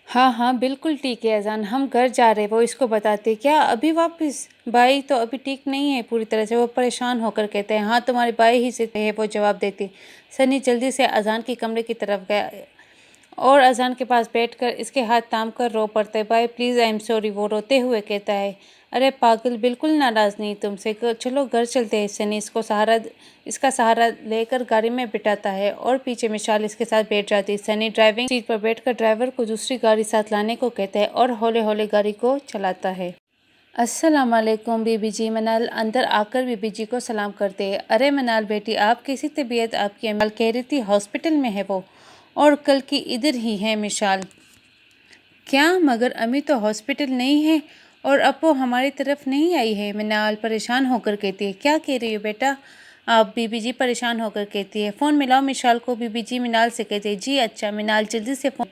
ہاں بالکل ٹھیک ہے اذان، ہم گھر جا رہے۔ وہ اس کو بتاتے کیا ابھی واپس؟ بھائی تو ابھی ٹھیک نہیں ہے پوری طرح سے۔ وہ پریشان ہو کر کہتے ہیں ہاں تمہارے بھائی ہی سے ہے، وہ جواب دیتی۔ سنی جلدی سے اذان کے کمرے کی طرف گیا اور اذان کے پاس بیٹھ کر اس کے ہاتھ تھام کر رو پڑتا ہے۔ بھائی پلیز آئی ایم سوری، وہ روتے ہوئے کہتا ہے۔ ارے پاگل، بالکل ناراض نہیں تم سے، چلو گھر چلتے ہیں۔ سنی اس کا سہارا لے کر گاڑی میں بٹھاتا ہے اور پیچھے مشال اس کے ساتھ بیٹھ جاتی ہے۔ سنی ڈرائیونگ سیٹ پر بیٹھ کر ڈرائیور کو دوسری گاڑی ساتھ لانے کو کہتا ہے اور ہولے ہولے گاڑی کو چلاتا ہے۔ السلام علیکم بی بی جی۔ منال اندر آ کر بی بی جی کو سلام کرتے ہیں۔ ارے منال بیٹی، آپ کیسی طبیعت؟ آپ کی امی کہہ رہی تھی ہاسپٹل میں ہے وہ، اور کل کی ادھر ہی ہے۔ مشال کیا؟ مگر امی تو ہاسپٹل نہیں ہے اور اب وہ ہماری طرف نہیں آئی ہے، منال پریشان ہو کر کہتی ہے۔ کیا کہہ رہی ہو بیٹا آپ؟ بی بی جی پریشان ہو کر کہتی ہے۔ فون ملاؤ مشال کو، بی بی جی منال سے کہتی ہے۔ جی اچھا۔ منال جلدی سے فون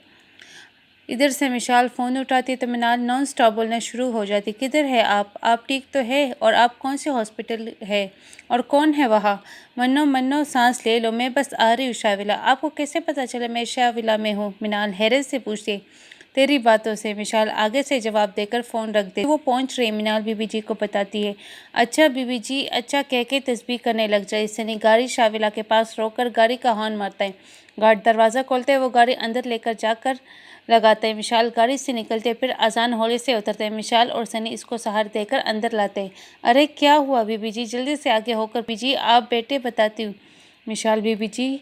ادھر سے مشال فون اٹھاتی ہے تو منال نان سٹاپ بولنا شروع ہو جاتی۔ کدھر ہے آپ ٹھیک تو ہے؟ اور آپ کون سے ہاسپٹل ہے اور کون ہے وہاں؟ منو سانس لے لو، میں بس آ رہی ہوں شاہ ولا۔ آپ کو کیسے پتہ چلا میں شاہ ولا میں ہوں؟ منال حیرت سے پوچھتی ہے۔ تیری باتوں سے۔ مشال آگے سے جواب دے کر فون رکھ دے۔ وہ پہنچ رہی منال بی بی جی کو بتاتی ہے۔ اچھا بی بی جی، اچھا کہہ کے تسبیح کرنے لگ جائے۔ سنی گاڑی شاویلا کے پاس روک کر گاڑی کا ہارن مارتا ہے۔ گارڈ دروازہ کھولتے وہ گاڑی اندر لے کر جا کر لگاتا ہے۔ مشال گاڑی سے نکلتے پھر اذان ہولے سے اترتے ہیں۔ مشال اور سنی اس کو سہارا دے کر اندر لاتے ہیں۔ ارے کیا ہوا بی بی جی؟ جلدی سے آگے ہو کر بی جی آپ بیٹے بتاتی ہوں، مشال بی بی جی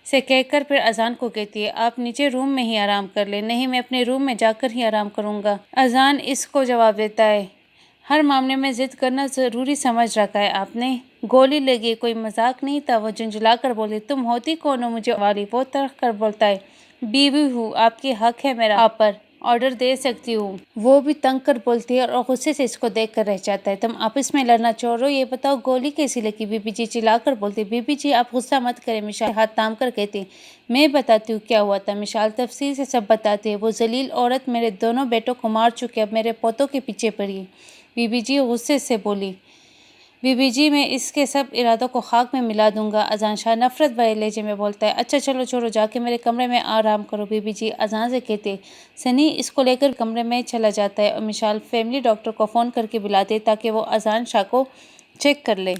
سے کہہ کر پھر اذان کو کہتی ہے آپ نیچے روم میں ہی آرام کر لیں۔ نہیں، میں اپنے روم میں جا کر ہی آرام کروں گا، اذان اس کو جواب دیتا ہے۔ ہر معاملے میں ضد کرنا ضروری سمجھ رکھا ہے آپ نے؟ گولی لگی، کوئی مذاق نہیں تھا۔ وہ جھنجھلا کر بولی تم ہوتی کون ہو مجھے والی؟ وہ ترخ کر بولتا ہے بیوی ہوں، آپ کی حق ہے میرا آپ پر آرڈر دے سکتی ہوں۔ وہ بھی تنگ کر بولتی ہے اور غصے سے اس کو دیکھ کر رہ جاتا ہے۔ تم آپس میں لڑنا چھوڑ رہو، یہ بتاؤ گولی کیسی لگی؟ بی بی جی چلا کر بولتی بی بی جی آپ غصہ مت کریں۔ مشال ہاتھ تھام کر کہتی میں بتاتی ہوں کیا ہوا تھا۔ مشال تفصیل سے سب بتاتی ہے۔ وہ ذلیل عورت میرے دونوں بیٹوں کو مار چکی، اب میرے پوتوں کے پیچھے پڑی ہے۔ بی بی جی غصے سے بولی بی بی جی میں اس کے سب ارادوں کو خاک میں ملا دوں گا۔ اذان شاہ نفرت بھرے لہجے میں بولتا ہے اچھا چلو چھوڑو، جا کے میرے کمرے میں آرام کرو۔ بی بی جی اذان سے کہتے سنی اس کو لے کر کمرے میں چلا جاتا ہے اور مشال فیملی ڈاکٹر کو فون کر کے بلاتے تاکہ وہ اذان شاہ کو چیک کر لے۔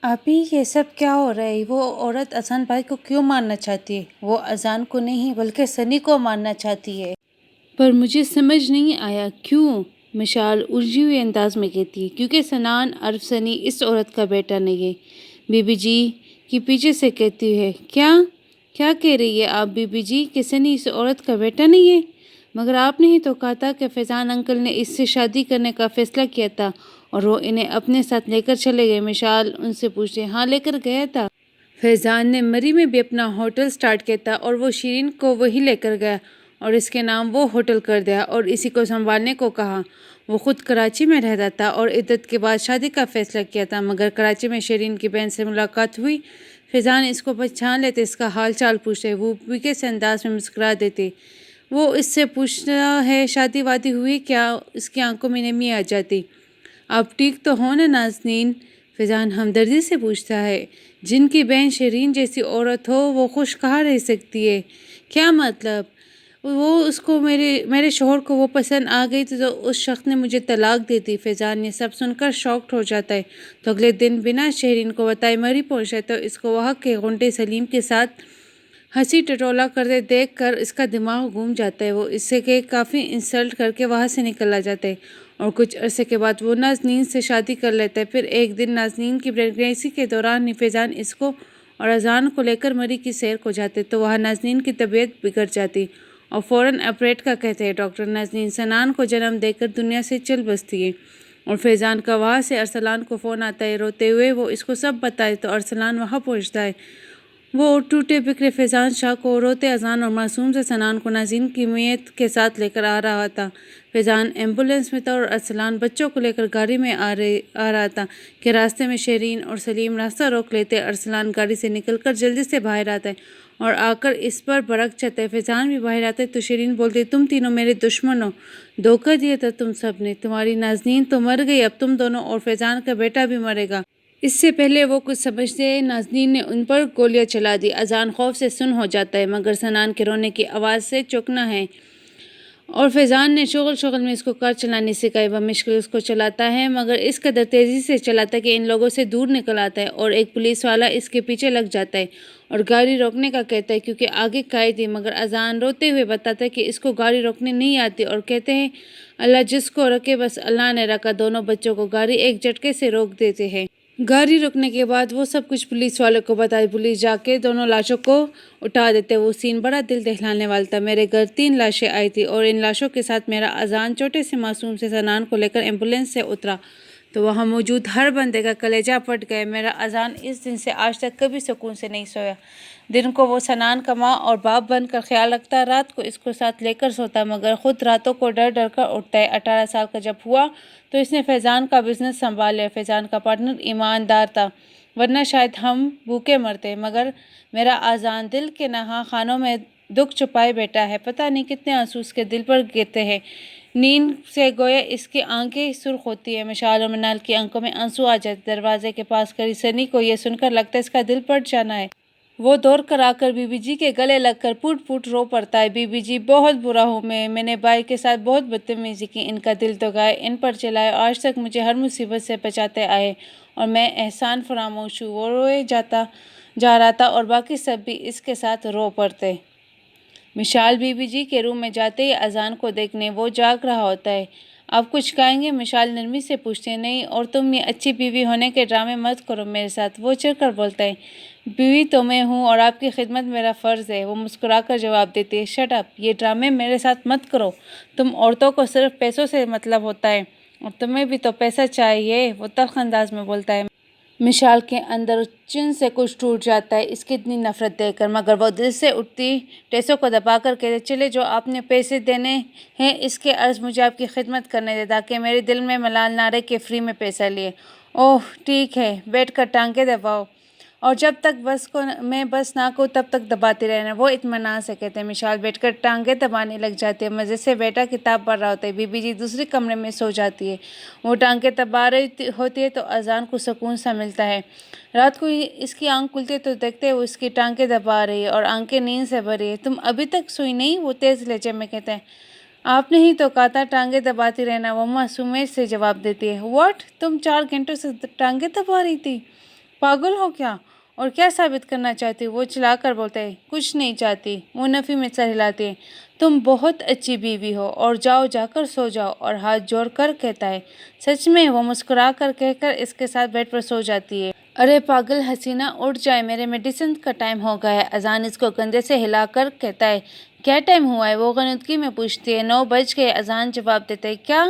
ابھی یہ سب کیا ہو رہا ہے؟ وہ عورت اذان بھائی کو کیوں مارنا چاہتی ہے؟ وہ اذان کو نہیں بلکہ سنی کو مارنا چاہتی ہے، پر مجھے سمجھ نہیں آیا کیوں؟ مشال الجھی ہوئے انداز میں کہتی ہے کیونکہ سنان عرف سنی اس عورت کا بیٹا نہیں ہے۔ بی بی جی کی پیچھے سے کہتی ہے کیا کہہ رہی ہے آپ بی بی جی کہ سنی اس عورت کا بیٹا نہیں ہے؟ مگر آپ نے ہی تو کہا تھا کہ فیضان انکل نے اس سے شادی کرنے کا فیصلہ کیا تھا اور وہ انہیں اپنے ساتھ لے کر چلے گئے۔ مشال ان سے پوچھتے ہاں لے کر گیا تھا، فیضان نے مری میں بھی اپنا ہوٹل سٹارٹ کیا تھا اور وہ شیرین کو وہی لے کر گیا اور اس کے نام وہ ہوٹل کر دیا اور اسی کو سنبھالنے کو کہا۔ وہ خود کراچی میں رہتا تھا اور عدت کے بعد شادی کا فیصلہ کیا تھا، مگر کراچی میں شیرین کی بہن سے ملاقات ہوئی۔ فیضان اس کو پہچان لیتے، اس کا حال چال پوچھتے، وہ پھیکے سے انداز میں مسکرا دیتے۔ وہ اس سے پوچھتا ہے شادی وادی ہوئی کیا؟ اس کی آنکھوں میں نمی آ جاتی۔ آپ ٹھیک تو ہو نا نازنین؟ فیضان ہمدردی سے پوچھتا ہے۔ جن کی بہن شیرین جیسی عورت ہو وہ خوش کہاں رہ سکتی ہے؟ کیا مطلب؟ وہ اس کو میرے شوہر کو وہ پسند آ گئی تو اس شخص نے مجھے طلاق دے دی۔ فیضان یہ سب سن کر شاکڈ ہو جاتا ہے تو اگلے دن بنا شیرین کو بتائے مری پہنچتا ہے تو اس کو وہاں کے غنڈے سلیم کے ساتھ ہنسی ٹٹولا کرتے دیکھ کر اس کا دماغ گھوم جاتا ہے۔ وہ اس سے کہ کافی انسلٹ کر کے وہاں سے نکل جاتا ہے اور کچھ عرصے کے بعد وہ نازنین سے شادی کر لیتا ہے۔ پھر ایک دن نازنین کی پریگنینسی کے دوران فیضان اس کو اور اذان کو لے کر مری کی سیر کو جاتے تو وہاں نازنین کی طبیعت بگڑ جاتی اور فوراً آپریٹ کا کہتے ہیں ڈاکٹر۔ نازنین سنان کو جنم دے کر دنیا سے چل بستی ہے اور فیضان کا وہاں سے ارسلان کو فون آتا ہے روتے ہوئے۔ وہ اس کو سب بتائے تو ارسلان وہاں پہنچتا ہے۔ وہ ٹوٹے بکھرے فیضان شاہ کو روتے اذان اور معصوم سے سنان کو نازنین کی میت کے ساتھ لے کر آ رہا تھا۔ فیضان ایمبولینس میں تھا اور ارسلان بچوں کو لے کر گاڑی میں آ رہا تھا کہ راستے میں شیرین اور سلیم راستہ روک لیتے۔ ارسلان گاڑی سے نکل کر جلدی سے باہر آتا ہے اور آ کر اس پر بھڑک جاتا ہے۔ فیضان بھی باہر آتا ہے تو شیرین بولتی تم تینوں میرے دشمن ہو، دھوکہ دیا تھا تم سب نے، تمہاری نازنین تو مر گئی، اب تم دونوں اور فیضان کا بیٹا بھی مرے گا۔ اس سے پہلے وہ کچھ سمجھتے نازنین نے ان پر گولیاں چلا دی۔ اذان خوف سے سن ہو جاتا ہے مگر سنان کے رونے کی آواز سے چوکنا ہے اور فیضان نے شغل میں اس کو کار چلانے سکھائی۔ وہ مشکل اس کو چلاتا ہے مگر اس قدر تیزی سے چلاتا ہے کہ ان لوگوں سے دور نکل آتا ہے اور ایک پولیس والا اس کے پیچھے لگ جاتا ہے اور گاڑی روکنے کا کہتا ہے کیونکہ آگے قائد ہے، مگر اذان روتے ہوئے بتاتا ہے کہ اس کو گاڑی روکنے نہیں آتی اور کہتے ہیں اللہ جس کو رکھے بس اللہ نے رکھا۔ دونوں بچوں کو گاڑی ایک جھٹکے سے روک دیتے ہیں۔ گاڑی روکنے کے بعد وہ سب کچھ پولیس والوں کو بتاتے، پولیس جا کے دونوں لاشوں کو اٹھا دیتے۔ وہ سین بڑا دل دہلانے والا تھا۔ میرے گھر 3 لاشیں آئی تھی اور ان لاشوں کے ساتھ میرا اذان چھوٹے سے معصوم سے سنان کو لے کر ایمبولینس سے اترا تو وہاں موجود ہر بندے کا کلیجہ پھٹ گیا۔ میرا اذان اس دن سے آج تک کبھی سکون سے نہیں سویا۔ دن کو وہ سنان کا ماں اور باپ بن کر خیال رکھتا، رات کو اس کو ساتھ لے کر سوتا مگر خود راتوں کو ڈر کر اٹھتا ہے۔ 18 سال کا جب ہوا تو اس نے فیضان کا بزنس سنبھال لیا۔ فیضان کا پارٹنر ایماندار تھا ورنہ شاید ہم بھوکے مرتے، مگر میرا اذان دل کے نہا خانوں میں دکھ چھپائے بیٹھا ہے، پتہ نہیں کتنے آنسو اس کے دل پر گرتے ہیں۔ نیند سے گویا اس کی آنکھیں سرخ ہوتی ہیں۔ مشال اور منال کی آنکھوں میں آنسو آ جاتے۔ دروازے کے پاس کھڑی سنی کو یہ سن کر لگتا ہے اس کا دل پھٹ جانا ہے۔ وہ دوڑ کر آ کر بی بی جی کے گلے لگ کر پھوٹ پھوٹ رو پڑتا ہے۔ بی بی جی بہت برا ہوں میں نے بھائی کے ساتھ بہت بدتمیزی کی، ان کا دل دگائے، ان پر چلائے، آج تک مجھے ہر مصیبت سے بچاتے آئے اور میں احسان فراموش ہوں۔ وہ روئے جا رہا تھا اور باقی سب بھی اس کے ساتھ رو پڑتے۔ مشال بی بی جی کے روم میں جاتے ہی اذان کو دیکھنے وہ جاگ رہا ہوتا ہے۔ آپ کچھ کہیں گے؟ مشال نرمی سے پوچھتے ہیں۔ نہیں، اور تم یہ اچھی بیوی ہونے کے ڈرامے مت کرو میرے ساتھ، وہ چڑھ کر بولتا ہے۔ بیوی تو میں ہوں اور آپ کی خدمت میرا فرض ہے، وہ مسکرا کر جواب دیتی ہے۔ شٹ اپ، یہ ڈرامے میرے ساتھ مت کرو، تم عورتوں کو صرف پیسوں سے مطلب ہوتا ہے اور تمہیں بھی تو پیسہ چاہیے، وہ تلخ انداز میں بولتا ہے۔ مشال کے اندر چن سے کچھ ٹوٹ جاتا ہے اس کی اتنی نفرت دیکھ کر، مگر وہ دل سے اٹھتی ٹیسوں کو دبا کر کہتے، چلے جو آپ نے پیسے دینے ہیں اس کے عوض مجھے آپ کی خدمت کرنے دے تاکہ میرے دل میں ملال نہ رہے کہ فری میں پیسہ لیے۔ اوہ ٹھیک ہے، بیٹھ کر ٹانگیں دباؤ اور جب تک میں بس نہ کہوں تب تک دباتے رہنا، وہ اطمینان سے کہتے ہیں۔ مشال بیٹھ کر ٹانگیں دبانے لگ جاتی ہے، مزے سے بیٹا کتاب پڑھ رہا ہوتا ہے۔ بی بی جی دوسرے کمرے میں سو جاتی ہے، وہ ٹانگیں دبا رہی ہوتی ہے تو اذان کو سکون سا ملتا ہے۔ رات کو اس کی آنکھ کھلتی ہے تو دیکھتے وہ اس کی ٹانگیں دبا رہی ہے اور آنکھیں نیند سے بھری ہے۔ تم ابھی تک سوئی نہیں؟ وہ تیز لہجے میں کہتا ہے۔ آپ نے ہی تو کہا تھا ٹانگیں دباتی رہنا، وہ معصومیت سے جواب دیتی ہے۔ واٹ، تم 4 گھنٹوں سے ٹانگیں دبا رہی تھی؟ پاگل ہو کیا؟ اور کیا ثابت کرنا چاہتی ہو؟ وہ چلا کر بولتا ہے۔ کچھ نہیں چاہتی، وہ نفی میں سر ہلاتی ہے۔ تم بہت اچھی بیوی ہو اور جا کر سو جاؤ، اور ہاتھ جوڑ کر کہتا ہے۔ سچ میں؟ وہ مسکرا کر کہہ کر اس کے ساتھ بیڈ پر سو جاتی ہے۔ ارے پاگل حسینہ، اٹھ جائے، میرے میڈیسن کا ٹائم ہو گیا ہے۔ اذان اس کو کندھے سے ہلا کر کہتا ہے۔ کیا ٹائم ہوا ہے؟ وہ غنودگی میں پوچھتی ہے۔ 9 بج گئے، اذان جواب دیتا ہے۔ کیا؟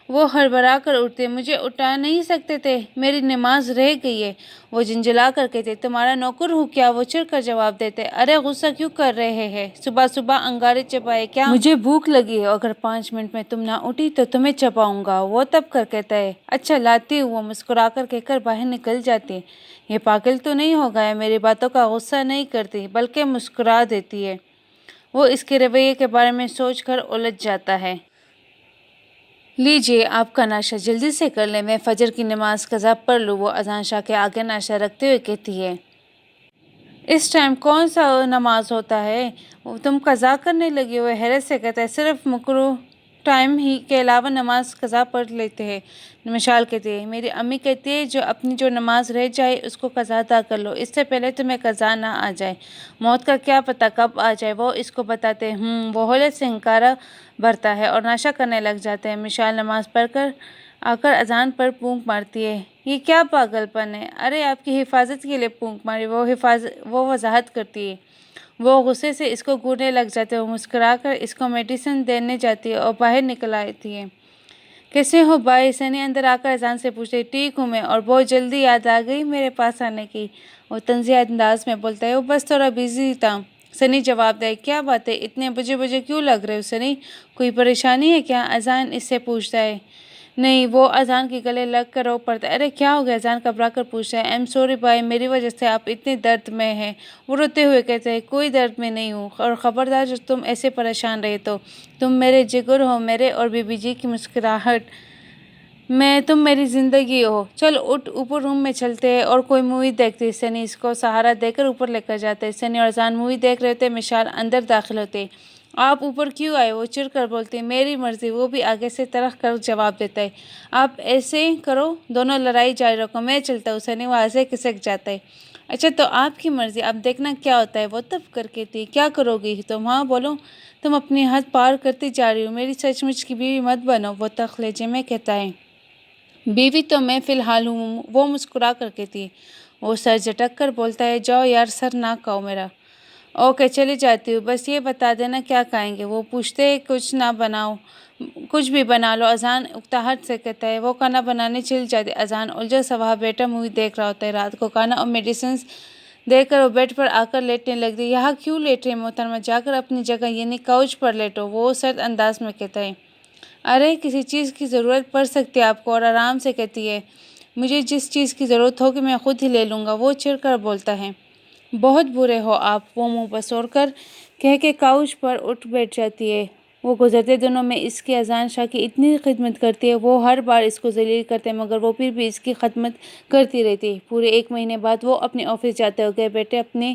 وہ ہڑبڑا کر اٹھتی ہے۔ مجھے اٹھا نہیں سکتے تھے، میری نماز رہ گئی ہے، وہ جھنجھلا کر کہتے ہیں۔ تمہارا نوکر ہوں کیا؟ وہ چڑھ کر جواب دیتے ہیں۔ ارے غصہ کیوں کر رہے ہیں؟ صبح صبح انگارے چبائے کیا؟ مجھے بھوک لگی ہے، اگر 5 منٹ میں تم نہ اٹھی تو تمہیں چباؤں گا، وہ تب کر کہتا ہے۔ اچھا لاتی ہوں، وہ مسکرا کر کہہ کر باہر نکل جاتی ہے۔ یہ پاگل تو نہیں ہو گیا؟ میری باتوں کا غصہ نہیں کرتی بلکہ مسکرا دیتی ہے۔ وہ اس کے رویے کے بارے میں سوچ کر الجھ جاتا ہے۔ لیجیے آپ کا ناشتہ، جلدی سے کر لیں، میں فجر کی نماز قضا پڑھ لوں، وہ اذان شاہ کے آگے ناشتہ رکھتے ہوئے کہتی ہے۔ اس ٹائم کون سا نماز ہوتا ہے؟ تم قضا کرنے لگی ہو؟ حیرت سے کہتا ہے۔ صرف مکروہ ٹائم ہی کے علاوہ نماز قضا پڑھ لیتے ہیں، مشال کہتی ہے۔ میری امی کہتی ہے جو نماز رہ جائے اس کو قضا ادا کر لو، اس سے پہلے تمہیں قضا نہ آ جائے، موت کا کیا پتہ کب آ جائے، وہ اس کو بتاتے ہیں۔ وہ ہولے سے ہنکارا بھرتا ہے اور ناشتہ کرنے لگ جاتے ہیں۔ مشال نماز پڑھ کر آ کر اذان پر پونک مارتی ہے۔ یہ کیا پاگل پن ہے؟ ارے آپ کی حفاظت کے لیے پونک ماری، وہ وضاحت کرتی ہے۔ وہ غصے سے اس کو گھورنے لگ جاتے ہیں۔ وہ مسکرا کر اس کو میڈیسن دینے جاتی ہے اور باہر نکل آتی ہے۔ کیسے ہو بھائی؟ سنی اندر آ کر اذان سے پوچھتے ہیں۔ ٹھیک ہوں میں، اور بہت جلدی یاد آ گئی میرے پاس آنے کی، وہ طنزیہ انداز میں بولتا ہے۔ وہ بس تھوڑا بزی تھا، سنی جواب دے۔ کیا بات ہے، اتنے بجے کیوں لگ رہے ہو سنی؟ کوئی پریشانی ہے کیا؟ اذان اس سے پوچھتا ہے۔ نہیں، وہ اذان کے گلے لگ کر رو پڑتا ہے۔ ارے کیا ہو گیا؟ اذان گھبرا کر پوچھتا ہے۔ آئی ایم سوری بھائی، میری وجہ سے آپ اتنے درد میں ہیں، وہ روتے ہوئے کہتے ہیں۔ کوئی درد میں نہیں ہوں، اور خبردار جو تم ایسے پریشان رہے تو تم میرے جگر ہو، میرے اور بی بی جی کی مسکراہٹ میں تم میری زندگی ہو۔ چل اٹھ، اوپر روم میں چلتے ہیں اور کوئی مووی دیکھتے ہیں۔ سنی اس کو سہارا دے کر اوپر لے کر جاتا ہے۔ سنی اور اذان مووی دیکھ رہے ہوتے ہیں۔ مشال اندر داخل ہوتے ہیں۔ آپ اوپر کیوں آئے؟ وہ چڑھ کر بولتی ہے۔ میری مرضی، وہ بھی آگے سے ترخ کر جواب دیتا ہے۔ آپ ایسے کرو، دونوں لڑائی جاری رکھو، میں چلتا ہوں۔ سنی وہاں سے کھسک جاتا ہے۔ اچھا تو آپ کی مرضی، اب دیکھنا کیا ہوتا ہے، وہ تب کر کہتی ہے۔ کیا کرو گی تم؟ ہاں بولو، تم اپنی حد پار کرتی جا رہی ہو، میری سچ مچ کی بیوی مت بنو، وہ تلخ لہجے میں کہتا ہے۔ بیوی تو میں فی الحال ہوں، وہ مسکرا کر کہتی ہے۔ وہ سر جھٹک کر بولتا ہے۔ جاؤ یار، سر نہ کھاؤ میرا۔ اوکے چلی جاتی ہوں، بس یہ بتا دینا کیا کھائیں گے؟ وہ پوچھتے ہیں۔ کچھ بھی بنا لو، اذان اکتاہٹ سے کہتا ہے۔ وہ کھانا بنانے چل جاتی ہے۔ اذان الجھا سا وہاں بیٹھا مووی دیکھ رہا ہوتا ہے۔ رات کو کھانا اور میڈیسنز دے کر وہ بیڈ پر آ کر لیٹنے لگتی ہے۔ یہاں کیوں لیٹ رہے محترمہ؟ جا کر اپنی جگہ یعنی کاؤچ پر لیٹو، وہ سرد انداز میں کہتا ہے۔ ارے کسی چیز کی ضرورت پڑ سکتی ہے آپ کو، اور آرام سے کہتی ہے۔ مجھے جس چیز کی ضرورت ہوگی میں خود ہی لے لوں گا، وہ چڑھ کر بولتا ہے۔ بہت برے ہو آپ، وہ منہ بسوڑ کر کہہ کے کاؤچ پر اٹھ بیٹھ جاتی ہے۔ وہ گزرتے دنوں میں اس کی اذان شاہ کی اتنی خدمت کرتی ہے، وہ ہر بار اس کو ذلیل کرتے ہیں مگر وہ پھر بھی اس کی خدمت کرتی رہتی ہے۔ پورے 1 مہینے بعد وہ اپنے آفس جاتے ہیں۔ گھر بیٹھے اپنے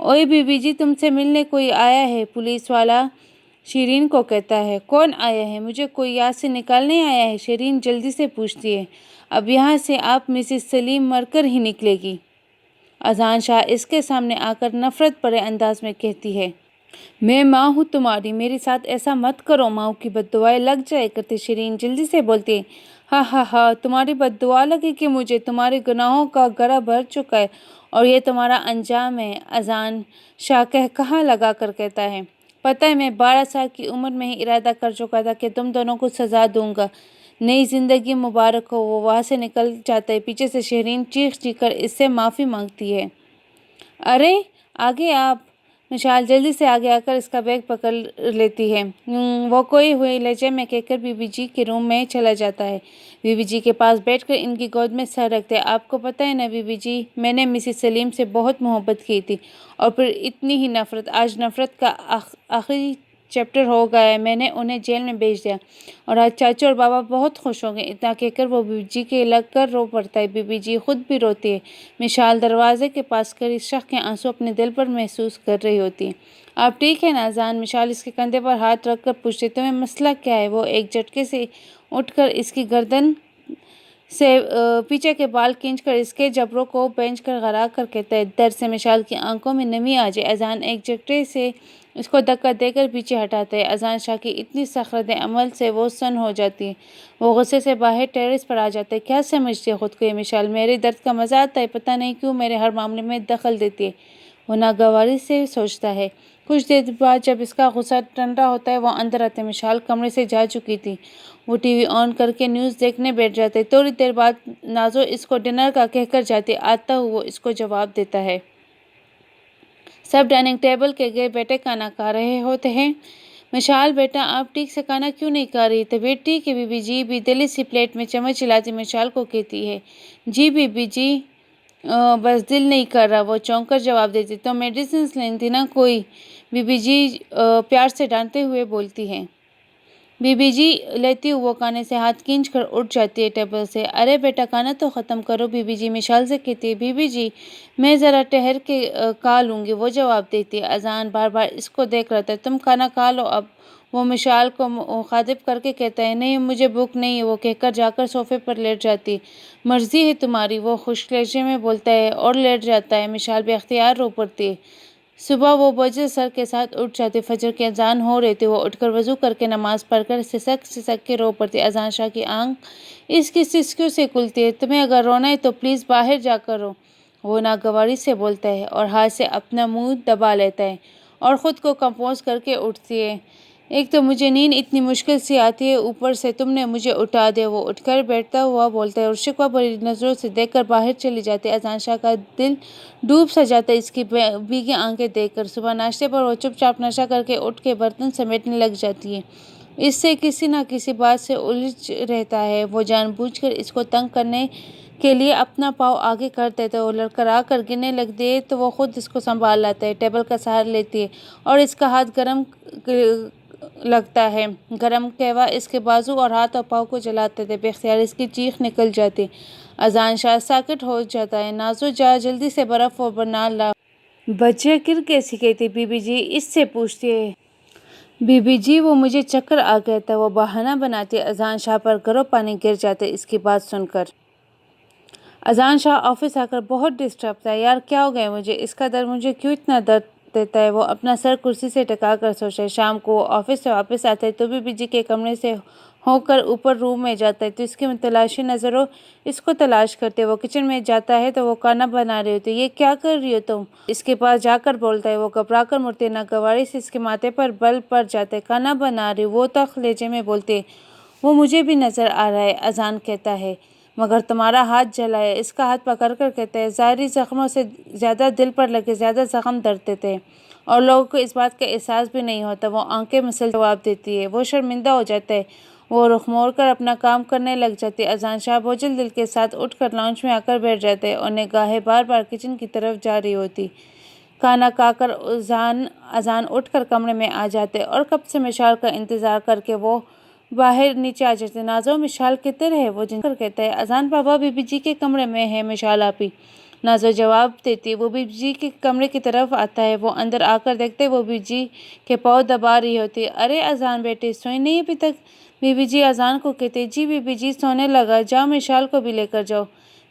اوئے بی بی جی، تم سے ملنے کوئی آیا ہے، پولیس والا شیرین کو کہتا ہے۔ کون آیا ہے؟ مجھے کوئی یاد سے نکالنے آیا ہے، شیرین جلدی سے پوچھتی ہے۔ اب یہاں سے آپ مسز سلیم مر کر ہی نکلے گی، اذان شاہ اس کے سامنے آ کر نفرت بھرے انداز میں کہتی ہے۔ میں ماں ہوں تمہاری، میرے ساتھ ایسا مت کرو، ماں کی بد دعائیں لگ جائے کرتی۔ شیرین جلدی سے بولتی ہے، ہاں ہاں ہاں، تمہاری بد دعا لگے کہ مجھے؟ تمہارے گناہوں کا گڑھا بھر چکا ہے اور یہ تمہارا انجام ہے، اذان شاہ کہا لگا کر کہتا ہے۔ پتہ ہے، میں 12 سال کی عمر میں ہی ارادہ کر چکا تھا کہ تم دونوں کو سزا دوں گا، نئی زندگی مبارک ہو۔ وہ وہاں سے نکل جاتا ہے۔ پیچھے سے شیرین چیخ چیخ کر اس سے معافی مانگتی ہے۔ ارے آگے آپ! مشال جلدی سے آگے آ کر اس کا بیگ پکڑ لیتی ہے۔ وہ کوئی ہوئے لہجے میں کہہ کر بی بی جی کے روم میں چلا جاتا ہے۔ بی بی جی کے پاس بیٹھ کر ان کی گود میں سر رکھتے ہیں۔ آپ کو پتہ ہے نا بی بی جی، میں نے مسز سلیم سے بہت محبت کی تھی، اور پھر اتنی ہی نفرت۔ آج نفرت کا آخری چیپٹر ہو گیا ہے، میں نے انہیں جیل میں بھیج دیا، اور آج چاچو اور بابا بہت خوش ہوں گے۔ اتنا کہہ کر وہ بی بی جی کے لگ کر رو پڑتا ہے۔ بی بی جی خود بھی روتی ہے۔ مشال دروازے کے پاس کھڑی شق کے آنسو اپنے دل پر محسوس کر رہی ہوتی ہے۔ آپ ٹھیک ہے نا اذان؟ مشال اس کے کندھے پر ہاتھ رکھ کر پوچھتی ہے۔ تمہیں مسئلہ کیا ہے؟ وہ ایک جھٹکے سے اٹھ کر اس کی گردن سے پیچھے کے بال کھینچ کر اس کے جبڑوں کو بینچ کر غرا کر کہتا ہے۔ درد سے مشال کی آنکھوں میں نمی آ جائے۔ اذان ایک جھٹکے سے اس کو دھکا دے کر پیچھے ہٹاتا ہے۔ اذان شاہ کی اتنی سخت رد عمل سے وہ سن ہو جاتی ہے۔ وہ غصے سے باہر ٹیرس پر آ جاتا ہے۔ کیا سمجھتی ہے خود کو یہ مشال؟ میرے درد کا مزہ آتا ہے؟ پتہ نہیں کیوں میرے ہر معاملے میں دخل دیتی ہے، وہ ناگواری سے سوچتا ہے۔ کچھ دیر بعد جب اس کا غصہ ٹھنڈا ہوتا ہے، وہ اندر آتا ہے۔ مشال کمرے سے جا چکی تھی۔ وہ ٹی وی آن کر کے نیوز دیکھنے بیٹھ جاتا ہے۔ تھوڑی دیر بعد نازو اس کو ڈنر کا کہہ کر جاتی ہے۔ آتا ہوا وہ اس کو جواب دیتا ہے۔ سب ڈائننگ ٹیبل کے گرد بیٹھے کھانا کھا رہے ہوتے ہیں۔ مشال بیٹا، آپ ٹھیک سے کھانا کیوں نہیں کھا رہی؟ طبیعت ٹھیک ہے؟ بی بی جی بھی دلی سی پلیٹ میں چمچ ہلاتی مشال کو کہتی ہے۔ جی بی بی جی، بس دل نہیں کر رہا، وہ چونک کر جواب دیتی۔ تو میڈیسنز لینی تھی نا کوئی، بی بی جی پیار سے ڈانٹتے ہوئے بولتی ہے۔ بی بی جی لیتی ہوئی وہ کھانے سے ہاتھ کھینچ کر اٹھ جاتی ہے ٹیبل سے۔ ارے بیٹا کھانا تو ختم کرو، بی بی جی مشال سے کہتی ہے۔ بی بی جی میں ذرا ٹھہر کے کھا لوں گی، وہ جواب دیتی ہے۔ اذان بار بار اس کو دیکھ رہا تھا۔ تم کھانا کھا لو اب، وہ مشال کو مخاطب کر کے کہتا ہے۔ نہیں مجھے بھوک نہیں ہے، وہ کہہ کر جا کر صوفے پر لیٹ جاتی ہے۔ مرضی ہے تمہاری، وہ خشک لہجے میں بولتا ہے اور لیٹ جاتا ہے۔ مشال بے اختیار رو پڑتی ہے۔ صبح وہ بوجھل سر کے ساتھ اٹھ جاتی۔ فجر کی اذان ہو رہی تھی۔ وہ اٹھ کر وضو کر کے نماز پڑھ کر سسک سسک کے رو پڑتی ہے۔ اذان شاہ کی آنکھ اس کی سسکیوں سے کھلتی ہے۔ تمہیں اگر رونا ہے تو پلیز باہر جا کر رو، وہ ناگواری سے بولتا ہے اور ہاتھ سے اپنا منہ دبا لیتا ہے اور خود کو کمپوز کر کے اٹھتی ہے۔ ایک تو مجھے نیند اتنی مشکل سے آتی ہے، اوپر سے تم نے مجھے اٹھا دیا، وہ اٹھ کر بیٹھتا ہوا بولتا ہے اور شکوہ بھری نظروں سے دیکھ کر باہر چلی جاتی ہے۔ اذان شاہ کا دل ڈوب سا جاتا ہے اس کی بھیگی آنکھیں دیکھ کر۔ صبح ناشتے پر وہ چپ چاپ ناشتہ کر کے اٹھ کے برتن سمیٹنے لگ جاتی ہے۔ اس سے کسی نہ کسی بات سے الجھ رہتا ہے۔ وہ جان بوجھ کر اس کو تنگ کرنے کے لیے اپنا پاؤں آگے کر دیتا ہے۔ وہ لڑکھڑا کر گرنے لگتی ہے تو وہ خود اس کو سنبھال لاتا ہے، ٹیبل کا سہارا لیتی ہے اور اس کا ہاتھ گرم لگتا ہے۔ گرم قہوہ اس کے بازو اور ہاتھ اور پاؤں کو جلاتا ہے۔ بے اختیار اس کی چیخ نکل جاتی ہے۔ اذان شاہ ساکت ہو جاتا ہے۔ نازو جا جلدی سے برف بنا لا۔ بچے گر کیسی گئی تھی؟ بی بی جی اس سے پوچھتی ہے۔ بی بی جی وہ مجھے چکر آ گیا تھا، وہ بہانہ بناتی ہے۔ اذان شاہ پر گرم پانی گر جاتا ہے اس کی بات سن کر۔ اذان شاہ آفس آ کر بہت ڈسٹرب تھا۔ یار کیا ہو گیا مجھے؟ اس کا درد مجھے کیوں اتنا درد دیتا ہے؟ وہ اپنا سر کرسی سے ٹکا کر سوچتا ہے۔ شام کو وہ آفس سے واپس آتا ہے تو بی بی جی کے کمرے سے ہو کر اوپر روم میں جاتا ہے تو اس کی متلاشی نظروں اس کو تلاش کرتی ہے۔ وہ کچن میں جاتا ہے تو وہ کھانا بنا رہی ہوتی ہے۔ یہ کیا کر رہی ہو تم؟ اس کے پاس جا کر بولتا ہے۔ وہ گھبرا کر مڑتی ہے۔ ناگواری سے اس کے ماتھے پر بل پڑ جاتا ہے۔ کھانا بنا رہی ہوں، وہ تلخ لہجے میں بولتی ہے۔ وہ مجھے بھی نظر آ رہا ہے، اذان کہتا ہے، مگر تمہارا ہاتھ جلا ہے۔ اس کا ہاتھ پکڑ کر کہتا ہے۔ ظاہری زخموں سے زیادہ دل پر لگے زیادہ زخم درد دیتے ہیں اور لوگوں کو اس بات کا احساس بھی نہیں ہوتا، وہ آنکھیں مسل جواب دیتی ہے۔ وہ شرمندہ ہو جاتا ہے۔ وہ رخ موڑ کر اپنا کام کرنے لگ جاتی ہے۔ اذان شاہ بوجھل دل کے ساتھ اٹھ کر لاؤنج میں آ کر بیٹھ جاتا ہے اور نگاہیں بار بار کچن کی طرف جا رہی ہوتی۔ کھانا کھا کر اذان اٹھ کر کمرے میں آ جاتے اور کب سے مشال کا انتظار کر کے وہ باہر نیچے آ جاتے ہیں۔ نازو مشال کدھر ہے؟ وہ جن کر کہتا ہے اذان بابا بی بی جی کے کمرے میں ہے مشال آپی۔ نازو جواب دیتی ہے۔ وہ بی بی جی کے کمرے کی طرف آتا ہے۔ وہ اندر آ کر دیکھتے وہ بی بی جی کے پاؤں دبا رہی ہوتی ہے۔ ارے اذان بیٹے سوئی نہیں ابھی تک؟ بی بی جی اذان کو کہتے جی بی بی جی سونے لگا، جاؤ مشال کو بھی لے کر جاؤ۔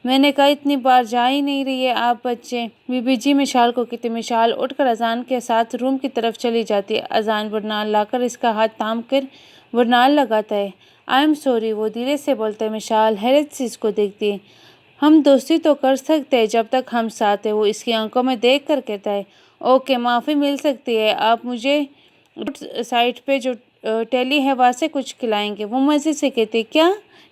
میں نے کہا اتنی بار جا ہی نہیں رہی ہے آپ بچے۔ بی بی جی مشال کو کہتے مشال اٹھ کر اذان کے ساتھ روم کی طرف چلی جاتی ہے۔ اذان ورنال لا کر اس کا ہاتھ تھام کر ورنال لگاتا ہے۔ آئی ایم سوری وہ دھیرے سے بولتا ہے۔ مشال حیرت سے اس کو دیکھتی ہے۔ ہم دوستی تو کر سکتے ہیں جب تک ہم ساتھ ہیں، وہ اس کی آنکھوں میں دیکھ کر کہتا ہے۔ اوکے معافی مل سکتی ہے، آپ مجھے روڈ سائڈ پہ جو ٹیلی ہے وہاں سے کچھ کھلائیں گے؟ وہ مزے سے کہتے کیا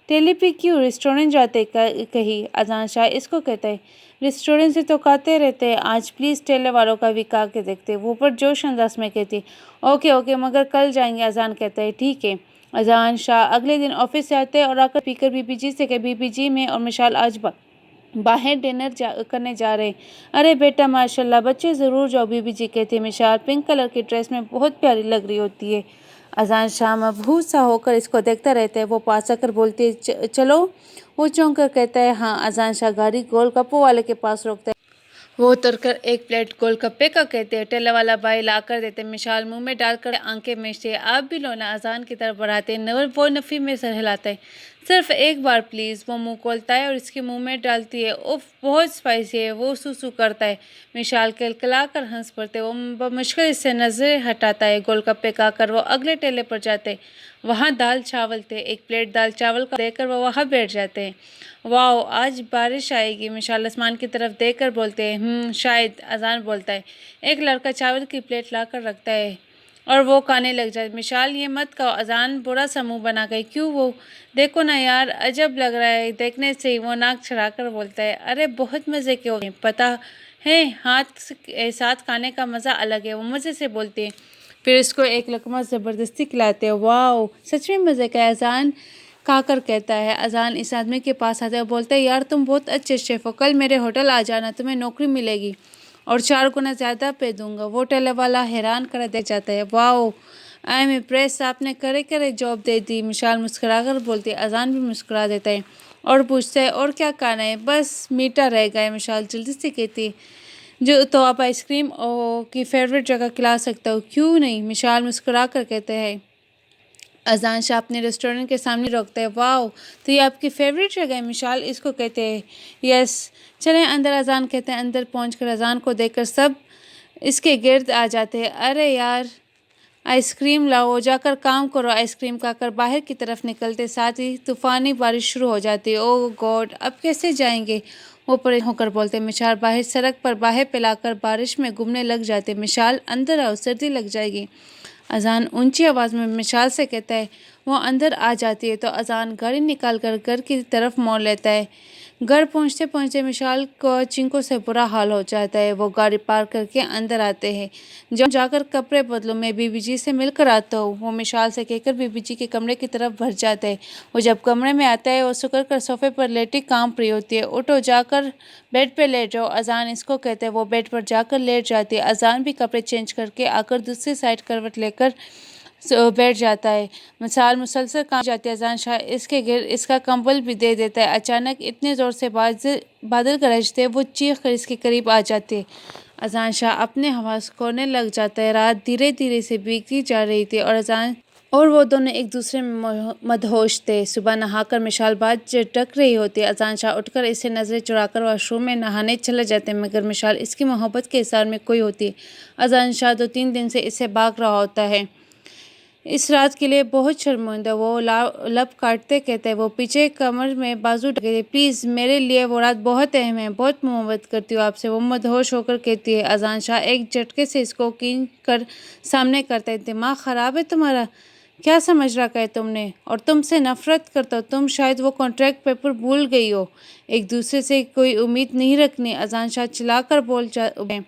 ٹیلی پہ کیوں؟ ریسٹورنٹ جاتے کہیں؟ اذان شاہ اس کو کہتا ہے ریسٹورنٹ سے تو کھاتے رہتے ہیں، آج پلیز ٹیلے والوں کا بھی کھا کے دیکھتے۔ وہ پر جوش انداز میں کہتی اوکے اوکے مگر کل جائیں گے۔ اذان کہتا ہے ٹھیک ہے۔ اذان شاہ اگلے دن آفس سے آتے اور آ کر اسپیکر بی بی جی سے کہ بی بی جی میں اور مشال آج باہر ڈنر کرنے جا رہے ہیں۔ ارے بیٹا ماشاءاللہ بچے ضرور جاؤ، بی بی جی کہتے ہیں۔ مشال پنک کلر کی ڈریس میں بہت پیاری لگ رہی ہوتی ہے۔ اذان شاہ مبہوت سا ہو کر اس کو دیکھتا رہتا ہے۔ وہ پاس آ کر بولتی ہے چلو؟ وہ چونک کر کہتا ہے ہاں۔ اذان شاہ گاڑی گول گپوں والے کے پاس روکتا ہے۔ وہ اتر کر ایک پلیٹ گول گپے کا کہتے ہیں۔ ٹھیلے والا بھائی لا کر دیتے۔ مشال منہ میں ڈال کر آنکھیں میچتے ہے۔ آپ بھی لونا اذان کی طرف بڑھاتے ہیں۔ وہ نفی میں سر ہلاتا ہے۔ صرف ایک بار پلیز۔ وہ منہ کھولتا ہے اور اس کے منہ میں ڈالتی ہے۔ اف بہت اسپائسی ہے۔ وہ سو کرتا ہے۔ مشال کلکلا کر ہنس پڑتے۔ وہ بمشکل اس سے نظریں ہٹاتا ہے۔ گول گپے کھا کر وہ اگلے ٹھیلے پر جاتے۔ وہاں دال چاول تھے۔ ایک پلیٹ دال چاول کا دے کر وہ وہاں بیٹھ جاتے ہیں۔ واؤ آج بارش آئے گی، مشال آسمان کی طرف دیکھ کر بولتے ہیں شاید۔ اذان بولتا ہے۔ ایک لڑکا چاول کی پلیٹ لا کر رکھتا ہے اور وہ کھانے لگ جاتا ہے۔ مشال یہ مت کھاؤ۔ اذان برا سا منہ بنا گئی۔ کیوں؟ وہ دیکھو نا یار عجب لگ رہا ہے دیکھنے سے ہی۔ وہ ناک چڑھا کر بولتا ہے ارے بہت مزے کے ہوگئے پتہ ہے، ہاتھ ساتھ کھانے کا مزہ الگ ہے۔ وہ مزے سے بولتے ہیں، پھر اس کو ایک لقمہ زبردستی کھلاتے ہیں۔ واؤ سچ میں مزے کا ہے، اذان کھا کر کہتا ہے۔ اذان اس آدمی کے پاس آتا ہے اور بولتا ہے یار تم بہت اچھے شیف ہو، کل میرے ہوٹل آ جانا، تمہیں نوکری ملے گی اور 4 گنا زیادہ پے دوں گا۔ وہ ٹیلے والا حیران کر دیکھ جاتا ہے۔ واؤ آئی ایم امپریس، آپ نے کرے جاب دے دی۔ مشال مسکرا کر بولتی ہے۔ اذان بھی مسکرا دیتا ہے اور پوچھتا ہے اور کیا کھانا ہے؟ بس میٹھا رہ گیا ہے۔ مشال جلدی سے کہتی ہے تو آپ آئس کریم کی فیوریٹ جگہ کھلا سکتا ہو، کیوں نہیں؟ مشال مسکرا کر کہتا ہے۔ اذان شاہ اپنے ریسٹورنٹ کے سامنے روکتا ہے۔ واؤ تو یہ آپ کی فیوریٹ جگہ ہے؟ مشال اس کو کہتے ہیں یس چلیں اندر۔ اذان کہتے ہیں۔ اندر پہنچ کر اذان کو دیکھ کر سب اس کے گرد آ جاتے ہیں۔ ارے یار آئس کریم لاؤ، جا کر کام کرو۔ آئس کریم کھا کر باہر کی طرف نکلتے ساتھ ہی طوفانی بارش شروع ہو جاتی ہے۔ او گاڈ اب کیسے جائیں گے؟ وہ پریشان ہو کر بولتے ہیں۔ مشال باہر سڑک پر باہر پھیلا کر بارش میں گھومنے لگ جاتے۔ مشال اندر آؤ سردی لگ جائے گی۔ اذان اونچی آواز میں مشال سے کہتا ہے۔ وہ اندر آ جاتی ہے تو اذان گاڑی نکال کر گھر کی طرف موڑ لیتا ہے۔ گھر پہنچتے پہنچتے مشال کو چینکوں سے برا حال ہو جاتا ہے۔ وہ گاڑی پارک کر کے اندر آتے ہیں۔ جا کر کپڑے بدلو، میں بی بی جی سے مل کر آتا ہوں۔ وہ مشال سے کہہ کر بی بی جی کے کمرے کی طرف بڑھ جاتا ہے۔ وہ جب کمرے میں آتا ہے وہ سکڑ کر صوفے پر لیٹی کانپ رہی ہوتی ہے۔ اٹھو جا کر بیڈ پہ لیٹ جاؤ، اذان اس کو کہتے ہیں۔ وہ بیڈ پر جا کر لیٹ جاتی ہے۔ اذان بھی کپڑے چینج کر کے آ کر دوسری سائڈ کروٹ لے کر بیٹھ جاتا ہے۔ مشال مسلسل کانپ جاتی ہے۔ اذان شاہ اس کے گرد اس کا کمبل بھی دے دیتا ہے۔ اچانک اتنے زور سے بادل گرجتے ہیں وہ چیخ کر اس کے قریب آ جاتے ہیں۔ اذان شاہ اپنے حواس کھونے لگ جاتا ہے۔ رات دھیرے دھیرے سے بیتتی جا رہی تھی اور وہ دونوں ایک دوسرے میں مدہوش تھے۔ صبح نہا کر مشال بات جھٹک رہی ہوتی ہے۔ اذان شاہ اٹھ کر اسے نظریں چرا کر واش روم میں نہانے چلے جاتے ہیں، مگر مشال اس کی محبت کے اظہار میں کھوئی ہوتی ہے۔ اذان شاہ 2-3 دن سے اس سے بھاگ رہا ہوتا ہے۔ اس رات کے لیے بہت شرمندہ وہ لب کاٹتے کہتا ہے۔ وہ پیچھے کمر میں بازو ڈالتے پلیز میرے لیے وہ رات بہت اہم ہے، بہت محبت کرتی ہوں آپ سے۔ وہ مدہوش ہو کر کہتی ہے۔ اذان شاہ ایک جھٹکے سے اس کو کھینچ کر سامنے کرتا ہے۔ دماغ خراب ہے تمہارا؟ کیا سمجھ رکھا ہے تم نے؟ اور تم سے نفرت کرتا ہوں۔ تم شاید وہ کانٹریکٹ پیپر بھول گئی ہو۔ ایک دوسرے سے کوئی امید نہیں رکھنی، اذان شاہ چلا کر بول جاتے۔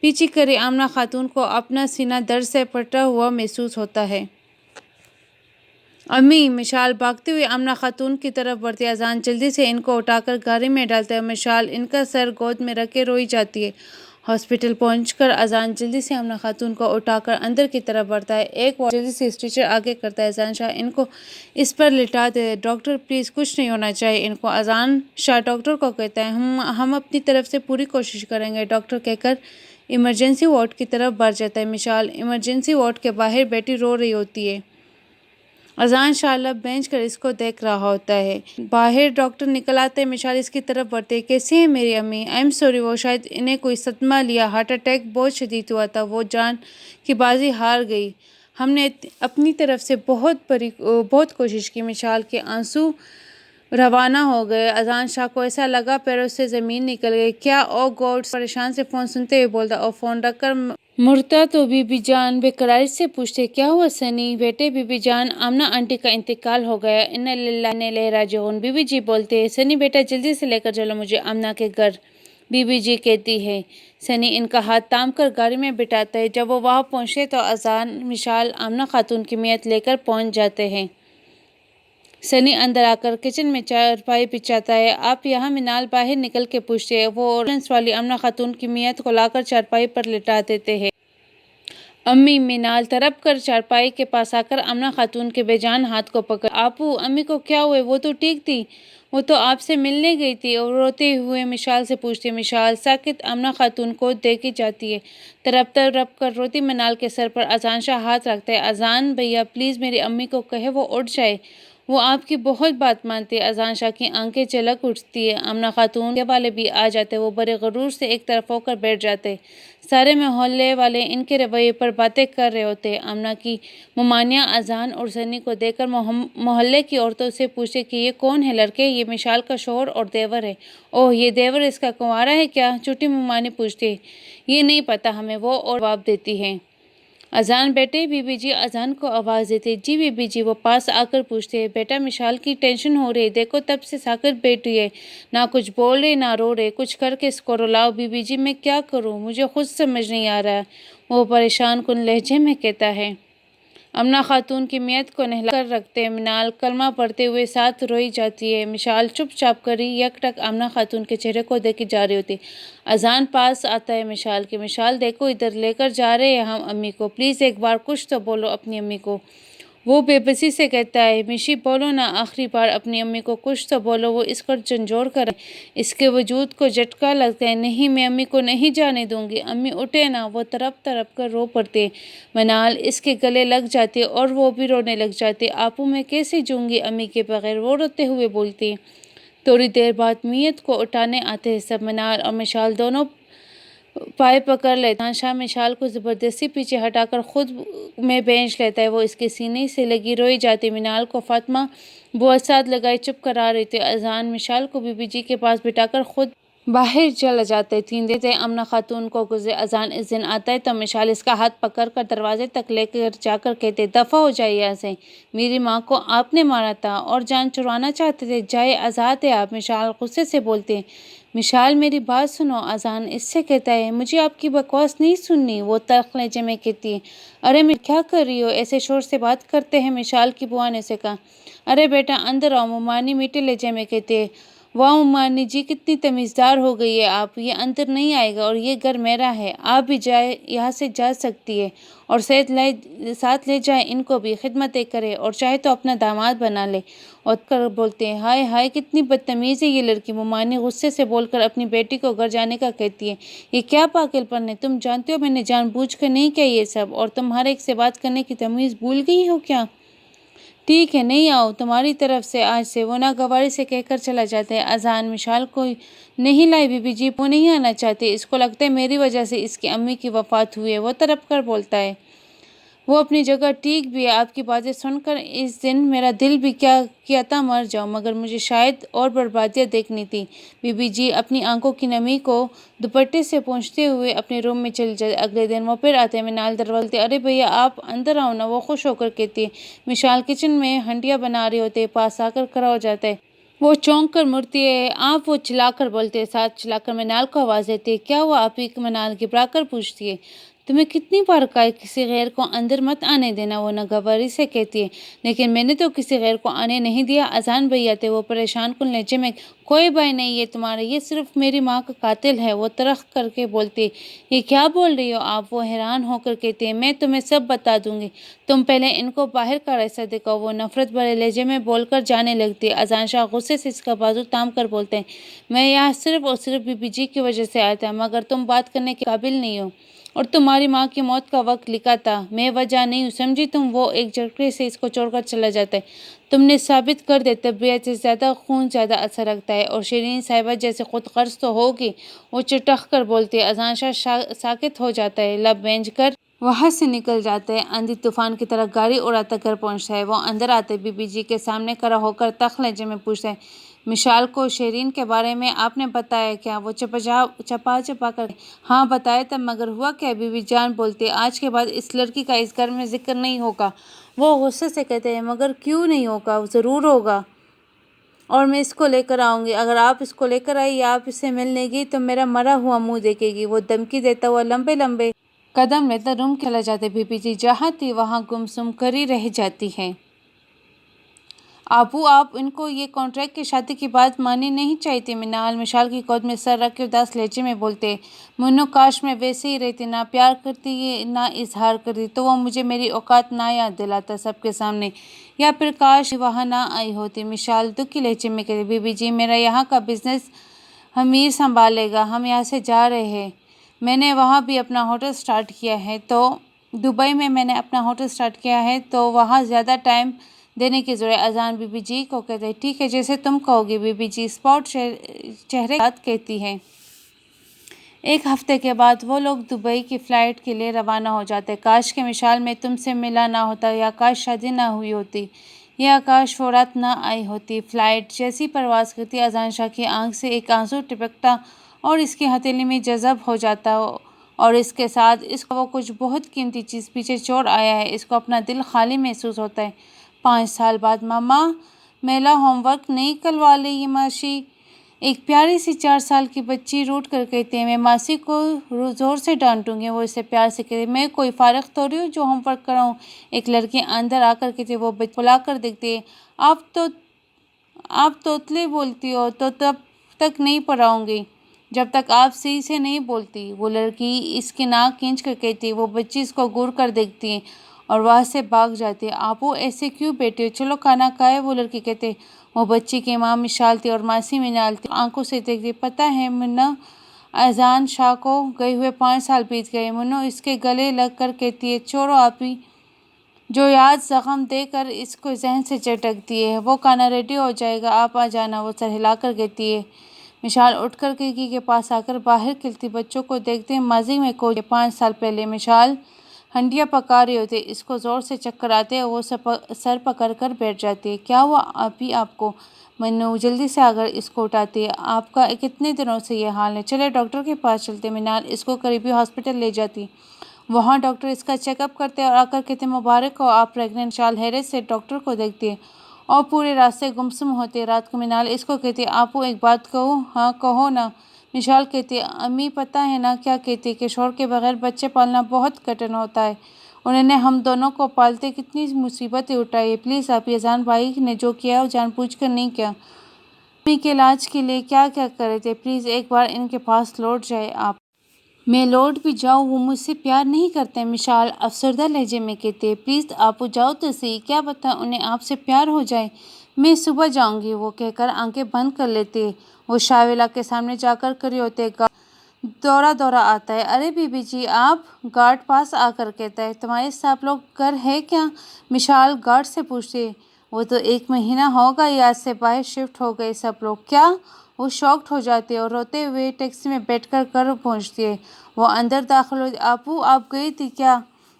پیچھے کری آمنہ خاتون کو اپنا سینہ درد سے پھٹا ہوا محسوس ہوتا ہے۔ امی! مشال بھاگتی ہوئی آمنہ خاتون کی طرف بڑھتی ہے۔ اذان جلدی سے ان کو اٹھا کر گاڑی میں ڈالتا ہے اور مشال ان کا سر گود میں رکھ کے روئی جاتی ہے۔ ہاسپٹل پہنچ کر اذان جلدی سے آمنہ خاتون کو اٹھا کر اندر کی طرف بڑھتا ہے۔ ایک وارڈ جلدی سے اسٹریچر آگے کرتا ہے۔ اذان شاہ ان کو اس پر لٹا دے۔ ڈاکٹر پلیز کچھ نہیں ہونا چاہیے ان کو۔ اذان شاہ ڈاکٹر کو کہتا ہے ہم اپنی طرف سے پوری کوشش کریں گے ڈاکٹر کہہ کر ایمرجنسی وارڈ کی طرف بڑھ جاتا ہے۔ مشال ایمرجنسی وارڈ کے باہر بیٹی رو رہی ہوتی ہے۔ اذان شاہ لب بینچ کر اس کو دیکھ رہا ہوتا ہے۔ باہر ڈاکٹر نکل آتے ہیں۔ مشال اس کی طرف بڑھتے کیسی ہے میری امی؟ آئی ایم سوری، وہ شاید انہیں کوئی صدمہ لیا، ہارٹ اٹیک بہت شدید ہوا تھا، وہ جان کی بازی ہار گئی، ہم نے اپنی طرف سے بہت کوشش کی۔ مشال کے آنسو روانہ ہو گئے۔ اذان شاہ کو ایسا لگا پیروں سے زمین نکل گئی۔ کیا او گاڈ! پریشان سے فون سنتے ہوئے بولتا اور فون رکھ کر مڑتا تو بی بی جان بے قراری سے پوچھتے کیا ہوا سنی؟ بیٹے بی بی جان آمنہ آنٹی کا انتقال ہو گیا، انا للہ و انا الیہ راجعون۔ بی بی جی بولتے سنی بیٹا جلدی سے لے کر چلو مجھے آمنہ کے گھر۔ بی بی جی کہتی ہے۔ سنی ان کا ہاتھ تھام کر گاڑی میں بٹھاتا ہے۔ جب وہ وہاں پہنچتے تو اذان مشال آمنہ خاتون کی میت لے کر پہنچ جاتے ہیں۔ سنی اندر آ کر کچن میں چارپائی بچھاتا ہے۔ آپ یہاں؟ منال باہر نکل کے پوچھتے ہے۔ وہ ایمبولینس والی آمنہ خاتون کی میت کو لا کر چارپائی پر لٹا دیتے ہیں۔ امی! منال تڑپ کر چارپائی کے پاس آ کر آمنہ خاتون کے بے جان ہاتھ کو پکڑ آپو امی کو کیا ہوا ہے؟ وہ تو ٹھیک تھی، وہ تو آپ سے ملنے گئی تھی، اور روتے ہوئے مشال سے پوچھتے مشال ساکت آمنہ خاتون کو دیکھی جاتی ہے۔ تڑپ کر روتی منال کے سر پر اذان شاہ ہاتھ رکھتا ہے۔ اذان بھیا پلیز میری امی کو کہے وہ اٹھ جائے، وہ آپ کی بہت بات مانتی ہے۔ اذان شاہ کی آنکھیں چلک اٹھتی ہے۔ آمنہ خاتون کے والے بھی آ جاتے، وہ بڑے غرور سے ایک طرف ہو کر بیٹھ جاتے۔ سارے محلے والے ان کے رویے پر باتیں کر رہے ہوتے۔ آمنہ کی ممانیہ اذان اور سنی کو دیکھ کر محلے کی عورتوں سے پوچھتے کہ یہ کون ہے لڑکے؟ یہ مشال کا شوہر اور دیور ہے۔ اوہ یہ دیور اس کا کنوارا ہے کیا؟ چھوٹی ممانی پوچھتی۔ یہ نہیں پتا ہمیں، وہ اور جواب دیتی ہے۔ اذان بیٹے بی بی جی اذان کو آواز دیتے جی بی بی جی، وہ پاس آ کر پوچھتے بیٹا مشال کی ٹینشن ہو رہی ہے، دیکھو تب سے ساکت بیٹھی ہے، نہ کچھ بول رہی نہ رو رہے، کچھ کر کے اس کو رلاؤ۔ بی بی جی میں کیا کروں، مجھے خود سمجھ نہیں آ رہا، وہ پریشان کن لہجے میں کہتا ہے۔ آمنہ خاتون کی میت کو نہلا کر رکھتے منال کلمہ پڑھتے ہوئے ساتھ روئی جاتی ہے۔ مشال چپ چاپ کر یک ٹک آمنہ خاتون کے چہرے کو دیکھی جا رہی ہوتی۔ اذان پاس آتا ہے مشال کے۔ مشال دیکھو ادھر لے کر جا رہے ہیں ہم امی کو، پلیز ایک بار کچھ تو بولو اپنی امی کو۔ وہ بے بسی سے کہتا ہے مشی بولو نا، آخری بار اپنی امی کو کچھ تو بولو، وہ اس کا جھنجھوڑ کر رہے ہیں، اس کے وجود کو جھٹکا لگتا ہے۔ نہیں میں امی کو نہیں جانے دوں گی، امی اٹھے نا، وہ تڑپ کر رو پڑتے۔ منال اس کے گلے لگ جاتی اور وہ بھی رونے لگ جاتی۔ آپو میں کیسے جوں گی امی کے بغیر، وہ روتے ہوئے بولتی۔ تھوڑی دیر بعد میت کو اٹھانے آتے ہیں سب، منال اور مشال دونوں پائے پکڑ لیتے۔ اذان شاہ مشال کو زبردستی پیچھے ہٹا کر خود میں بینچ لیتا ہے، وہ اس کے سینے سے لگی روئی جاتی۔ منال کو فاطمہ بہت ساتھ لگائے چپ کرا رہی تھی۔ اذان مشال کو بی بی جی کے پاس بٹھا کر خود باہر چلا جاتے۔ 3 دن سے آمنہ خاتون کو گزرے۔ اذان اس دن آتا ہے تو مشال اس کا ہاتھ پکڑ کر دروازے تک لے کر جا کر کہتے دفع ہو جائے یہاں سے، میری ماں کو آپ نے مارا تھا اور جان چھڑوانا چاہتے تھے، جائے آزاد ہے آپ۔ مشال غصے سے بولتے مشال میری بات سنو۔ اذان اس سے کہتا ہے مجھے آپ کی بکواس نہیں سننی، وہ تلخ لہجے میں کہتی ہے ارے میں کیا کر رہی ہو، ایسے شور سے بات کرتے ہیں؟ مشال کی بوا نے اسے کہا ارے بیٹا اندر آؤ، ممانی میٹھے لہجے میں کہتی ہے واہ ممانی جی کتنی تمیزدار ہو گئی ہے آپ، یہ اندر نہیں آئے گا اور یہ گھر میرا ہے، آپ بھی جائے یہاں سے جا سکتی ہے، اور ساتھ لے جائے ان کو بھی، خدمتیں کرے اور چاہے تو اپنا داماد بنا لے۔ اور کر بولتے ہیں ہائے ہائے کتنی بدتمیز ہے یہ لڑکی۔ ممانی غصے سے بول کر اپنی بیٹی کو گھر جانے کا کہتی ہے یہ کیا پاگل پن ہے، تم جانتے ہو میں نے جان بوجھ کر نہیں کیا یہ سب، اور تم ہر ایک سے بات کرنے کی تمیز بھول گئی ہو کیا؟ ٹھیک ہے نہیں آؤ تمہاری طرف سے آج سے، وہ ناگواری سے کہہ کر چلا جاتا ہے۔ اذان مشال کو نہیں لائی بی بی جی، وہ نہیں آنا چاہتی، اس کو لگتا ہے میری وجہ سے اس کی امی کی وفات ہوئی ہے، وہ تڑپ کر بولتا ہے وہ اپنی جگہ ٹھیک بھی ہے، آپ کی باتیں سن کر اس دن میرا دل بھی کیا تھا مر جاؤں، مگر مجھے شاید اور بربادیاں دیکھنی تھی۔ بی بی جی اپنی آنکھوں کی نمی کو دوپٹے سے پوچھتے ہوئے اپنے روم میں چلی جاتی۔ اگلے دن وہ پھر آتے ہیں، منال دروازے ارے بھیا آپ اندر آؤ نا، وہ خوش ہو کر کہتی ہے۔ مشال کچن میں ہنڈیاں بنا رہے ہوتے، پاس آ کر کھڑا ہو جاتا ہے، وہ چونک کر مڑتی ہے، آپ وہ چلا کر بولتے ہیں، ساتھ چلا کر منال کو آواز دیتی ہے کیا ہوا آپ ہی؟ منال گھبرا کر پوچھتی ہے تمہیں کتنی بار کہا ہے کسی غیر کو اندر مت آنے دینا، وہ ناگواری سے کہتی ہے لیکن میں نے تو کسی غیر کو آنے نہیں دیا۔ اذان بھیا تھے، وہ پریشان کن لہجے میں کوئی بھائی نہیں ہے تمہارا، یہ صرف میری ماں کا قاتل ہے۔ وہ ترخ کر کے بولتے، یہ کیا بول رہی ہو آپ؟ وہ حیران ہو کر کہتے ہیں، میں تمہیں سب بتا دوں گی، تم پہلے ان کو باہر کا راستہ دکھاؤ۔ وہ نفرت بھرے لہجے میں بول کر جانے لگتی ہے۔ اذان شاہ غصے سے اس کا بازو تھام کر بولتے ہیں، میں یہاں صرف اور صرف بی بی جی کی وجہ سے آیا تھا، مگر تم بات کرنے کے قابل نہیں ہو، اور تمہاری ماں کی موت کا وقت لکھا تھا، میں وجہ نہیں ہوں، سمجھی تم؟ وہ ایک جھٹکے سے اس کو چھوڑ کر چلا جاتا ہے۔ تم نے ثابت کر دیا، طبیعت سے زیادہ خون زیادہ اثر رکھتا ہے، اور شیرین صاحبہ جیسے خود غرض تو ہوگی۔ وہ چٹخ کر بولتی ہے۔ اذان شاہ ساکت ہو جاتا ہے، لب بھینج کر وہاں سے نکل جاتا ہے، آندھی طوفان کی طرح گاڑی اڑاتا گھر پہنچتا ہے۔ وہ اندر آتے بی بی جی کے سامنے کھڑا ہو کر تلخ لہجے میں پوچھتا ہے، مشال کو شیرین کے بارے میں آپ نے بتایا کیا؟ وہ چپا کر ہاں بتایا تھا، مگر ہوا کیا؟ بی بی جان بولتی ہے، آج کے بعد اس لڑکی کا اس گھر میں ذکر نہیں ہوگا۔ وہ غصے سے کہتے ہیں، مگر کیوں نہیں ہوگا؟ ضرور ہوگا، اور میں اس کو لے کر آؤں گی۔ اگر آپ اس کو لے کر آئی یا آپ اس سے ملنے گئی تو میرا مرا ہوا منہ دیکھے گی۔ وہ دھمکی دیتا ہوا لمبے لمبے قدم لیتا روم چلا جاتا ہے۔ بی بی جی جہاں تھی وہاں گم سم کری رہ جاتی ہے۔ ابو، آپ ان کو یہ کانٹریکٹ کی شادی کی بات ماننی نہیں چاہیے تھی۔ منال مشال کی گود میں سر رکھ کے اداس لہجے میں بولتے، منو کاش میں ویسے ہی رہتی، نہ پیار کرتی نہ اظہار کرتی، تو وہ مجھے میری اوقات نہ یاد دلاتا سب کے سامنے، یا پھر کاش وہاں نہ آئی ہوتی۔ مشال دکھی لہجے میں کہتی، بی بی جی میرا یہاں کا بزنس حمیر سنبھالے گا، ہم یہاں سے جا رہے ہیں، میں نے وہاں بھی اپنا ہوٹل سٹارٹ کیا ہے، تو دبئی میں میں نے اپنا ہوٹل سٹارٹ کیا ہے، تو وہاں زیادہ ٹائم دینے کی ضرورت ہے۔ اذان بی بی جی کو کہتے ہیں، ٹھیک ہے جیسے تم کہو گی۔ بی بی جی اسپاٹ چہرے کے ساتھ کہتی ہے۔ ایک ہفتے کے بعد وہ لوگ دبئی کی فلائٹ کے لیے روانہ ہو جاتے ہیں۔ کاش کہ مشال میں تم سے ملا نہ ہوتا، یا کاش شادی نہ ہوئی ہوتی، یا کاش وہ رات نہ آئی ہوتی۔ فلائٹ جیسی پرواز کرتی، اذان شاہ کی آنکھ سے ایک آنسو ٹپکتا اور اس کی ہتھیلی میں جذب ہو جاتا، اور اس کے ساتھ اس کو وہ کچھ بہت قیمتی چیز پیچھے چھوڑ آیا ہے۔ اس کو اپنا دل خالی محسوس ہوتا ہے۔ 5 سال بعد ماما میلا ہوم ورک نہیں کروا لے گی ماسی؟ ایک پیاری سی 4 سال کی بچی روٹ کر کہتی ہے، میں ماسی کو زور سے ڈانٹوں گی۔ وہ اسے پیار سے کہتی ہے، میں کوئی فارغ تھوڑی ہوں جو ہوم ورک کراؤں۔ ایک لڑکی اندر آ کر کہتی ہے، وہ بچی بلا کر دیکھتی ہے، آپ توتلی بولتی ہو تو تب تک نہیں پڑھاؤں گی جب تک آپ صحیح سے نہیں بولتی۔ وہ لڑکی اس کی ناک کھینچ کر کہتی ہے۔ وہ بچی اس کو گور کر دیکھتی ہے اور وہاں سے بھاگ جاتی ہے۔ آپو ایسے کیوں بیٹھے ہو؟ چلو کھانا کھائے۔ وہ لڑکی کہتے، وہ بچی کی ماں مشال تھی اور ماسی منال تھی۔ آنکھوں سے دیکھتی، پتہ ہے منو، اذان شاہ کو گئے ہوئے 5 سال بیت گئے۔ منو اس کے گلے لگ کر کہتی ہے، چھوڑو آپی، جو یاد زخم دے کر اس کو ذہن سے جھٹکتی ہے۔ وہ کھانا ریڈی ہو جائے گا، آپ آ جانا۔ وہ سر ہلا کر کہتی ہے۔ مشال اٹھ کر کھڑکی کے پاس آ کر باہر کھلتی بچوں کو دیکھتے ماضی میں کھو جاتی ہے۔ 5 سال پہلے مشال ہنڈیاں پکا رہے ہوتے، اس کو زور سے چکر آتے اور وہ سر پکڑ کر بیٹھ جاتی ہے۔ کیا ہوا آپی آپ کو؟ منو جلدی سے آ کر اس کو اٹھاتی ہے، آپ کا کتنے دنوں سے یہ حال ہے؟ چلے ڈاکٹر کے پاس چلتے۔ منال اس کو قریبی ہاسپٹل لے جاتی، وہاں ڈاکٹر اس کا چیک اپ کرتے اور آ کر کہتے، مبارک ہو آپ پریگننٹ۔ مشال حیرت سے ڈاکٹر کو دیکھتی ہے اور پورے راستے گمسم ہوتی ہے۔ رات کو منال اس کو کہتی، آپو ایک بات کہوں؟ ہاں کہو نا۔ مشال کہتی، امی پتہ ہے نا کیا کہتی کہ شوہر کے بغیر بچے پالنا بہت کٹھن ہوتا ہے، انہوں نے ہم دونوں کو پالتے کتنی مصیبتیں اٹھائی ہیں۔ پلیز آپی، اذان بھائی نے جو کیا وہ جان بوجھ کر نہیں کیا، امی کے علاج کے لیے کیا کیا کر رہے تھے، پلیز ایک بار ان کے پاس لوٹ جائے آپ۔ میں لوٹ بھی جاؤں، وہ مجھ سے پیار نہیں کرتے۔ مشال افسردہ لہجے میں کہتی ہے، پلیز آپو جاؤ تو صحیح، کیا پتہ انہیں آپ سے پیار ہو جائے۔ میں صبح جاؤں گی، وہ کہہ کر آنکھیں بند کر لیتی ہے۔ وہ شاویلا کے سامنے جا کر کھڑے ہوتے، دورہ آتا ہے۔ ارے بی بی جی آپ؟ گارڈ پاس آ کر کہتا ہے، تمہارے سب لوگ گھر ہے کیا؟ مشال گارڈ سے پوچھتی ہے، وہ تو 1 مہینہ ہوگا یاد سے باہر شفٹ ہو گئے سب لوگ۔ کیا؟ وہ شاکڈ ہو جاتی ہے اور روتے ہوئے ٹیکسی میں بیٹھ کر گھر پہنچتی ہے۔ وہ اندر داخل ہوتی، آپو آپ گئی تھی کیا؟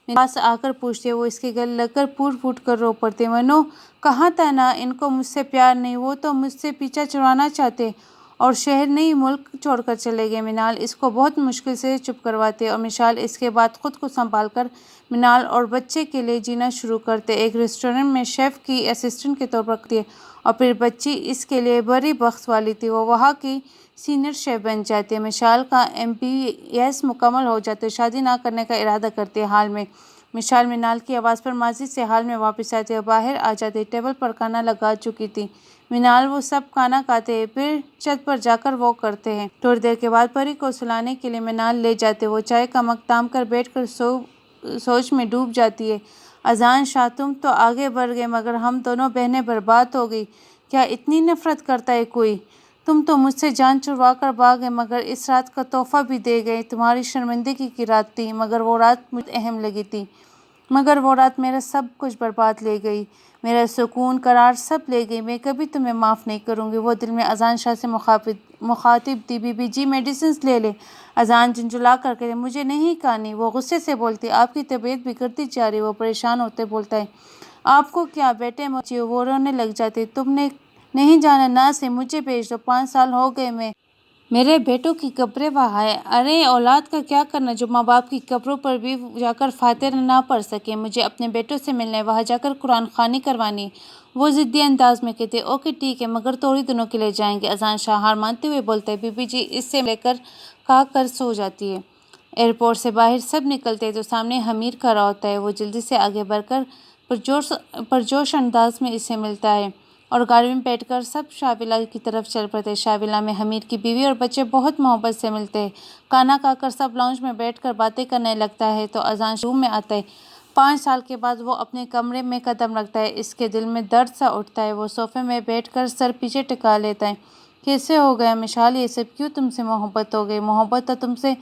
میرے پاس آ کر پوچھتی ہے۔ وہ اس کے گلے لگ کر پھوٹ پھوٹ کر رو پڑتی ہے۔ منو کہا تھا نا ان کو مجھ سے پیار نہیں، وہ تو مجھ سے پیچھا چھڑانا چاہتے اور شہر نہیں ملک چھوڑ کر چلے گئے۔ منال اس کو بہت مشکل سے چپ کرواتی ہے اور مشال اس کے بعد خود کو سنبھال کر منال اور بچے کے لیے جینا شروع کرتے۔ ایک ریسٹورنٹ میں شیف کی اسسٹنٹ کے طور پر کرتی ہے اور پھر بچی اس کے لیے بڑی بخت والی تھی، وہ وہاں کی سینئر شیف بن جاتی ہے۔ مشال کا MBS مکمل ہو جاتا ہے، شادی نہ کرنے کا ارادہ کرتی ہے۔ حال میں مشال منال کی آواز پر ماضی سے حال میں واپس آتے اور باہر آ جاتے۔ ٹیبل پر کھانا لگا چکی تھی منال، وہ سب کھانا کھاتے ہیں، پھر چھت پر جا کر واک کرتے ہیں۔ تھوڑی دیر کے بعد پری کو سلانے کے لیے منال لے جاتے۔ وہ چائے کا مگ تھام کر بیٹھ کر سوچ میں ڈوب جاتی ہے۔ اذان شاہ، تم تو آگے بڑھ گئے مگر ہم دونوں بہنیں برباد ہو گئی۔ کیا اتنی نفرت کرتا ہے کوئی؟ تم تو مجھ سے جان چھڑوا کر بھاگ گئے مگر اس رات کا تحفہ بھی دے گئے۔ تمہاری شرمندگی کی رات تھی مگر وہ رات مجھے اہم لگی تھی، مگر وہ رات میرا سب کچھ برباد لے گئی، میرا سکون قرار سب لے گئی۔ میں کبھی تمہیں معاف نہیں کروں گی۔ وہ دل میں اذان شاہ سے مخاطب تھی، بی بی جی میڈیسنز لے لیں۔ اذان جھنجھلا کر کہتے مجھے نہیں کھانی۔ وہ غصے سے بولتی آپ کی طبیعت بگڑتی جا رہی ہے۔ وہ پریشان ہوتے بولتا ہے آپ کو کیا بیٹے مجھے؟ وہ رونے لگ جاتے تم نے نہیں جانا نا سے مجھے بھیج دو، 5 سال ہو گئے میرے بیٹوں کی قبریں وہاں ہیں۔ ارے اولاد کا کیا کرنا جو ماں باپ کی قبروں پر بھی جا کر فاتحہ نہ پڑھ سکے؟ مجھے اپنے بیٹوں سے ملنا ہے، وہاں جا کر قرآن خوانی کروانی۔ وہ ضدی انداز میں کہتے اوکے ٹھیک ہے مگر تھوڑی دنوں کے لیے جائیں گے۔ اذان شاہ ہار مانتے ہوئے بولتا ہے بی بی جی اس سے لے کر کھا کر سو جاتی ہے۔ ایئرپورٹ سے باہر سب نکلتے تو سامنے حمیر کھڑا ہوتا ہے۔ وہ جلدی سے آگے بڑھ کر پرجوش انداز میں اسے ملتا ہے اور گاڑی میں بیٹھ کر سب شاہ ولا کی طرف چل پڑتے۔ شاہ ولا میں حمیر کی بیوی اور بچے بہت محبت سے ملتے ہیں۔ کھانا کھا کر سب لاؤنج میں بیٹھ کر باتیں کرنے لگتا ہے تو اذان روم میں آتا ہے۔ 5 سال کے بعد وہ اپنے کمرے میں قدم رکھتا ہے، اس کے دل میں درد سا اٹھتا ہے۔ وہ صوفے میں بیٹھ کر سر پیچھے ٹکا لیتا ہے۔ کیسے ہو گیا مشال یہ سب؟ کیوں تم سے محبت ہو گئی؟ محبت تو تم سے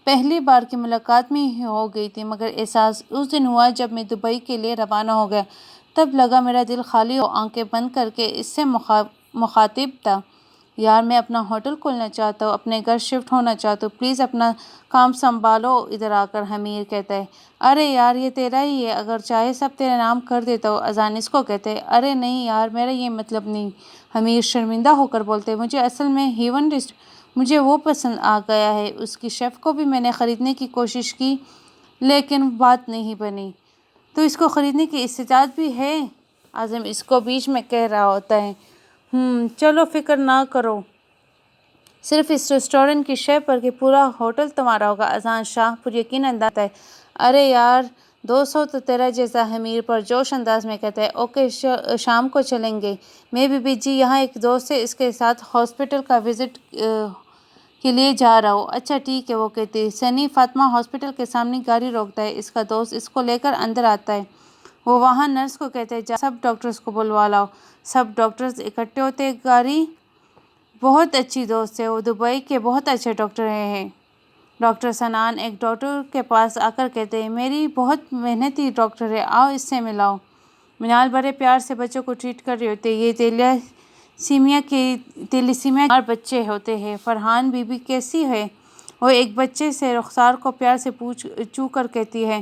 پہلی بار کی ملاقات میں ہی ہو گئی تھی مگر احساس اس دن ہوا جب میں دبئی کے لیے روانہ ہو گیا، تب لگا میرا دل خالی ہو۔ آنکھیں بند کر کے اس سے مخاطب تھا یار میں اپنا ہوٹل کھولنا چاہتا ہوں، اپنے گھر شفٹ ہونا چاہتا ہوں، پلیز اپنا کام سنبھالو ادھر آ کر۔ حمیر کہتا ہے ارے یار یہ تیرا ہی ہے، اگر چاہے سب تیرے نام کر دیتا ہوں۔ اذان اس کو کہتے ہیں ارے نہیں یار میرا یہ مطلب نہیں۔ حمیر شرمندہ ہو کر بولتے مجھے اصل میں ہیون مجھے وہ پسند آ گیا ہے، اس کی شیف کو بھی میں نے خریدنے کی کوشش کی لیکن بات نہیں بنی۔ تو اس کو خریدنے کی استطاعت بھی ہے؟ اعظم اس کو بیچ میں کہہ رہا ہوتا ہے چلو فکر نہ کرو، صرف اس ریسٹورنٹ کی شیف بلکہ پورا ہوٹل تمہارا ہوگا۔ اذان شاہ پر یقین انداز ہے ارے یار 200 تو تیرا جیسا۔ حمیر پر جوش انداز میں کہتا ہے اوکے شام کو چلیں گے، میں بی بی جی یہاں ایک دوست ہے اس کے ساتھ ہاسپٹل کا وزٹ کے لیے جا رہا ہوں۔ اچھا ٹھیک ہے وہ کہتی ہے۔ سنی فاطمہ ہاسپٹل کے سامنے گاڑی روکتا ہے، اس کا دوست اس کو لے کر اندر آتا ہے۔ وہ وہاں نرس کو کہتے ہیں جا سب ڈاکٹرز کو بلوا لاؤ۔ سب ڈاکٹرز اکٹھے ہوتے گاڑی بہت اچھی دوست ہے، وہ دبئی کے بہت اچھے ڈاکٹر ہیں۔ ڈاکٹر سنان ایک ڈاکٹر کے پاس آ کر کہتے ہیں میری بہت محنتی ڈاکٹر ہے، آؤ اس سے ملاؤ۔ منال بڑے پیار سے بچوں کو ٹریٹ کر رہے ہوتے ہیں، یہ تیلیسیمیا بیمار بچے ہوتے ہیں۔ فرحان بی بی کیسی ہے؟ وہ ایک بچے سے رخسار کو پیار سے چھو کر کہتی ہے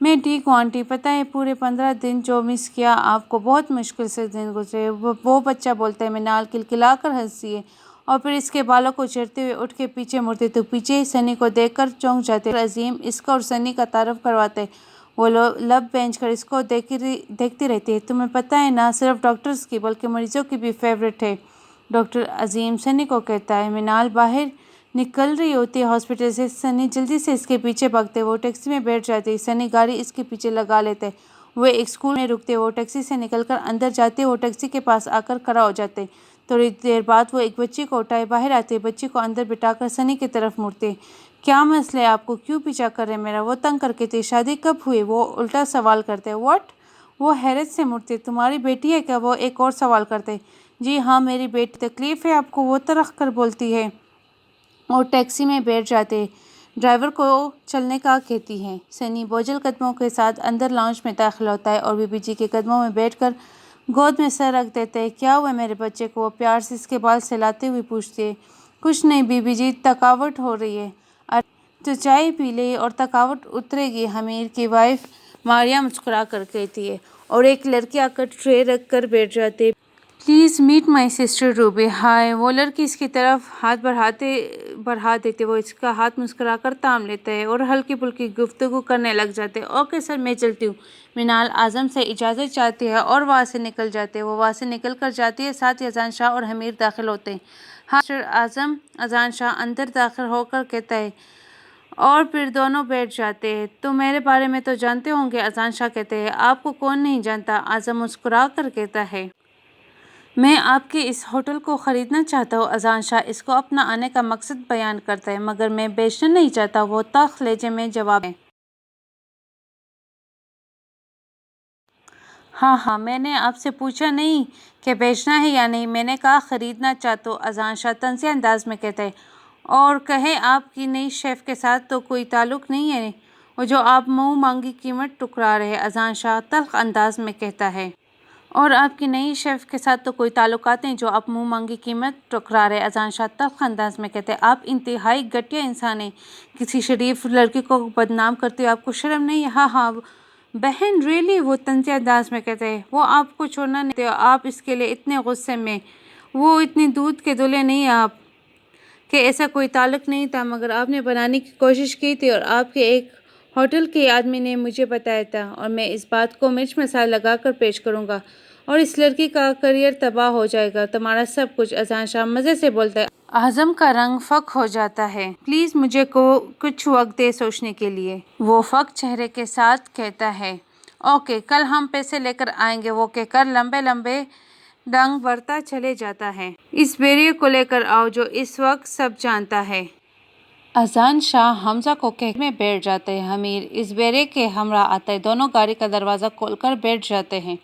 میں ٹھیک ہوں آنٹی، پتہ ہے پورے 15 دن جو مس کیا آپ کو، بہت مشکل سے دن گزرے۔ وہ بچہ بولتا ہے۔ منال کلکلا کر ہنستی ہے اور پھر اس کے بالوں کو چیرتے ہوئے اٹھ کے پیچھے مڑتے تو پیچھے سنی کو دیکھ کر چونک جاتے۔ عظیم اس کا اور سنی کا تعارف کرواتا ہے۔ وہ لب بینچ کر اس کو دیکھتی رہتی ہے۔ تمہیں پتہ ہے نا صرف ڈاکٹرز کی بلکہ مریضوں کی بھی فیورٹ ہے ڈاکٹر عظیم، سنی کو کہتا ہے۔ منال باہر نکل رہی ہوتی ہے ہاسپٹل سے، سنی جلدی سے اس کے پیچھے بھاگتے، وہ ٹیکسی میں بیٹھ جاتی، سنی گاڑی اس کے پیچھے لگا لیتے، وہ ایک اسکول میں رکتے، وہ ٹیکسی سے نکل کر اندر جاتے، وہ ٹیکسی کے پاس آ کر کھڑا ہو جاتے۔ تھوڑی دیر بعد وہ ایک بچی کو اٹھائے باہر آتے، بچی کو اندر بٹھا کر سنی کی طرف مڑتے کیا مسئلہ ہے آپ کو، کیوں پیچھا کر رہے میرا؟ وہ تنگ کر کے تھے شادی کب ہوئی؟ وہ الٹا سوال کرتے واٹ؟ وہ حیرت سے مڑتے تمہاری بیٹی ہے کیا؟ وہ ایک اور سوال کرتے جی ہاں میری بیٹی، تکلیف ہے آپ کو؟ وہ ترخ کر بولتی ہے اور ٹیکسی میں بیٹھ جاتے، ڈرائیور کو چلنے کا کہتی ہے۔ سنی بوجھل قدموں کے ساتھ اندر لاؤنج میں داخل ہوتا ہے اور بی بی جی کے قدموں میں بیٹھ کر گود میں سر رکھ دیتا ہے۔ کیا ہوا میرے بچے کو؟ وہ پیار سے اس کے بال سہلاتے ہوئے پوچھتی ہے۔ کچھ نہیں بی بی جی، تھکاوٹ ہو رہی ہے۔ ارے تو چائے پی لے اور تھکاوٹ اترے گی، حمیر کی وائف ماریا مسکرا کر کہتی ہے اور ایک لڑکی آ کر ٹرے رکھ کر بیٹھ جاتی please meet my sister Ruby. Hi, وہ لڑکی اس کی طرف ہاتھ بڑھا دیتے، وہ اس کا ہاتھ مسکرا کر تھام لیتا ہے اور ہلکی پھلکی گفتگو کرنے لگ جاتے۔ اوکے سر میں چلتی ہوں۔ منال اعظم سے اجازت چاہتی ہے اور وہاں سے نکل جاتے، وہ وہاں سے نکل کر جاتی ہے، ساتھ ہی اذان شاہ اور حمیر داخل ہوتے ہیں۔ ہاں مسٹر اعظم۔ اذان شاہ اندر داخل ہو کر کہتا ہے اور پھر دونوں بیٹھ جاتے ہیں۔ تو میرے بارے میں تو جانتے ہوں گے، اذان شاہ کہتے ہیں۔ آپ کو کون نہیں جانتا؟ اعظم مسکرا کر کہتا ہے۔ میں آپ کے اس ہوٹل کو خریدنا چاہتا ہوں۔ اذان شاہ اس کو اپنا آنے کا مقصد بیان کرتا ہے، مگر میں بیچنا نہیں چاہتا، وہ تلخ لہجے میں جواب ہے۔ ہاں ہاں، میں نے آپ سے پوچھا نہیں کہ بیچنا ہے یا نہیں، میں نے کہا خریدنا چاہتا ہوں، اذان شاہ طنزیہ انداز میں کہتا ہے۔ اور کہیں آپ کی نئی شیف کے ساتھ تو کوئی تعلق نہیں ہے وہ جو آپ منہ مانگی قیمت ٹکرا رہے ہیں، اذان شاہ تلخ انداز میں کہتا ہے۔ اور آپ کی نئی شیف کے ساتھ تو کوئی تعلقات نہیں جو آپ منہ مانگی قیمت ٹکرا رہے ہیں، اذان شاہ تلخ انداز میں کہتے ہیں۔ آپ انتہائی گھٹیا انسان ہیں، کسی شریف لڑکی کو بدنام کرتے ہوئے آپ کو شرم نہیں ہے؟ ہاں ہاں بہن، ریئلی، وہ طنزیہ انداز میں کہتے ہیں۔ وہ آپ کو چھوڑنا نہیں چاہتے، آپ اس کے لیے اتنے غصے میں، وہ اتنے دودھ کے دلے نہیں آپ کہ ایسا کوئی تعلق نہیں تھا، مگر آپ نے بنانے کی کوشش کی تھی اور آپ کے ایک ہوٹل کے آدمی نے مجھے بتایا تھا، اور میں اس بات کو مرچ مسالہ لگا کر پیش کروں گا اور اس لڑکی کا کیریئر تباہ ہو جائے گا، تمہارا سب کچھ۔ اذان شاہ مزے سے بولتا ہے۔ اعظم کا رنگ فک ہو جاتا ہے۔ پلیز مجھے کچھ وقت دے سوچنے کے لیے، وہ فک چہرے کے ساتھ کہتا ہے۔ اوکے، کل ہم پیسے لے کر آئیں گے، وہ کہہ کر لمبے لمبے ڈنگ بھرتا چلے جاتا ہے۔ اس بیریے کو لے کر آؤ جو اس وقت سب جانتا ہے۔ اذان شاہ حمزہ کو کہہ میں بیٹھ جاتے ہیں۔ حمیر اس بیریے کے ہمراہ آتا ہے، دونوں گاڑی کا دروازہ کھول کر بیٹھ جاتے ہیں۔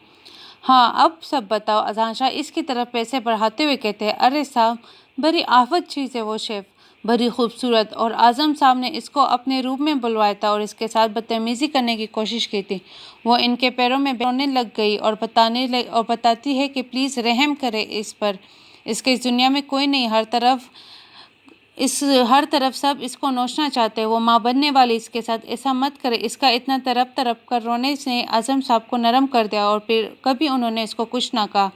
ہاں اب سب بتاؤ، اذان شاہ اس کی طرف پیسے بڑھاتے ہوئے کہتے ہیں۔ ارے صاحب، بڑی آفت چیز ہے وہ شیف، بڑی خوبصورت، اور اعظم صاحب نے اس کو اپنے روم میں بلوایا تھا اور اس کے ساتھ بدتمیزی کرنے کی کوشش کی تھی۔ وہ ان کے پیروں میں رونے لگ گئی اور بتاتی ہے کہ پلیز رحم کرے اس پر، اس کے اس دنیا میں کوئی نہیں، ہر طرف سب اس کو نوچنا چاہتے ہیں، وہ ماں بننے والی، اس کے ساتھ ایسا مت کرے۔ اس کا اتنا تڑپ تڑپ کر رونے نے اعظم صاحب کو نرم کر دیا اور پھر کبھی انہوں نے اس کو کچھ نہ کہا۔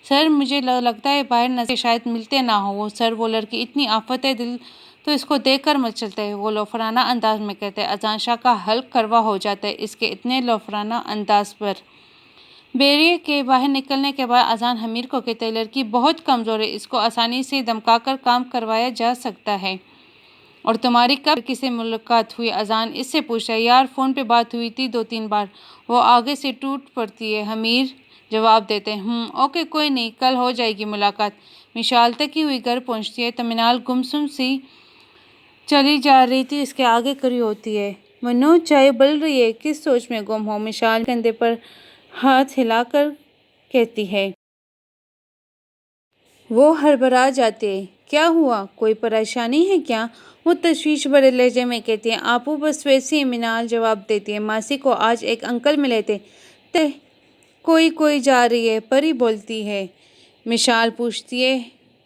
سر مجھے لگتا ہے باہر نظر شاید ملتے نہ ہوں وہ، سر وہ لڑکی اتنی آفت ہے، دل تو اس کو دیکھ کر مچلتا ہے، وہ لوفرانہ انداز میں کہتے ہیں۔ اذان شاہ کا حلق کروا ہو جاتا ہے اس کے اتنے لوفرانہ انداز پر۔ بیریے کے باہر نکلنے کے بعد اذان حمیر کو کہتے ہیں، لڑکی بہت کمزور ہے، اس کو آسانی سے دمکا کر کام کروایا جا سکتا ہے۔ اور تمہاری کب لڑکی سے ملاقات ہوئی؟ اذان اس سے پوچھتا ہے۔ یار فون پہ بات ہوئی تھی 2-3 بار، وہ آگے سے ٹوٹ پڑتی ہے، حمیر جواب دیتے ہیں۔ اوکے کوئی نہیں، کل ہو جائے گی ملاقات۔ مشال تکی ہوئی گھر پہنچتی ہے تو منال گمسم سی چلی جا رہی تھی اس کے آگے کھڑی ہوتی ہے۔ منو چائے بل رہی ہے، کس سوچ میں گم ہو؟ مشال کندھے پر ہاتھ ہلا کر کہتی ہے۔ وہ ہڑبڑا جاتے ہیں۔ کیا ہوا، کوئی پریشانی ہے کیا؟ وہ تشویش بھرے لہجے میں کہتی ہے۔ آپو بس ویسے ہی، منال جواب دیتی ہے۔ ماسی کو آج ایک انکل ملے تھے، تے کوئی جا رہی ہے، پری بولتی ہے۔ مشال پوچھتی ہے،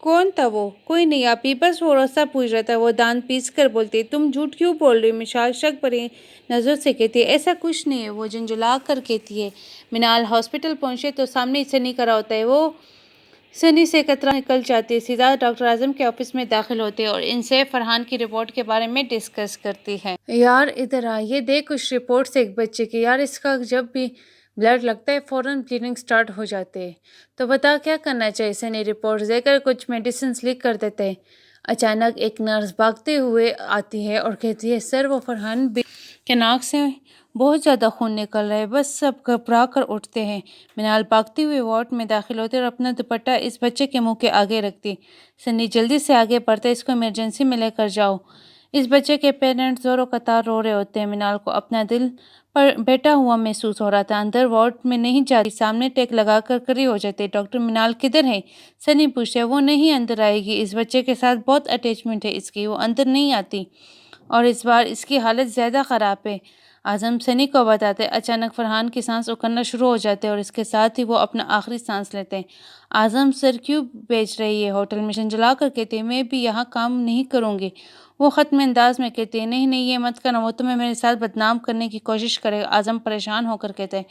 کون تھا وہ؟ کوئی نہیں آپی، بس وہ راستہ پوچھ رہا تھا، وہ دانت پیس کر بولتی ہے۔ تم جھوٹ کیوں بول رہی ہو؟ مشال شک بھری نظر سے کہتی ہے۔ ایسا کچھ نہیں ہے، وہ جھنجھلا کر کہتی ہے۔ منال ہاسپٹل پہنچے تو سامنے سنی کھڑا ہوتا ہے، وہ سنی سے قطرہ نکل جاتی ہے، سیدھا ڈاکٹر اعظم کے آفس میں داخل ہوتی ہے اور ان سے فرحان کی رپورٹ کے بارے میں ڈسکس کرتی ہے۔ یار ادھر آ، یہ دیکھ کچھ رپورٹس ایک بچے کی، یار اس کا جب بھی بلڈ لگتا ہے فوراً بلیڈنگ سٹارٹ ہو جاتے ہے، تو بتا کیا کرنا چاہیے؟ سنی رپورٹس دے کر کچھ میڈیسنز لکھ کر دیتے ہیں۔ اچانک ایک نرس بھاگتے ہوئے آتی ہے اور کہتی ہے، سر وہ فرحان کے ناک سے بہت زیادہ خون نکل رہا ہے، بس سب گھبرا کر اٹھتے ہیں۔ منال بھاگتی ہوئی وارڈ میں داخل ہوتی ہے اور اپنا دوپٹہ اس بچے کے منہ کے آگے رکھتی۔ سنی جلدی سے آگے بڑھتے، اس کو ایمرجنسی میں لے کر جاؤ۔ اس بچے کے پیرنٹس زوروں قطار رو رہے ہوتے ہیں۔ منال کو اپنا دل پر بیٹھا ہوا محسوس ہو رہا تھا، اندر وارڈ میں نہیں جاتی، سامنے ٹیک لگا کر کھڑی ہو جاتی ہے۔ ڈاکٹر منال کدھر ہے؟ سنی پوچھتا ہے۔ وہ نہیں اندر آئے گی، اس بچے کے ساتھ بہت اٹیچمنٹ ہے اس کی، وہ اندر نہیں آتی، اور اس بار اس کی حالت زیادہ خراب ہے، اعظم سنی کو بتاتے ہیں۔ اچانک فرحان کی سانس اکڑنا شروع ہو جاتی ہے اور اس کے ساتھ ہی وہ اپنا آخری سانس لیتے ہیں۔ اعظم سر کیوں بھیج رہی ہے ہوٹل میں؟ جھنجھلا کر کہتے ہیں، میں بھی یہاں کام نہیں کروں گی۔ وہ ختم انداز میں کہتے ہیں، نہیں یہ مت کرنا، وہ تمہیں میرے ساتھ بدنام کرنے کی کوشش کرے گا۔ اعظم پریشان ہو کر کہتے ہیں،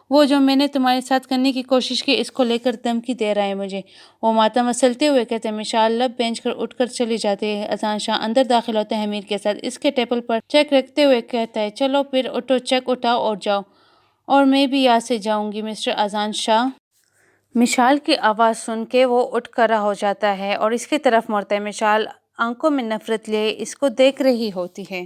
وہ جو میں نے تمہارے ساتھ کرنے کی کوشش کی، اس کو لے کر دھمکی دے رہا ہے مجھے۔ وہ ماتھا مسلتے ہوئے کہتے ہیں۔ مشال لب بینچ کر اٹھ کر چلی جاتی ہے۔ اذان شاہ اندر داخل ہوتے ہیں حمیر کے ساتھ، اس کے ٹیبل پر چیک رکھتے ہوئے کہتا ہے، چلو پھر اٹھو، چیک اٹھاؤ اور جاؤ، اور میں بھی یہاں سے جاؤں گی مسٹر اذان شاہ۔ مشال کی آواز سن کے وہ اٹھ کھڑا ہو جاتا ہے اور اس کی طرف مڑتا ہے۔ مشال آنکھوں میں نفرت لیے اس کو دیکھ رہی ہوتی ہے۔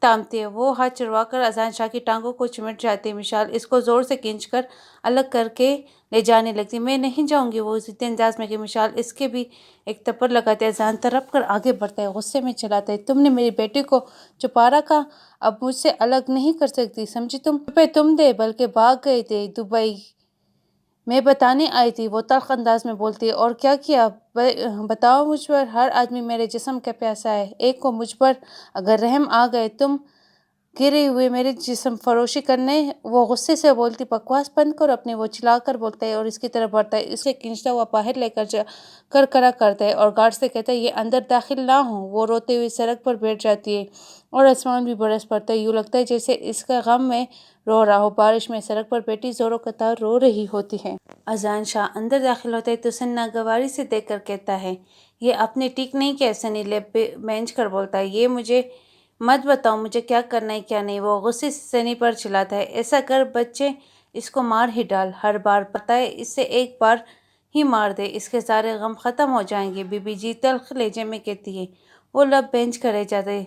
تامتی ہے۔ وہ ہاتھ چڑھوا کر اذان شاہ کی ٹانگوں کو چمٹ جاتی ہے۔ مشال اس کو زور سے کھینچ کر الگ کر کے لے جانے لگتی۔ میں نہیں جاؤں گی، وہ ضدی انداز میں کہ مشال اس کے بھی ایک تھپڑ لگاتے اذان تڑپ کر آگے بڑھتا ہے، غصے میں چلاتا ہے، تم نے میری بیٹی کو چھپا رکھا، اب مجھ سے الگ نہیں کر سکتی، سمجھی تم؟ روپے تم دے، بلکہ بھاگ گئے تھے دبئی، میں بتانے آئی تھی، وہ تلخ انداز میں بولتی ہے۔ اور کیا کیا؟ بتاؤ مجھ پر، ہر آدمی میرے جسم کا پیاسا ہے، ایک کو مجھ پر اگر رحم آ گئے تم گرے ہوئے میرے جسم فروشی کرنے۔ وہ غصے سے بولتی، بکواس بند کرو اپنی، وہ چلا کر بولتا ہے اور اس کی طرف بڑھتا ہے، اسے کھینچتا ہوا باہر لے کر جا کر کھڑا کرتا ہے اور گارڈ سے کہتا ہے یہ اندر داخل نہ ہو۔ وہ روتے ہوئے سڑک پر بیٹھ جاتی ہے اور آسمان بھی برس پڑتا ہے، یوں لگتا ہے جیسے اس کا غم میں رو رہا ہو۔ بارش میں سڑک پر بیٹی زوروں قطار رو رہی ہوتی ہے۔ اذان شاہ اندر داخل ہوتا ہے تو سن ناگواری سے دیکھ کر کہتا ہے، یہ آپ نے ٹھیک نہیں کیا۔ سنی لیب پہ بینچ کر بولتا ہے، یہ مجھے مت بتاؤ مجھے کیا کرنا ہے کیا نہیں۔ وہ غصے سے سنی پر چلاتا ہے، ایسا کر بچے، اس کو مار ہی ڈال، ہر بار پتہ ہے اسے ایک بار ہی مار دے، اس کے سارے غم ختم ہو جائیں گے۔ بی بی جی تلخ لہجے میں کہتی ہے۔ وہ لب بینچ کر رہ جاتے ہیں،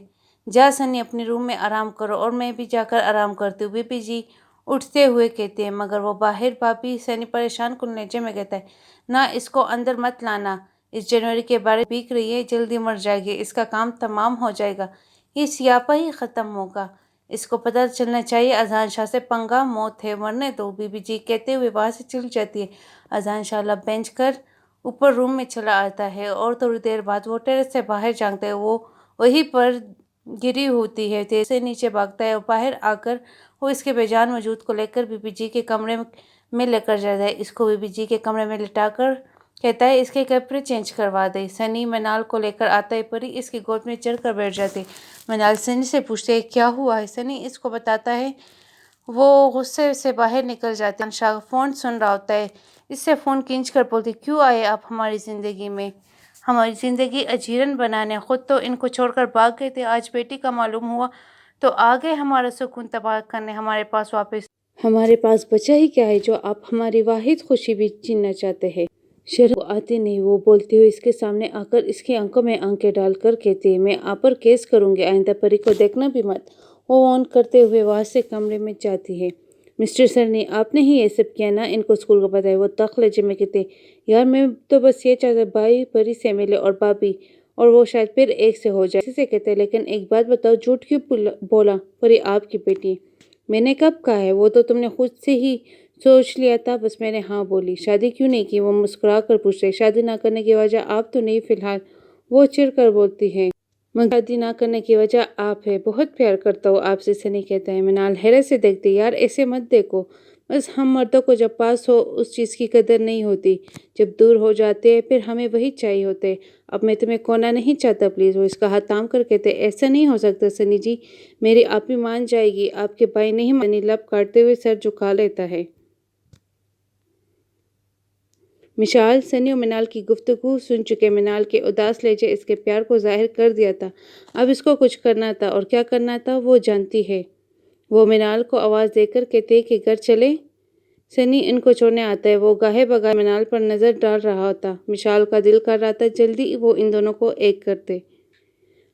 جا سنی اپنے روم میں آرام کرو اور میں بھی جا کر آرام کرتی ہوں، بی بی جی اٹھتے ہوئے کہتے ہیں۔ مگر وہ باہر بھابھی سنی پریشان کن لہجے میں کہتا ہے، نہ اس کو اندر مت لانا، اس جنوری کے بارے بیک رہی ہے، جلدی مر جائے گی، اس کا کام تمام ہو جائے گا، یہ سیاپا ہی ختم ہوگا، اس کو پتہ چلنا چاہیے اذان شاہ سے پنگا موت ہے، مرنے دو۔ بی بی جی کہتے ہوئے وہاں سے چل جاتی ہے۔ اذان شاہ لب بینچ کر اوپر روم میں چلا آتا ہے اور تھوڑی دیر بعد وہ ٹیرس سے باہر جھانکتا ہے، وہ وہیں پر گری ہوتی ہے، تیزی سے نیچے بھاگتا ہے اور باہر آ کر وہ اس کے بے جان وجود کو لے کر بی بی جی کے کمرے میں لے کر جاتا ہے، اس کو بی بی جی کے کمرے میں لٹا کر کہتا ہے، اس کے کپڑے چینج کروا دے۔ سنی منال کو لے کر آتا ہے، پری اس کی گود میں چڑھ کر بیٹھ جاتی ہے۔ منال سنی سے پوچھتے ہے، کیا ہوا ہے؟ سنی اس کو بتاتا ہے، وہ غصے سے باہر نکل جاتے ہیں۔ شاہ فون سن رہا ہوتا ہے، اس سے فون کھینچ کر بولتی، کیوں آئے آپ ہماری زندگی میں؟ ہماری زندگی اجیرن بنانے، خود تو ان کو چھوڑ کر بھاگ گئے تھے، آج بیٹی کا معلوم ہوا تو آ گئے ہمارا سکون تباہ کرنے ہمارے پاس واپس۔ ہمارے پاس بچا ہی کیا ہے جو آپ ہماری واحد خوشی بھی چھیننا چاہتے ہیں؟ شرم کو آتی نہیں، وہ بولتی ہوئی اس کے سامنے آ کر اس کی آنکھوں میں آنکھیں ڈال کر کہتی ہے، میں آپ پر کیس کروں گی، آئندہ پری کو دیکھنا بھی مت۔ وہ آن کرتے ہوئے وہاں سے کمرے میں جاتی ہے۔ مسٹر سرنی، آپ نے ہی یہ سب کیا نا، ان کو اسکول کا پتہ ہے؟ وہ تلخ لہجے میں کہتے ہیں، یار میں تو بس یہ چاہتا بھائی پری سے ملے اور بھابھی اور وہ شاید پھر ایک سے ہو جائے۔ اسی سے کہتے ہیں، لیکن ایک بات بتاؤ، جھوٹ کیوں بولا؟ پری آپ کی بیٹی ہے۔ میں نے کب کہا ہے؟ وہ تو تم نے خود سے ہی سوچ لیا تھا، بس میں نے ہاں بولی۔ شادی کیوں نہیں کی؟ وہ مسکرا کر پوچھتے، شادی نہ کرنے کی وجہ آپ تو نہیں فی الحال، وہ چڑ کر بولتی ہے، مگر شادی نہ کرنے کی وجہ آپ ہے، بہت پیار کرتا ہوں آپ سے، سنی کہتا ہے۔ منال حیرت سے دیکھتی، یار ایسے مت دیکھو، بس ہم مردوں کو جب پاس ہو اس چیز کی قدر نہیں ہوتی، جب دور ہو جاتے ہیں پھر ہمیں وہی چاہیے ہوتے ہیں۔ اب میں تمہیں کھونا نہیں چاہتا، پلیز۔ وہ اس کا ہاتھ تھام کر کہتے، ایسا نہیں ہو سکتا سنی جی، میری آپی مان جائے گی، آپ کے بھائی نہیں سنی لب کاٹتے ہوئے سر جھکا لیتا ہے۔ مشال سنی اور منال کی گفتگو سن چکے، منال کے اداس لہجے اس کے پیار کو ظاہر کر دیا تھا، اب اس کو کچھ کرنا تھا، اور کیا کرنا تھا وہ جانتی ہے۔ وہ منال کو آواز دے کر کہتے کہ گھر چلے۔ سنی ان کو چھوڑنے آتا ہے، وہ گاہے بگاہے منال پر نظر ڈال رہا ہوتا، مشال کا دل کر رہا تھا جلدی وہ ان دونوں کو ایک کرتے۔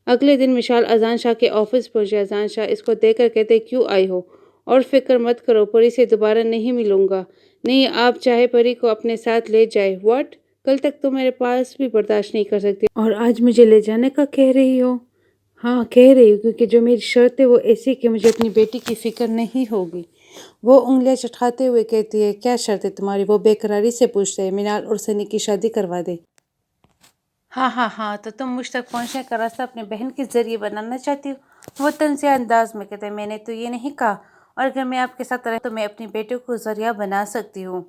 اگلے دن مشال اذان شاہ کے آفس پہنچے، اذان شاہ اس کو دیکھ کر کہتے، کیوں آئی ہو؟ اور فکر مت کرو، پری سے دوبارہ نہیں ملوں گا، نہیں آپ چاہے پری کو اپنے ساتھ لے جائے۔ واٹ؟ کل تک تو میرے پاس بھی برداشت نہیں کر سکتی اور آج مجھے لے جانے کا کہہ رہی ہو؟ ہاں کہہ رہی ہوں، کیونکہ جو میری شرط ہے وہ ایسی کہ مجھے اپنی بیٹی کی فکر نہیں ہوگی۔ وہ انگلیاں چٹکاتے ہوئے کہتی ہے، کیا شرط ہے تمہاری؟ وہ بے قراری سے پوچھتے ہیں، منال اور سنی کی شادی کروا دے۔ ہاں ہاں ہاں، تو تم مجھ تک پہنچنے کا راستہ اپنی بہن کے ذریعے بنانا چاہتی ہو؟ وہ طنزیہ انداز میں کہتے ہیں، میں نے تو یہ نہیں کہا، اور اگر میں آپ کے ساتھ رہتا تو میں اپنی بیٹی کو ذریعہ بنا سکتی ہوں،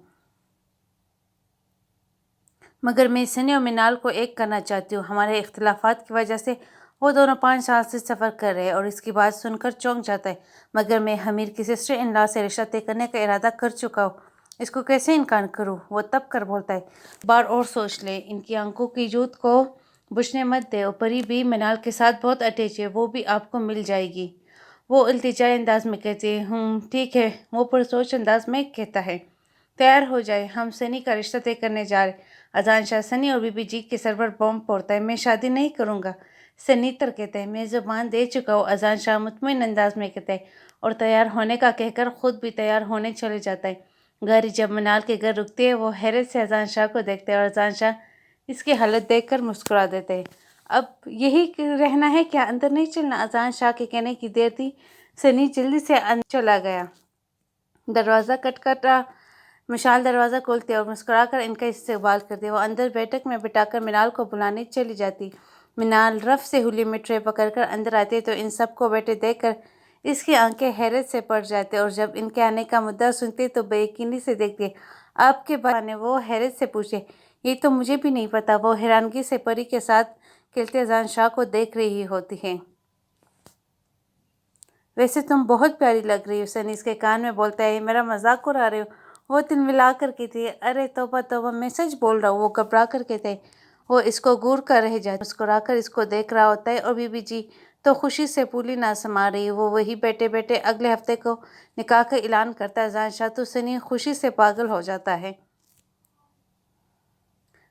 مگر میں سنی اور منال کو ایک کرنا چاہتی ہوں۔ ہمارے اختلافات کی وجہ سے وہ دونوں 5 سال سے سفر کر رہے ہیں۔ اور اس کی بات سن کر چونک جاتا ہے، مگر میں حمیر کی سسٹر ان لا سے رشتہ طے کرنے کا ارادہ کر چکا ہوں، اس کو کیسے انکار کروں؟ وہ تپ کر بولتا ہے، بار اور سوچ لے، ان کی آنکھوں کی جوت کو بجھنے مت دے، اور پری بھی منال کے ساتھ بہت اٹیچ ہے، وہ بھی آپ کو مل جائے گی۔ وہ التجائی انداز میں کہتی ہے، ٹھیک ہے۔ وہ پرسوچ انداز میں کہتا ہے، تیار ہو جائے، ہم سنی کا رشتہ طے کرنے جا رہے ہیں۔ اذان شاہ سنی اور بی بی جی کے سر پر بم پھوڑتا ہے، میں شادی نہیں کروں گا۔ سنی تر کہتا ہے میں زبان دے چکا ہوں، اذان شاہ مطمئن انداز میں کہتا ہے اور تیار ہونے کا کہہ کر خود بھی تیار ہونے چلے جاتا ہے۔ گاڑی جب منال کے گھر رکتی ہے وہ حیرت سے اذان شاہ کو دیکھتے ہیں اور اذان شاہ اس کی حالت دیکھ کر مسکرا دیتے ہیں۔ اب یہی رہنا ہے کیا، اندر نہیں چلنا؟ اذان شاہ کے کہنے کی دیر تھی، سنی جلدی سے اندر چلا گیا۔ دروازہ کھٹکھٹا، مشال دروازہ کھولتی اور مسکرا کر ان کا استقبال کرتی۔ وہ اندر بیٹھک میں بٹھا کر منال کو بلانے چلی جاتی۔ منال رف سے ہولی میں ٹرے پکڑ کر اندر آتی تو ان سب کو بیٹھے دیکھ کر اس کی آنکھیں حیرت سے پڑ جاتی اور جب ان کے آنے کا مدعا سنتی تو بے یقینی سے دیکھتی۔ آپ کے بھائی نے وہ حیرت سے پوچھے، یہ تو مجھے بھی نہیں پتا۔ وہ حیرانگی سے پری کے ساتھ کھیلتے اذان شاہ کو دیکھ رہی ہوتی ہے۔ ویسے تم بہت پیاری لگ رہی ہو، سنی اس کے کان میں بولتا ہے، میرا مذاق اڑا رہے ہو؟ وہ تلملا کر کہتی ہے، ارے توبہ توبہ، میں سچ بول رہا ہوں۔ وہ گھبرا کر کہتا ہے۔ وہ اس کو گور کر رہ جاتی، مسکرا کر اس کو دیکھ رہا ہوتا ہے اور بی بی جی تو خوشی سے پھولی نہ سما رہی۔ وہ وہی بیٹھے بیٹھے اگلے ہفتے کو نکاح کا اعلان کرتا ہے۔ اذان شاہ تو سنی خوشی سے پاگل ہو جاتا ہے۔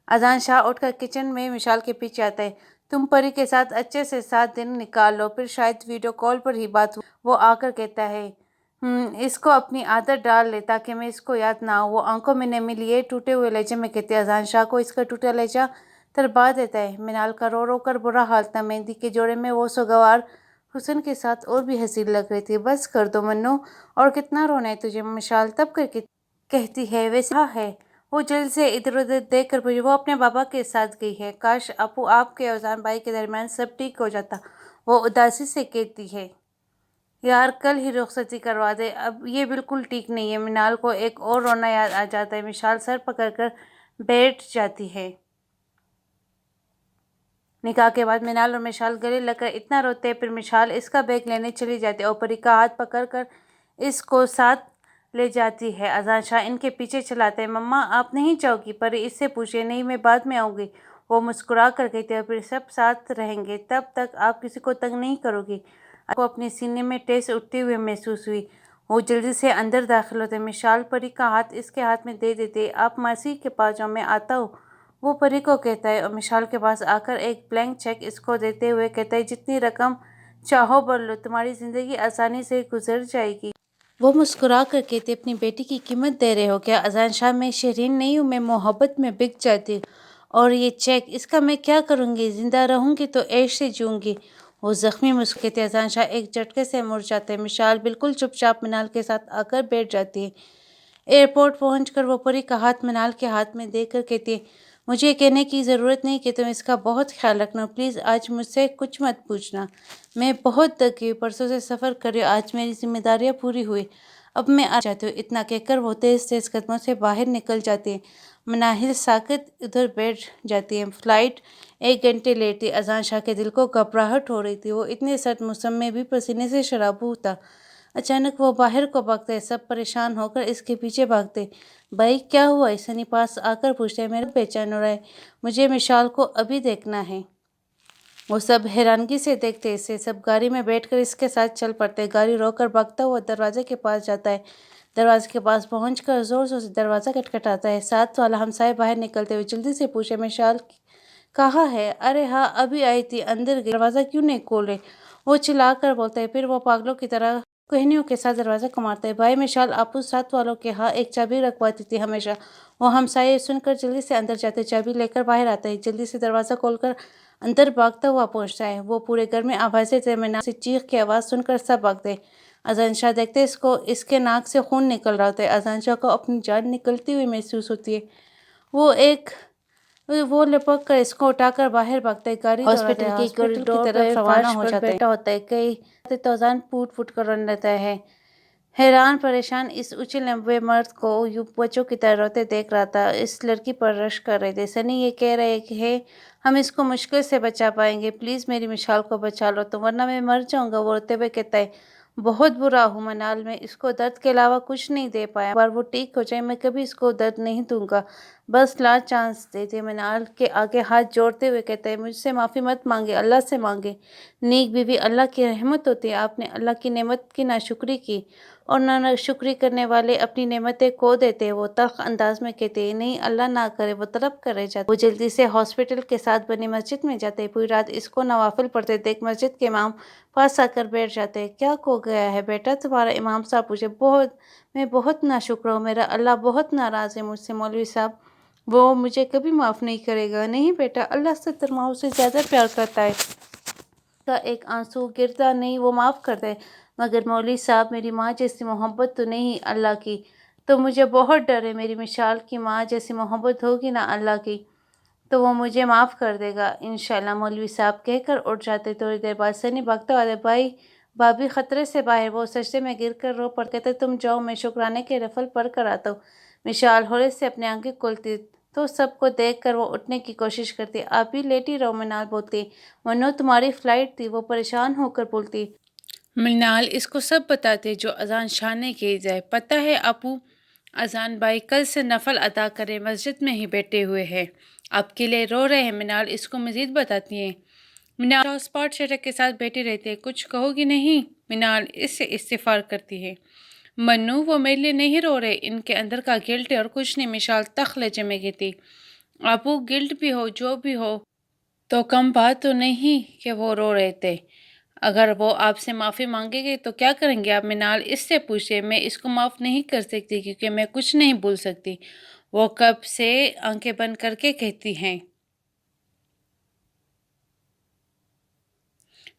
اذان شاہ اٹھ کر کچن میں مشال کے پیچھے آتا ہے، تم پری کے ساتھ اچھے سے 7 دن نکال لو، پھر شاید ویڈیو کال پر ہی بات ہو۔ وہ آ کر کہتا ہے، اس کو اپنی عادت ڈال لے تاکہ میں اس کو یاد نہ ہوں۔ وہ آنکھوں میں نمی لیے ٹوٹے ہوئے لہجے میں کہتی ہے۔ اذان شاہ کو اس کا ٹوٹا لہجہ تڑپا دیتا ہے۔ منال کا رو رو کر برا حال تھا، مہندی کے جوڑے میں وہ سوگوار حسن کے ساتھ اور بھی حسین لگ رہی تھی۔ بس کر دو منو، اور کتنا رونا ہے تجھے؟ مشال تب کر کہتی ہے، ویسے کہاں ہے؟ وہ جلد سے ادھر ادھر دیکھ کر پوچھی، وہ اپنے بابا کے ساتھ گئی ہے، کاش اپو آپ کے اور اذان بھائی کے درمیان سب ٹھیک ہو جاتا۔ وہ اداسی سے کہتی ہے، یار کل ہی رخصتی کروا دے، اب یہ بالکل ٹھیک نہیں ہے۔ منال کو ایک اور رونا یاد آ جاتا ہے، مشال سر پکڑ کر بیٹھ جاتی ہے۔ نکاح کے بعد منال اور مشال گلے لگ کر اتنا روتے ہیں، پھر مشال اس کا بیگ لینے چلی جاتی اور پری کا ہاتھ پکڑ کر اس کو ساتھ لے جاتی ہے۔ اذان شاہ ان کے پیچھے چلاتے ہیں، مما آپ نہیں جاؤ گی؟ پری اس سے پوچھے، نہیں میں بعد میں آؤں گی۔ وہ مسکرا کر کہتی ہے، پھر سب ساتھ رہیں گے، تب تک آپ کسی کو تنگ نہیں کرو گی۔ اذان کو اپنے سینے میں ٹھیس اٹھتے ہوئے محسوس ہوئی۔ وہ جلدی سے اندر داخل ہوتے، مشال پری کا ہاتھ اس کے ہاتھ میں دے دیتے، آپ ماسی کے پاس جاؤ، میں آتا ہوں۔ وہ پری کو کہتا ہے اور مشال کے پاس آ کر ایک بلینک چیک اس کو دیتے ہوئے کہتا ہے، جتنی رقم چاہو بھر لو، تمہاری زندگی آسانی سے گزر جائے گی۔ وہ مسکرا کر کہتے، اپنی بیٹی کی قیمت دے رہے ہو کیا؟ اذان شاہ، میں شیرین نہیں ہوں، میں محبت میں بک جاتی ہوں، اور یہ چیک، اس کا میں کیا کروں گی؟ زندہ رہوں گی تو عیش سے جیوں گی۔ وہ زخمی مسکراتے، اذان شاہ ایک جھٹکے سے مڑ جاتے ہیں۔ مشال بالکل چپ چاپ منال کے ساتھ آ کر بیٹھ جاتی ہے۔ ایئرپورٹ پہنچ کر وہ پری کا ہاتھ منال کے ہاتھ میں دے کر کہتی ہے، مجھے کہنے کی ضرورت نہیں کہ تم اس کا بہت خیال رکھنا، پلیز آج مجھ سے کچھ مت پوچھنا، میں بہت تھکی ہوں، پرسوں سے سفر کر رہی ہوں، آج میری ذمہ داریاں پوری ہوئی، اب میں آ جاتی ہوں۔ اتنا کہہ کر وہ تیز تیز قدموں سے باہر نکل جاتی ہے۔ منال ساکت ادھر بیٹھ جاتی ہے۔ فلائٹ 1 گھنٹے لیٹ تھی۔ اذان شاہ کے دل کو گھبراہٹ ہو رہی تھی، وہ اتنے سرد موسم میں بھی پسینے سے شرابور تھا۔ اچانک وہ باہر کو بھاگتا ہے، سب پریشان ہو کر اس کے پیچھے بھاگتے، بھائی کیا ہوا ہے؟ سنی پاس آ کر پوچھتا ہے، میرا بے چین ہو رہا ہے، مجھے مشال کو ابھی دیکھنا ہے۔ وہ سب حیرانگی سے دیکھتے اسے، سب گاڑی میں بیٹھ کر اس کے ساتھ چل پڑتے۔ گاڑی روک کر بھاگتا ہوا دروازے کے پاس جاتا ہے، دروازے کے پاس پہنچ کر زور زور سے دروازہ کھٹکھٹاتا ہے۔ ساتھ والا ہمسایہ باہر نکلتے ہوئے جلدی سے پوچھے، مشال کہاں ہے؟ ارے ہاں ابھی آئی تھی، اندر گئی، دروازہ کیوں نہیں کھول رہے؟ وہ چلا کر بولتا ہے، پھر وہ پاگلوں کی طرح کہنیوں کے ساتھ دروازہ کو مارتا ہے، بھائی مشال آپو ساتھ والوں کے ہاں ایک چابی رکھواتی تھی ہمیشہ۔ وہ ہمسایہ سن کر جلدی سے اندر جاتے، چابی لے کر باہر آتا ہے، جلدی سے دروازہ کھول کر اندر بھاگتا ہوا پہنچتا ہے۔ وہ پورے گھر میں آوازیں دے، منال سے چیخ کی آواز سن کر سب بھاگتے۔ اذان شاہ دیکھتے اس کے ناک سے خون نکل رہا ہوتا ہے۔ اذان شاہ کو اپنی جان نکلتی ہوئی محسوس ہوتی ہے۔ وہ لپک کر اس کو اٹھا کر باہر بھاگتا ہے، گاڑی دوڑاتا ہے، ہاسپٹل کی طرف روانہ ہو جاتا ہے۔ بیٹھا ہوتا ہے، کئی تو اذان پھوٹ پھوٹ کر رونے لگتا ہے۔ حیران پریشان اس اونچے لمبے مرد کو یوں بچوں کی طرح روتے دیکھ رہا تھا۔ اس لڑکی پر رشک کر رہے تھے۔ سنی یہ کہہ رہے ہیں، ہم اس کو مشکل سے بچا پائیں گے، پلیز میری مشال کو بچا لو تم، ورنہ میں مر جاؤں گا۔ وہ روتے ہوئے کہتا ہے، بہت برا ہوں منال، میں اس کو درد کے علاوہ کچھ نہیں دے پایا، ایک بار وہ ٹھیک ہو جائے میں کبھی اس کو درد نہیں دوں گا۔ بس لاسٹ چانس دیتے۔ منال کے آگے ہاتھ جوڑتے ہوئے کہتا ہے مجھ سے معافی مت مانگے، اللہ سے مانگے۔ نیک بیوی اللہ کی رحمت ہوتی ہے۔ آپ نے اللہ کی نعمت کی ناشکری کی اور ناشکری کرنے والے اپنی نعمتیں کھو دیتے ہیں۔ وہ تلخ انداز میں کہتے ہیں نہیں اللہ نہ کرے، وہ تڑپ کر رہ جاتے۔ وہ جلدی سے ہاسپٹل کے ساتھ بنی مسجد میں جاتے ہیں۔ پوری رات اس کو نوافل پڑھتے دیکھ مسجد کے امام پاس آ کر بیٹھ جاتے ہیں۔ کیا کھو گیا ہے بیٹا تمہارا؟ امام صاحب پوچھے۔ میں بہت ناشکر ہوں، میرا اللہ بہت ناراض ہے مجھ سے مولوی صاحب، وہ مجھے کبھی معاف نہیں کرے گا۔ نہیں بیٹا، اللہ 70 ماؤں سے زیادہ پیار کرتا ہے، کا ایک آنسو گرتا نہیں، وہ معاف کرتا ہے۔ مگر مولوی صاحب میری ماں جیسی محبت تو نہیں اللہ کی، تو مجھے بہت ڈر ہے میری مشال کی ماں جیسی محبت ہوگی نا اللہ کی تو وہ مجھے معاف کر دے گا انشاءاللہ، مولوی صاحب کہہ کر اٹھ جاتے۔ تھوڑی دیر بعد سنی بھاگتا ہوا بھائی بھابھی خطرے سے باہر، وہ سجدے میں گر کر رو پڑتے تھے۔ تم جاؤ، میں شکرانے کے رفل پڑھ کر آتا ہوں۔ مشال ہولے سے اپنی آنکھیں کھولتی تو سب کو دیکھ کر وہ اٹھنے کی کوشش کرتی۔ آپ بھی لیٹی رہو، منال بولتی۔ منو تمہاری فلائٹ تھی، وہ پریشان ہو کر بولتی۔ منال اس کو سب بتاتے جو اذان شاہ نے کی جائے۔ پتہ ہے اپو، اذان بھائی کل سے نفل ادا کرے مسجد میں ہی بیٹھے ہوئے ہیں، آپ کے لیے رو رہے ہیں۔ منال اس کو مزید بتاتی ہیں۔ منال اسپاٹ شیٹر کے ساتھ بیٹھے رہتے۔ کچھ کہو گی نہیں؟ منال اس سے استغفار کرتی ہے۔ منو وہ میرے لیے نہیں رو رہے، ان کے اندر کا گلٹ ہے اور کچھ نہیں۔ مشال تخ لہجے میں کہتی ابو گلٹ بھی ہو جو بھی ہو تو کم بات تو نہیں کہ وہ رو رہے تھے، اگر وہ آپ سے معافی مانگیں گے تو کیا کریں گے آپ؟ منال اس سے پوچھے۔ میں اس کو معاف نہیں کر سکتی کیونکہ میں کچھ نہیں بھول سکتی، وہ کب سے آنکھیں بند کر کے کہتی ہیں۔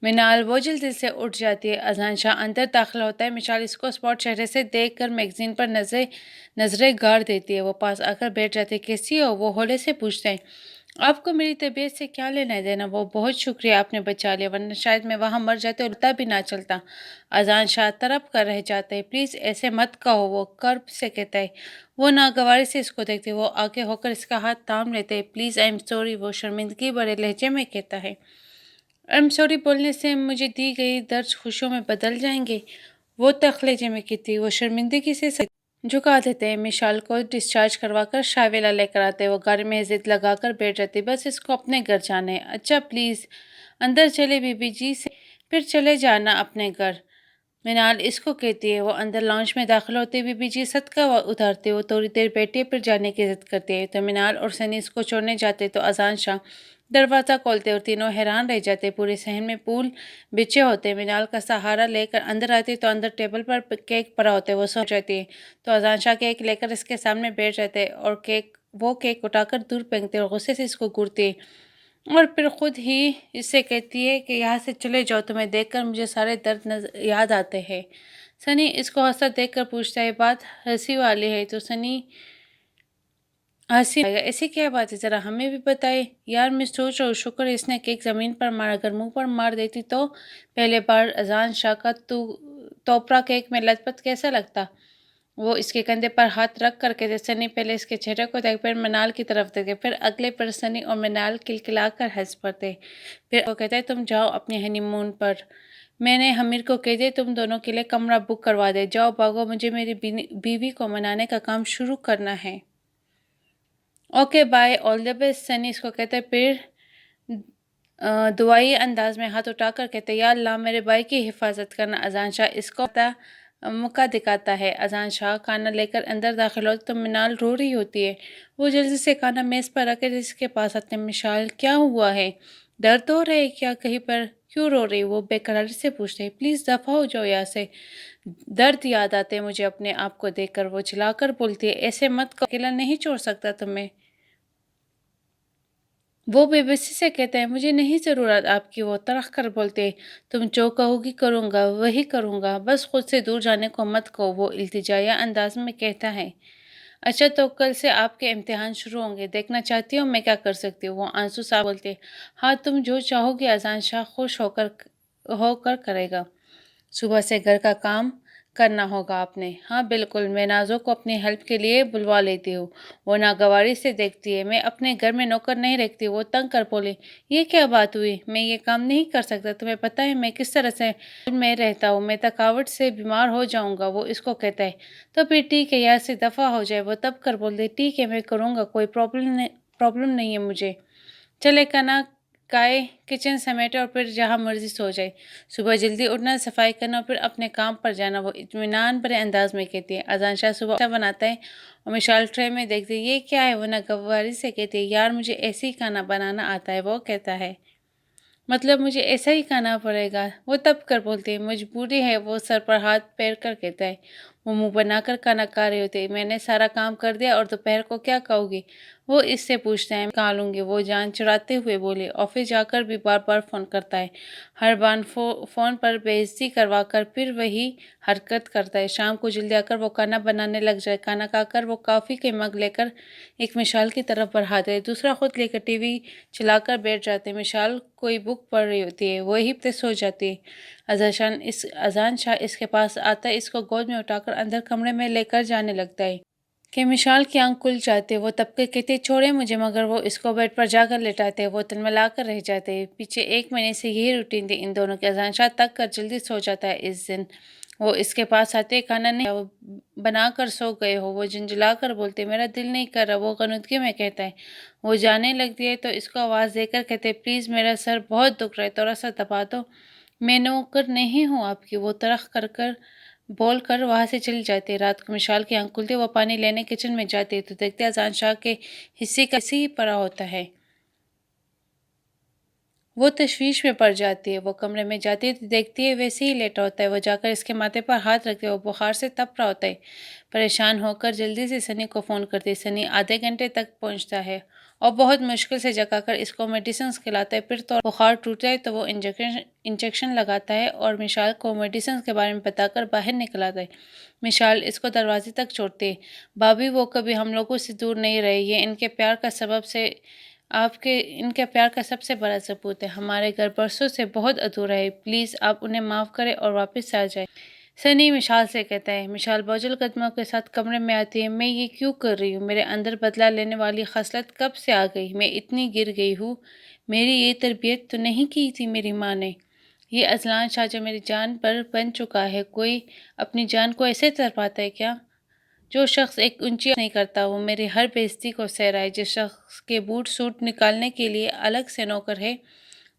منال وہ جلدی سے اٹھ جاتی ہے۔ اذان شاہ اندر داخل ہوتا ہے۔ مشال اس کو اسپاٹ چہرے سے دیکھ کر میگزین پر نظریں گاڑ دیتی ہے۔ وہ پاس آ کر بیٹھ جاتی ہے۔ کیسی ہو؟ وہ ہولے سے پوچھتے ہیں۔ آپ کو میری طبیعت سے کیا لینا دینا؟ وہ بہت شکریہ آپ نے بچا لیا، ورنہ شاید میں وہاں مر جاتی اور پتہ بھی نہ چلتا۔ اذان شاہ تڑپ کر رہ جاتے ہیں۔ پلیز ایسے مت کہو، وہ کرب سے کہتا ہے۔ وہ ناگواری سے اس کو دیکھتے، وہ آگے ہو کر اس کا ہاتھ تھام لیتے۔ پلیز آئی ایم سوری، وہ شرمندگی بھرے لہجے میں کہتا ہے۔ ایم سوری بولنے سے مجھے دی گئی درد خوشیوں میں بدل جائیں گے، وہ تخ لہجے میں کہتی۔ وہ شرمندگی سے جھکا دیتے ہیں۔ مشال کو ڈسچارج کروا کر شاویلا لے کر آتے۔ وہ گاڑی میں ضد لگا کر بیٹھ جاتی۔ بس اس کو اپنے گھر جانا ہے۔ اچھا پلیز اندر چلے بی بی جی سے پھر چلے جانا اپنے گھر، منال اس کو کہتی ہے۔ وہ اندر لاؤنج میں داخل ہوتے بی بی جی صدقہ اتارتے، وہ تھوڑی دیر بیٹھے پھر جانے کی ضد کرتے تو منال اور سنی اس کو چھوڑنے جاتے تو اذان شاہ دروازہ کھولتے اور تینوں حیران رہ جاتے۔ پورے صحن میں پھول بچھے ہوتے۔ منال کا سہارا لے کر اندر آتے تو اندر ٹیبل پر کیک پڑا ہوتا ہے، وہ سو جاتی ہے تو اذان شاہ کیک لے کر اس کے سامنے بیٹھ جاتے اور وہ کیک اٹھا کر دور پھینکتے اور غصے سے اس کو گھورتے اور پھر خود ہی اس سے کہتی ہے کہ یہاں سے چلے جاؤ، تمہیں دیکھ کر مجھے سارے درد یاد آتے ہیں۔ سنی اس کو ہنستا دیکھ کر پوچھتا ہے بات ہنسی والی ہے تو سنی ہنسی ایسی کیا بات ہے، ذرا ہمیں بھی بتائے۔ یار میں سوچ رہا ہوں شکر اس نے کیک زمین پر مارا، اگر منہ پر مار دیتی تو پہلے بار اذان شاہ کا توپرا کیک میں لت پت کیسا لگتا۔ وہ اس کے کندھے پر ہاتھ رکھ کر کہتے سنی پہلے اس کے چہرے کو دیکھ، پھر منال کی طرف دیکھے، پھر اگلے پر سنی اور منال کلکلا کر ہنس پڑتے۔ پھر وہ کہتا ہے تم جاؤ اپنی ہنی مون پر، میں نے حمیر کو کہہ دیا تم دونوں کے لیے کمرہ بک کروا دے، جاؤ بھاگو، مجھے میری بیوی کو منانے کا کام شروع کرنا ہے۔ Okay bye, all the best, Sunny اس کو کہتا ہے۔ پھر دعائی انداز میں ہاتھ اٹھا کر کہتے یا اللہ میرے بھائی کی حفاظت کرنا۔ اذان شاہ اس کو موقع دکھاتا ہے۔ اذان شاہ کھانا لے کر اندر داخل ہوتے تو منال رو رہی ہوتی ہے۔ وہ جلدی سے کھانا میز پر رکھ کر اس کے پاس آتے ہیں۔ مشال کیا ہوا ہے؟ درد ہو رہے کیا کہیں پر؟ کیوں رو رہی؟ وہ بے قراری سے پوچھتے ہیں۔ پلیز دفع ہو جاؤ یہاں سے، درد یاد آتے مجھے اپنے آپ کو دیکھ کر۔ وہ چلا کر بولتی ہے ایسے مت کو، اکیلا نہیں چھوڑ سکتا تمہیں۔ وہ بے بسی سے کہتا ہے مجھے نہیں ضرورت آپ کی۔ وہ تڑخ کر بولتے ہیں تم جو کہو گی کروں گا، وہی کروں گا، بس خود سے دور جانے کو مت کہو۔ وہ التجائیہ انداز میں کہتا ہے اچھا تو کل سے آپ کے امتحان شروع ہوں گے، دیکھنا چاہتی ہوں میں کیا کر سکتی ہوں۔ وہ آنسو صاحب بولتے ہاں تم جو چاہو گی۔ اذان شاہ خوش ہو کر کرے گا۔ صبح سے گھر کا کام کرنا ہوگا آپ نے۔ ہاں بالکل، میں نازو کو اپنی ہیلپ کے لیے بلوا لیتی ہوں۔ وہ ناگواری سے دیکھتی ہے۔ میں اپنے گھر میں نوکر نہیں رکھتی۔ وہ تنگ کر بولی، یہ کیا بات ہوئی؟ میں یہ کام نہیں کر سکتا۔ تمہیں پتہ ہے میں کس طرح سے میں رہتا ہوں، میں تھکاوٹ سے بیمار ہو جاؤں گا۔ وہ اس کو کہتا ہے، تو پھر ٹھیک ہے، یہاں سے دفع ہو جائے۔ وہ تب کر بولتی، ٹھیک ہے میں کروں گا، کوئی پرابلم نہیں ہے مجھے۔ چلے کھانا کھائے، کچن سمیٹے اور پھر جہاں مرضی سو جائے۔ صبح جلدی اٹھنا، صفائی کرنا اور پھر اپنے کام پر جانا۔ وہ اطمینان بھرے انداز میں کہتی ہے۔ اذان شاہ صبح اچھا بناتا ہے اور مشال ٹرے میں دیکھتی ہے، یہ کیا ہے؟ وہ ناگواری سے کہتی ہے، یار مجھے ایسے ہی کھانا بنانا آتا ہے۔ وہ کہتا ہے، مطلب مجھے ایسا ہی کھانا پڑے گا؟ وہ تب کر بولتی ہے، مجبوری ہے۔ وہ سر پر ہاتھ پھیر کر کہتا ہے، وہ منہ بنا کر کھانا کھا رہے ہوتے، میں نے سارا کام کر دیا اور دوپہر کو کیا کھاؤ گی؟ وہ اس سے پوچھتا ہے، کھا لوں گی۔ وہ جان چڑھاتے ہوئے بولے، آفس جا کر بھی بار بار فون کرتا ہے، ہر بار فون پر بے عزتی کروا کر پھر وہی حرکت کرتا ہے۔ شام کو جلدی آ کر وہ کھانا بنانے لگ جائے۔ کھانا کھا کر وہ کافی کے مگ لے کر ایک مشال کی طرف بڑھاتے ہے، دوسرا خود لے کر ٹی وی چلا کر بیٹھ جاتے ہیں۔ مشال کوئی بک پڑھ رہی ہوتی ہے، وہی پہ سو جاتی ہے۔ اذان شاہ اس کے پاس آتا ہے، اس کو گود میں اٹھا کر اندر کمرے میں لے کر جانے لگتا ہے کہ مشال کی آنکھ کھل جاتے۔ وہ تب کے کہتے، چھوڑے مجھے، مگر وہ اس کو بیڈ پر جا کر لٹاتے، وہ تلملا کر رہ جاتے۔ پیچھے 1 مہینے سے یہی روٹین تھی ان دونوں کی۔ اذان شاہ تک کر جلدی سو جاتا ہے۔ اس دن وہ اس کے پاس آتے، کھانا نہیں وہ بنا کر سو گئے ہو؟ وہ جھنجھلا کر بولتے، میرا دل نہیں کر رہا۔ وہ غنودگی میں کہتا ہے۔ وہ جانے لگتی ہے تو اس کو آواز دے کر کہتے، پلیز میرا سر بہت دکھ رہا ہے، تھوڑا سا دبا دو، میں نوکر نہیں ہوں آپ کی۔ وہ ترخ کر بول کر وہاں سے چلی جاتی ہے۔ رات کو مشال کی آنکھ کھلتی، وہ پانی لینے کچن میں جاتی ہے تو دیکھتے اذان شاہ کے حصے کا ایسے ہی پڑا ہوتا ہے۔ وہ تشویش میں پڑ جاتی ہے۔ وہ کمرے میں جاتی ہے تو دیکھتی ہے ویسے ہی لیٹا ہوتا ہے۔ وہ جا کر اس کے ماتھے پر ہاتھ رکھتی ہے، وہ بخار سے تپ رہا ہوتا ہے۔ پریشان ہو کر جلدی سے سنی کو فون کرتی ہے۔ سنی آدھے گھنٹے تک پہنچتا ہے اور بہت مشکل سے جگا کر اس کو میڈیسنز کھلاتا ہے۔ پھر تو بخار ٹوٹتا ہے تو وہ انجیکشن لگاتا ہے اور مشال کو میڈیسنز کے بارے میں بتا کر باہر نکل آتا ہے۔ مشال اس کو دروازے تک چھوڑتی ہے۔ بھابھی وہ کبھی ہم لوگوں سے دور نہیں رہے، یہ ان کے پیار کا سب سے بڑا ثبوت ہے۔ ہمارے گھر برسوں سے بہت ادھورا ہے، پلیز آپ انہیں معاف کریں اور واپس آ جائیں۔ سنی مشال سے کہتا ہے۔ مشال بوجھل قدموں کے ساتھ کمرے میں آتی ہے۔ میں یہ کیوں کر رہی ہوں؟ میرے اندر بدلہ لینے والی خصلت کب سے آ گئی؟ میں اتنی گر گئی ہوں، میری یہ تربیت تو نہیں کی تھی میری ماں نے۔ یہ اذان شاہ جو میری جان پر بن چکا ہے، کوئی اپنی جان کو ایسے تڑپاتا ہے کیا؟ جو شخص ایک اونچی نہیں کرتا وہ میری ہر بے عزتی کو سہ رہا ہے۔ جس شخص کے بوٹ سوٹ نکالنے کے لیے الگ سے نوکر ہے،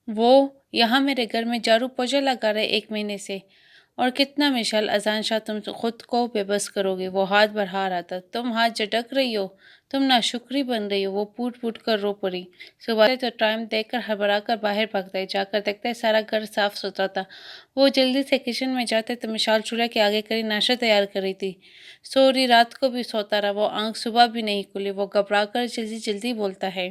وہ یہاں میرے گھر میں جھاڑو پوچھا لگا رہے 1 مہینے سے۔ اور کتنا مشال اذان شاہ تم خود کو بے بس کرو گے؟ وہ ہاتھ بڑھا رہا تھا۔ تم ہاتھ جھٹک رہی ہو، تم ناشکری بن رہی ہو۔ وہ پوٹ پوٹ کر رو پڑی۔ صبح تو ٹائم دیکھ کر ہڑبڑا کر باہر بھاگتا ہے، جا کر دیکھتا ہے سارا گھر صاف ستھرا تھا۔ وہ جلدی سے کچن میں جاتے تو مشال چولہے کے آگے کری ناشتہ تیار کر رہی تھی۔ سوری رات کو بھی سوتا رہا، وہ آنکھ صبح بھی نہیں کھلی۔ وہ گھبرا کر جلدی بولتا ہے،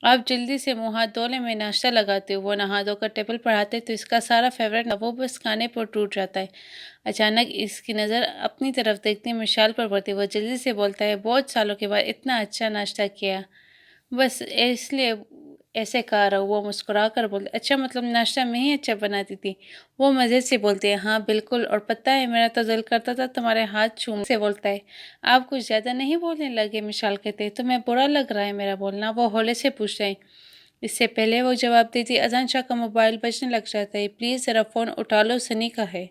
آپ جلدی سے منہ ہاتھ دھو لیں، میں ناشتہ لگاتی ہوں۔ وہ نہا دھو کر ٹیبل پر آتے تو اس کا سارا فیوریٹ وہ بس کھانے پر ٹوٹ جاتا ہے۔ اچانک اس کی نظر اپنی طرف دیکھتی مشال پر پڑتی، وہ جلدی سے بولتا ہے، بہت سالوں کے بعد اتنا اچھا ناشتہ کیا، بس اس لیے ایسے کہا رہا ہوں۔ وہ مسکرا کر بولتے، اچھا مطلب ناشتہ میں ہی اچھا بناتی تھی؟ وہ مزے سے بولتے ہیں، ہاں بالکل، اور پتہ ہے میرا تو دل کرتا تھا تمہارے ہاتھ چھونے سے۔ بولتا ہے، آپ کچھ زیادہ نہیں بولنے لگے؟ مشال کہتے ہیں، تمہیں برا لگ رہا ہے میرا بولنا؟ وہ ہولے سے پوچھتے ہیں۔ اس سے پہلے وہ جواب دیتی، اذان شاہ کا موبائل بجنے لگ جاتا ہے، پلیز ذرا فون اٹھا لو، سنی کا ہے۔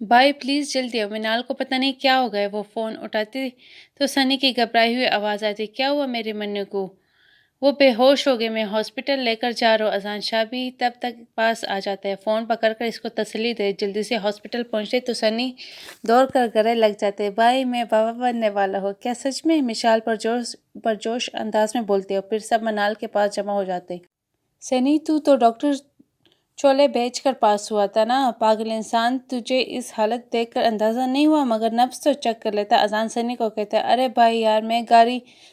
بھائی پلیز جلدی آؤ، منال کو پتہ نہیں کیا ہو گیا۔ وہ فون اٹھاتی تو سنی کی گھبرائی ہوئی آواز آتی، کیا ہوا میرے منو کو؟ وہ بے ہوش ہو گئے، میں ہاسپٹل لے کر جا رہا ہوں۔ اذان شاہ بھی تب تک پاس آ جاتا ہے، فون پکڑ کر اس کو تسلی دے۔ جلدی سے ہاسپٹل پہنچتے تو سنی دوڑ کر گلے لگ جاتے، بھائی میں بابا بننے والا ہوں۔ کیا سچ میں؟ مشال پرجوش انداز میں بولتے ہو۔ پھر سب منال کے پاس جمع ہو جاتے۔ سنی تو ڈاکٹر چولے بیچ کر پاس ہوا تھا نا، پاگل انسان، تجھے اس حالت دیکھ کر اندازہ نہیں ہوا؟ مگر نبض تو چیک کر لیتا۔ اذان سنی کو کہتا ہے، ارے بھائی یار، میں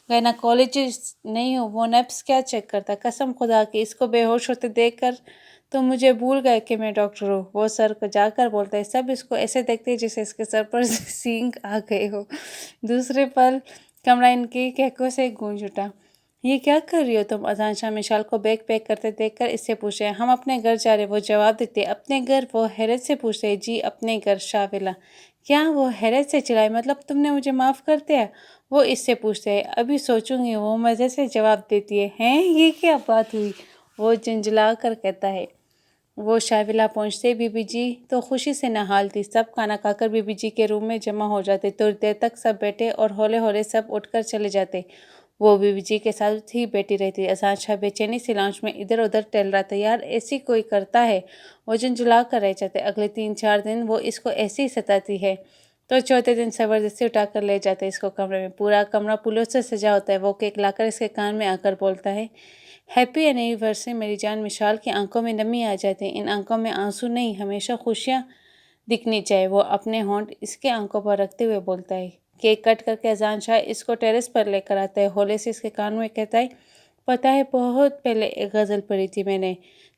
گائناکولوجسٹ نہیں ہوں، وہ نبض کیا چیک کرتا؟ قسم خدا کی، اس کو بے ہوش ہوتے دیکھ کر تم مجھے بھول گئے کہ میں ڈاکٹر ہوں۔ وہ سر کو جا کر بولتا ہے، سب اس کو ایسے دیکھتے ہیں جیسے اس کے سر پر سینگ آ گئے ہو۔ دوسرے پل کمرہ ان کی کہکوں سے گونج اٹھا۔ یہ کیا کر رہی ہو تم؟ اذان شاہ مشال کو بیگ پیک کرتے دیکھ کر اس سے پوچھے۔ ہم اپنے گھر جا رہے، وہ جواب دیتے۔ اپنے گھر؟ وہ حیرت سے پوچھتے۔ جی اپنے گھر شاویلا۔ کیا؟ وہ حیرت سے چلائی۔ مطلب تم نے مجھے معاف کر دیا؟ وہ اس سے پوچھتے۔ ابھی سوچوں گی، وہ مزے سے جواب دیتی ہے۔ ہیں یہ کیا بات ہوئی؟ وہ جھنجھلا کر کہتا ہے۔ وہ شاویلا پہنچتے بی بی جی تو خوشی سے نہال تھی۔ سب کھانا کھا کر بی بی جی کے روم میں جمع ہو جاتے۔ تھوڑی دیر تک سب بیٹھے اور ہولے ہولے سب اٹھ کر چلے جاتے۔ وہ بی بی جی کے ساتھ ہی بیٹھی رہتی۔ اذان شاہ بے چینی سے لاؤنج میں ادھر ادھر ٹہل رہا تھا۔ یار ایسی کوئی کرتا ہے؟ وہ جھنجھلا کر رہ جاتے۔ اگلے 3-4 دن وہ اس کو ایسے ہی ستاتی ہے تو چوتھے دن زبردستی اٹھا کر لے جاتے اس کو کمرے میں۔ پورا کمرہ پھولوں سے سجا ہوتا ہے۔ وہ کیک لا کر اس کے کان میں آ کر بولتا ہے، ہیپی اینیورسری میری جان۔ مشال کی آنکھوں میں نمی آ جاتی ہے۔ ان آنکھوں میں آنسو نہیں، ہمیشہ خوشیاں دکھنی چاہیے۔ وہ اپنے ہونٹ اس کے آنکھوں پر رکھتے ہوئے بولتا ہے۔ کیک کٹ کر کے اذان شاہ اس کو ٹیرس پر لے کر آتا ہے۔ ہولے سے اس کے کان میں کہتا ہے، پتہ ہے بہت پہلے ایک غزل پڑھی تھی میں نے۔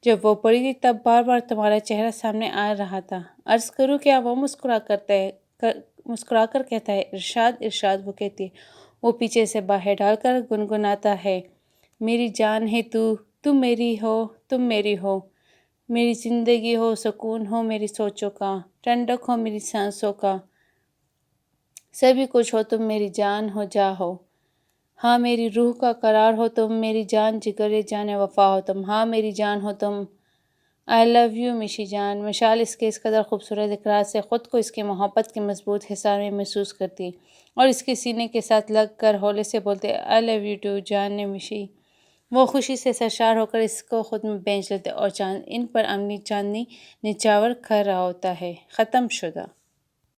جب وہ پڑھی تھی تب بار بار تمہارا چہرہ سامنے آ رہا تھا۔ عرض کروں کیا؟ وہ مسکرا کر کہتا ہے۔ ارشاد ارشاد، وہ کہتی ہے۔ وہ پیچھے سے باہیں ڈال کر گنگناتا ہے، میری جان ہے تو، تم میری ہو، تم میری ہو، میری زندگی ہو، سکون ہو میری سوچوں کا، ٹھنڈک ہو میری سانسوں کا، سبھی کچھ ہو تم میری جان ہو جا ہو، ہاں میری روح کا قرار ہو تم، میری جان جگر جان وفا ہو تم، ہاں میری جان ہو تم، آئی لو یو مشی جان۔ مشال اس کے اس قدر خوبصورت اقرار سے خود کو اس کی محبت کے مضبوط حصار میں محسوس کرتی اور اس کے سینے کے ساتھ لگ کر ہولے سے بولتے، آئی لو یو ٹو جان مشی۔ وہ خوشی سے سرشار ہو کر اس کو خود میں بینچ لیتے اور چاند ان پر امنی چاندنی نچھاور کر رہا ہوتا ہے۔ ختم شدہ۔